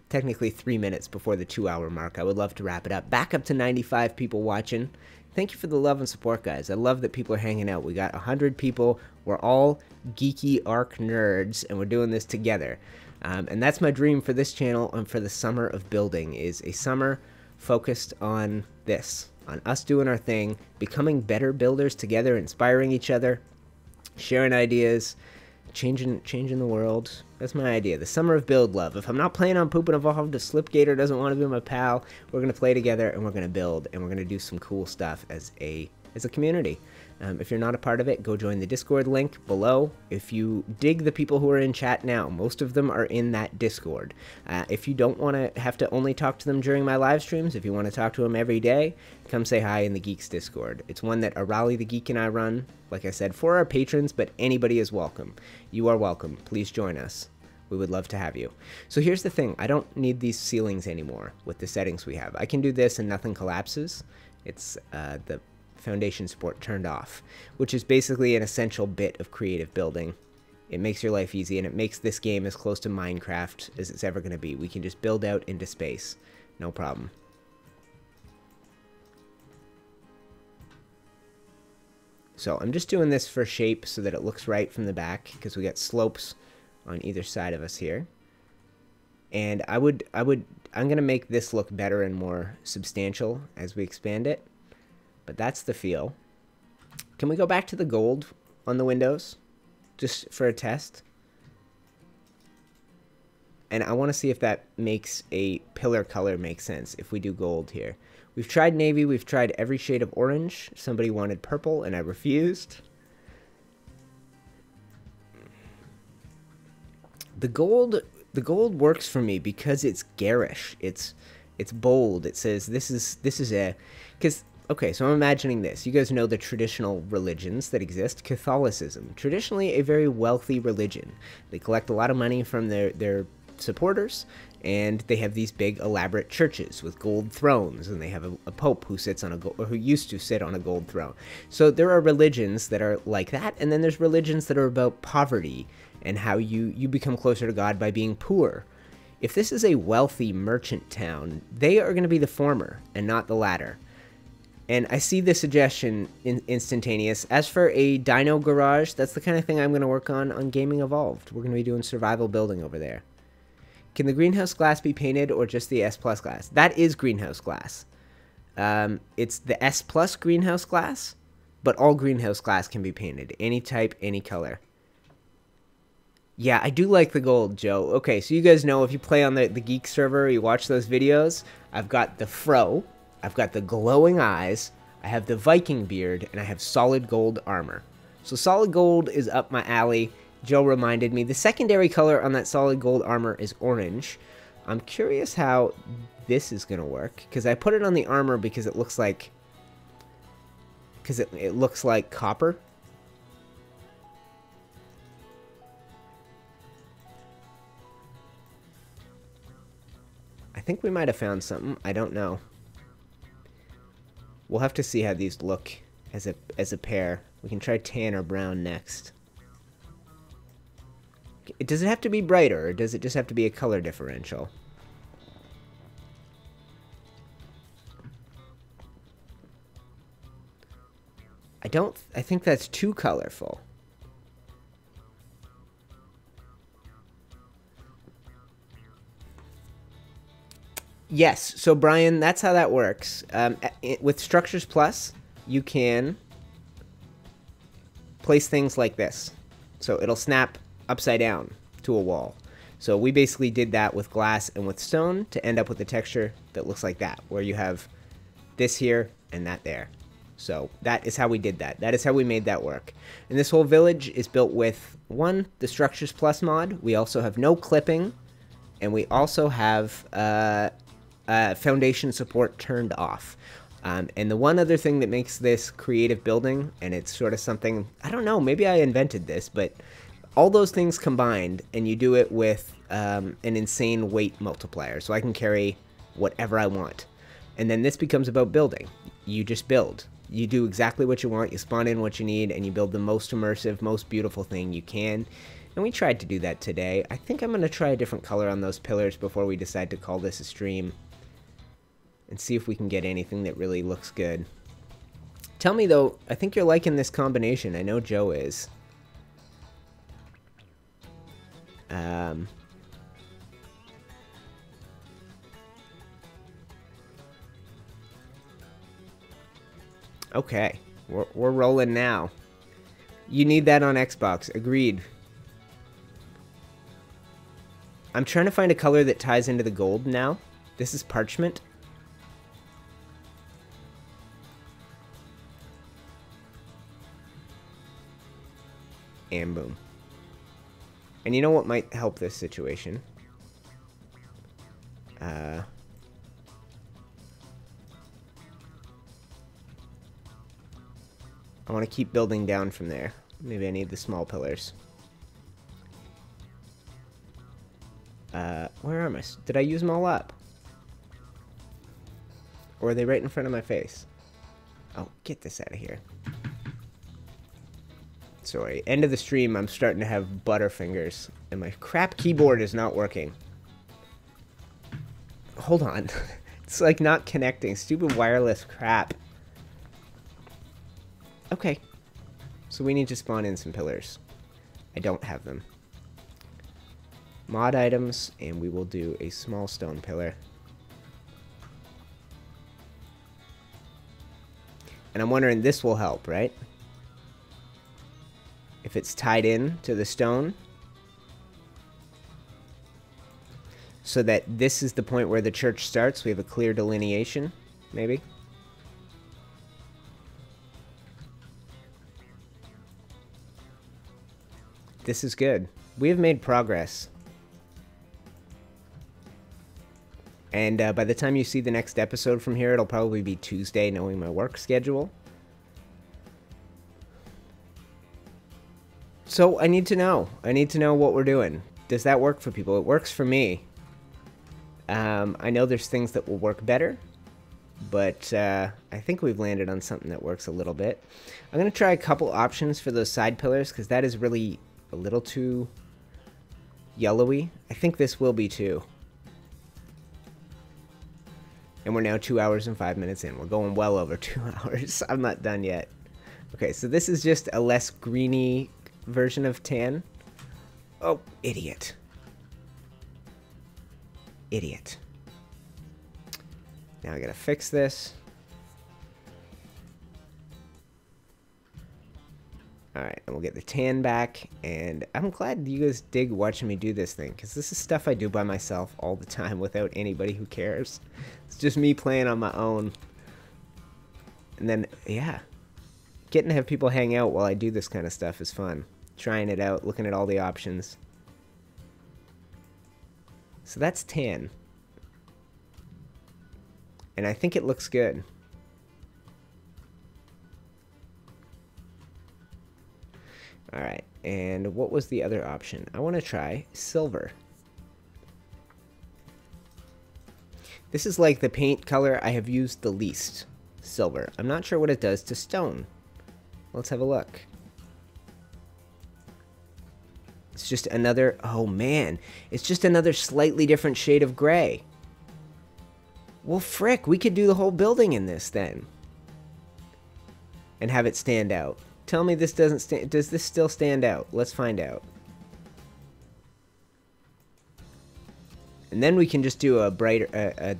Speaker 1: technically 3 minutes before the 2-hour mark. I would love to wrap it up. Back up to 95 people watching. Thank you for the love and support, guys. I love that people are hanging out. We got 100 people. We're all geeky Ark nerds, and we're doing this together. And that's my dream for this channel and for the summer of building, is a summer focused on this, on us doing our thing, becoming better builders together, inspiring each other, sharing ideas, changing the world. That's my idea. The summer of build love. If I'm not playing on Poop and Evolved, if Slipgator doesn't want to be my pal, we're going to play together, and we're going to build, and we're going to do some cool stuff as a community. If you're not a part of it, go join the Discord link below. If you dig the people who are in chat now, most of them are in that Discord. If you don't want to have to only talk to them during my live streams, if you want to talk to them every day, come say hi in the Geeks Discord. It's one that Arali the Geek and I run, like I said, for our patrons, but anybody is welcome. You are welcome. Please join us. We would love to have you. So here's the thing. I don't need these ceilings anymore with the settings we have. I can do this and nothing collapses. It's the foundation support turned off, which is basically an essential bit of creative building. It makes your life easy, and it makes this game as close to Minecraft as it's ever going to be. We can just build out into space. No problem. So I'm just doing this for shape so that it looks right from the back, because we got slopes on either side of us here. And I'm going to make this look better and more substantial as we expand it. But that's the feel. Can we go back to the gold on the windows just for a test? And I want to see if that makes a pillar color make sense if we do gold here. We've tried navy. We've tried every shade of orange. Somebody wanted purple, and I refused. The gold works for me because it's garish. It's bold. It says this is a, because okay, so I'm imagining this. You guys know the traditional religions that exist. Catholicism, traditionally a very wealthy religion. They collect a lot of money from their supporters, and they have these big elaborate churches with gold thrones, and they have a pope who sits on who used to sit on a gold throne. So there are religions that are like that, and then there's religions that are about poverty and how you become closer to God by being poor. If this is a wealthy merchant town, they are going to be the former and not the latter. And I see the suggestion instantaneous. As for a dino garage, that's the kind of thing I'm going to work on Gaming Evolved. We're going to be doing survival building over there. Can the greenhouse glass be painted or just the S plus glass? That is greenhouse glass. It's the S plus greenhouse glass, but all greenhouse glass can be painted. Any type, any color. Yeah, I do like the gold, Joe. Okay, so you guys know if you play on the Geek server, you watch those videos, I've got the fro, I've got the glowing eyes, I have the Viking beard, and I have solid gold armor. So solid gold is up my alley. Joe reminded me. The secondary color on that solid gold armor is orange. I'm curious how this is going to work, because I put it on the armor because it looks like, it looks like copper. I think we might have found something. I don't know. We'll have to see how these look as a pair. We can try tan or brown next. Does it have to be brighter, or does it just have to be a color differential? I think that's too colorful. Yes, so Brian, that's how that works. With Structures Plus, you can place things like this. So it'll snap upside down to a wall. So we basically did that with glass and with stone to end up with a texture that looks like that, where you have this here and that there. So that is how we did that. That is how we made that work. And this whole village is built with, one, the Structures Plus mod. We also have no clipping, and we also have foundation support turned off. And the one other thing that makes this creative building, and it's sort of something, I don't know, maybe I invented this, but all those things combined, and you do it with an insane weight multiplier. So I can carry whatever I want. And then this becomes about building. You just build. You do exactly what you want, you spawn in what you need, and you build the most immersive, most beautiful thing you can. And we tried to do that today. I think I'm going to try a different color on those pillars before we decide to call this a stream. And see if we can get anything that really looks good. Tell me though, I think you're liking this combination. I know Joe is. Okay, we're rolling now. You need that on Xbox. Agreed. I'm trying to find a color that ties into the gold now. This is parchment. And boom. And you know what might help this situation? I want to keep building down from there. Maybe I need the small pillars. Where am I? Did I use them all up? Or are they right in front of my face? Oh, get this out of here. Sorry, end of the stream, I'm starting to have butterfingers, and my crap keyboard is not working. Hold on. It's like not connecting. Stupid wireless crap. Okay. So we need to spawn in some pillars. I don't have them. Mod items, and we will do a small stone pillar. And I'm wondering, this will help, right? If it's tied in to the stone. So that this is the point where the church starts. We have a clear delineation, maybe. This is good. We have made progress. And by the time you see the next episode from here, it'll probably be Tuesday, knowing my work schedule. So I need to know. I need to know what we're doing. Does that work for people? It works for me. I know there's things that will work better, but I think we've landed on something that works a little bit. I'm going to try a couple options for those side pillars, because that is really a little too yellowy. I think this will be too. And we're now 2 hours and 5 minutes in. We're going well over 2 hours. I'm not done yet. Okay, so this is just a less greeny version of tan. Oh, idiot. Idiot. Now I gotta fix this. Alright, and we'll get the tan back. And I'm glad you guys dig watching me do this thing, because this is stuff I do by myself all the time without anybody who cares. It's just me playing on my own. And then, yeah. Getting to have people hang out while I do this kind of stuff is fun. Trying it out, looking at all the options. So that's tan. And I think it looks good. Alright, and what was the other option? I want to try silver. This is like the paint color I have used the least. Silver. I'm not sure what it does to stone. Let's have a look. It's just another... Oh, man. It's just another slightly different shade of gray. Well, frick. We could do the whole building in this, then. And have it stand out. Tell me this doesn't stand... Does this still stand out? Let's find out. And then we can just do a brighter...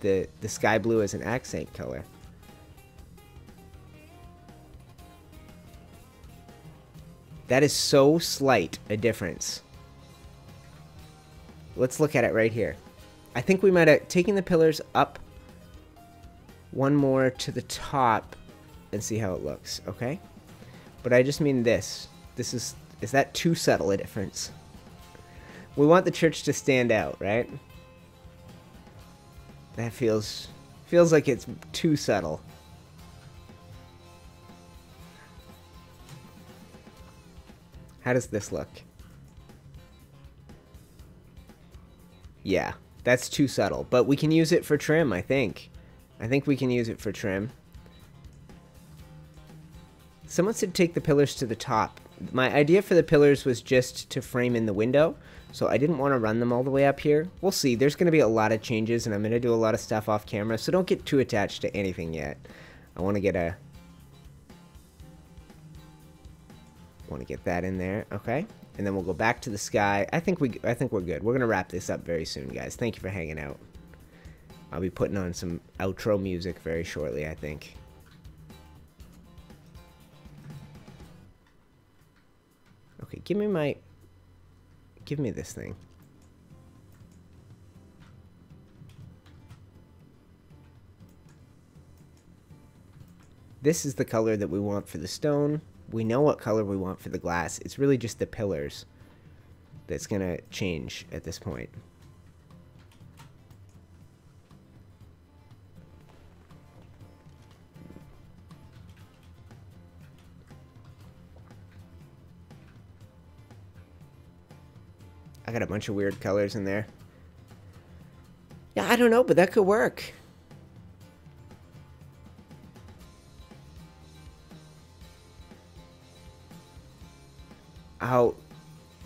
Speaker 1: the sky blue as an accent color. That is so slight a difference. Let's look at it right here. I think we might have taken the pillars up one more to the top and see how it looks, okay? But I just mean this. This is that too subtle a difference? We want the church to stand out, right? That feels like it's too subtle. How does this look? Yeah, that's too subtle. But we can use it for trim, I think. I think we can use it for trim. Someone said take the pillars to the top. My idea for the pillars was just to frame in the window, so I didn't want to run them all the way up here. We'll see. There's going to be a lot of changes, and I'm going to do a lot of stuff off camera, so don't get too attached to anything yet. I want to get that in there, okay? And then we'll go back to the sky. I think we're good. We're gonna wrap this up very soon, guys. Thank you for hanging out. I'll be putting on some outro music very shortly, I think. Okay, give me this thing. This is the color that we want for the stone. We know what color we want for the glass. It's really just the pillars that's going to change at this point. I got a bunch of weird colors in there. Yeah, I don't know, but that could work. Oh,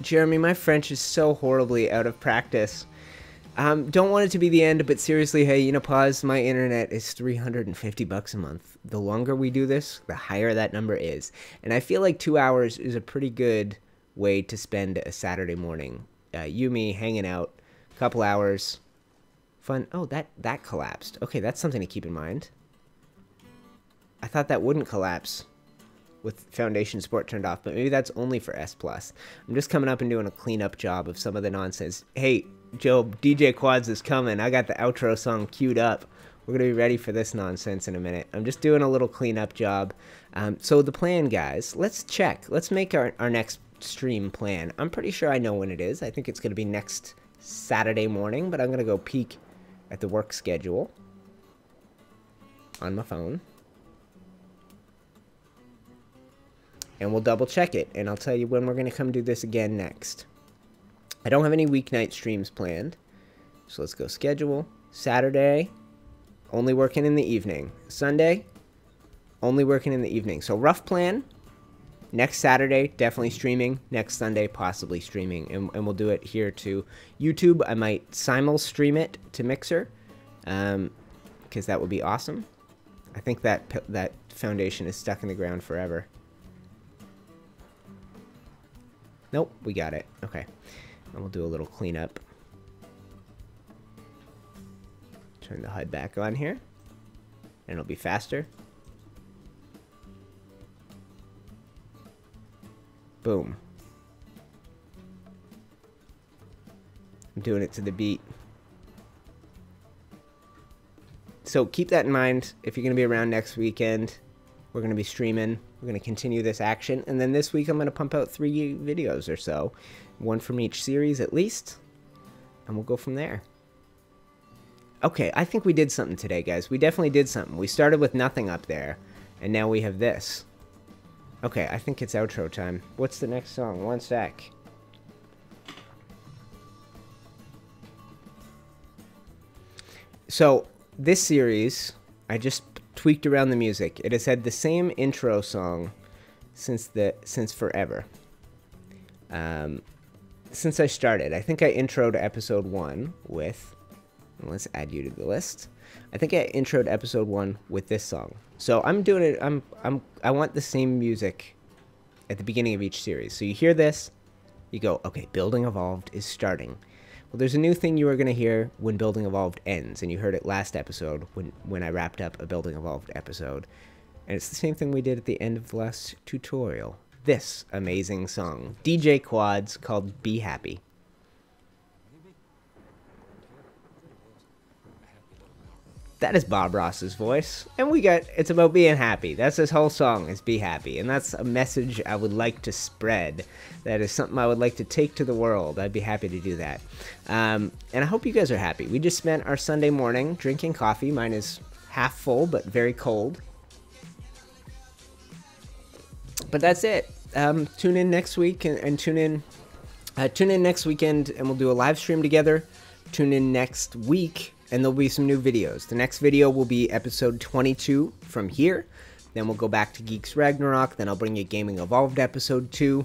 Speaker 1: Jeremy, my French is so horribly out of practice. Don't want it to be the end, but seriously, hey, you know, pause. My internet is $350 a month. The longer we do this, the higher that number is. And I feel like 2 hours is a pretty good way to spend a Saturday morning. You, me, hanging out, a couple hours. Fun. Oh, that collapsed. Okay, that's something to keep in mind. I thought that wouldn't collapse with foundation support turned off, but maybe that's only for S+. I'm just coming up and doing a cleanup job of some of the nonsense. Hey, Joe, DJ Quads is coming. I got the outro song queued up. We're going to be ready for this nonsense in a minute. I'm just doing a little cleanup job. So the plan, guys, let's check. Let's make our next stream plan. I'm pretty sure I know when it is. I think it's going to be next Saturday morning, but I'm going to go peek at the work schedule on my phone. And we'll double check it, and I'll tell you when we're going to come do this again next. I don't have any weeknight streams planned, so let's go schedule. Saturday, only working in the evening. Sunday, only working in the evening. So rough plan, next Saturday, definitely streaming. Next Sunday, possibly streaming, and we'll do it here to YouTube. I might simul-stream it to Mixer, because that would be awesome. I think that foundation is stuck in the ground forever. Nope, we got it. Okay. And we'll do a little cleanup. Turn the HUD back on here. And it'll be faster. Boom. I'm doing it to the beat. So keep that in mind if you're going to be around next weekend. We're going to be streaming. We're going to continue this action. And then this week I'm going to pump out 3 videos or so. One from each series at least. And we'll go from there. Okay, I think we did something today, guys. We definitely did something. We started with nothing up there. And now we have this. Okay, I think it's outro time. What's the next song? One sec. So, this series, I just tweaked around the music. It has had the same intro song since forever. Since I started. I think I introed episode 1 with... Let's add you to the list. I think I introed episode 1 with this song. So I'm doing it. I want the same music at the beginning of each series. So you hear this, you go, okay, Building Evolved is starting. Well, there's a new thing you are going to hear when Building Evolved ends, and you heard it last episode when I wrapped up a Building Evolved episode. And it's the same thing we did at the end of the last tutorial. This amazing song, DJ Quads, called Be Happy. That is Bob Ross's voice, and it's about being happy. That's this whole song, is be happy, and that's a message I would like to spread. That is something I would like to take to the world. I'd be happy to do that. And I hope you guys are happy. We just spent our Sunday morning drinking coffee. Mine is half full, but very cold. But that's it. Tune in next week and tune in next weekend, and we'll do a live stream together. Tune in next week. And there'll be some new videos. The next video will be episode 22 from here. Then we'll go back to Geeks Ragnarok. Then I'll bring you Gaming Evolved episode 2.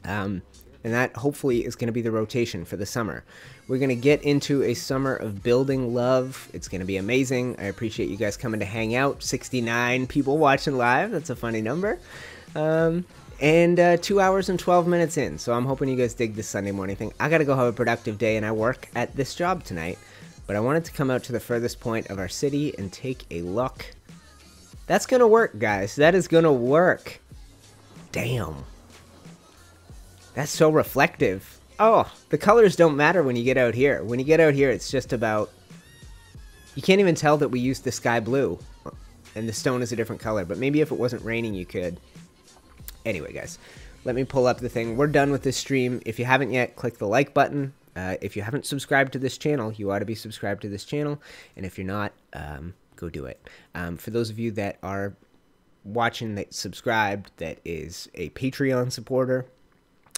Speaker 1: And that hopefully is going to be the rotation for the summer. We're going to get into a summer of building love. It's going to be amazing. I appreciate you guys coming to hang out. 69 people watching live. That's a funny number. And 2 hours and 12 minutes in. So I'm hoping you guys dig this Sunday morning thing. I got to go have a productive day, and I work at this job tonight. But I wanted to come out to the furthest point of our city and take a look. That's gonna work, guys. That is gonna work. Damn. That's so reflective. Oh, the colors don't matter when you get out here. When you get out here, it's just about... You can't even tell that we used the sky blue. And the stone is a different color. But maybe if it wasn't raining, you could. Anyway, guys. Let me pull up the thing. We're done with this stream. If you haven't yet, click the like button. If you haven't subscribed to this channel, you ought to be subscribed to this channel. And if you're not, go do it. For those of you that are watching that subscribed, that is a Patreon supporter,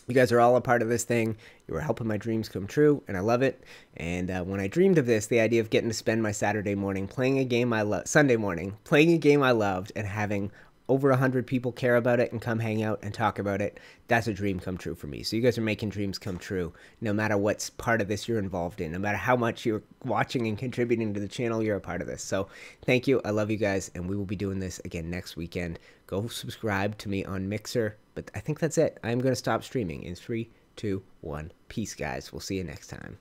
Speaker 1: you guys are all a part of this thing. You are helping my dreams come true, and I love it. And when I dreamed of this, the idea of getting to spend my Saturday morning playing a game I love, Sunday morning, playing a game I loved, and having over 100 people care about it and come hang out and talk about it, that's a dream come true for me. So you guys are making dreams come true, no matter what part of this you're involved in. No matter how much you're watching and contributing to the channel, you're a part of this. So thank you. I love you guys, and we will be doing this again next weekend. Go subscribe to me on Mixer. But I think that's it. I'm going to stop streaming in 3, 2, 1. Peace, guys. We'll see you next time.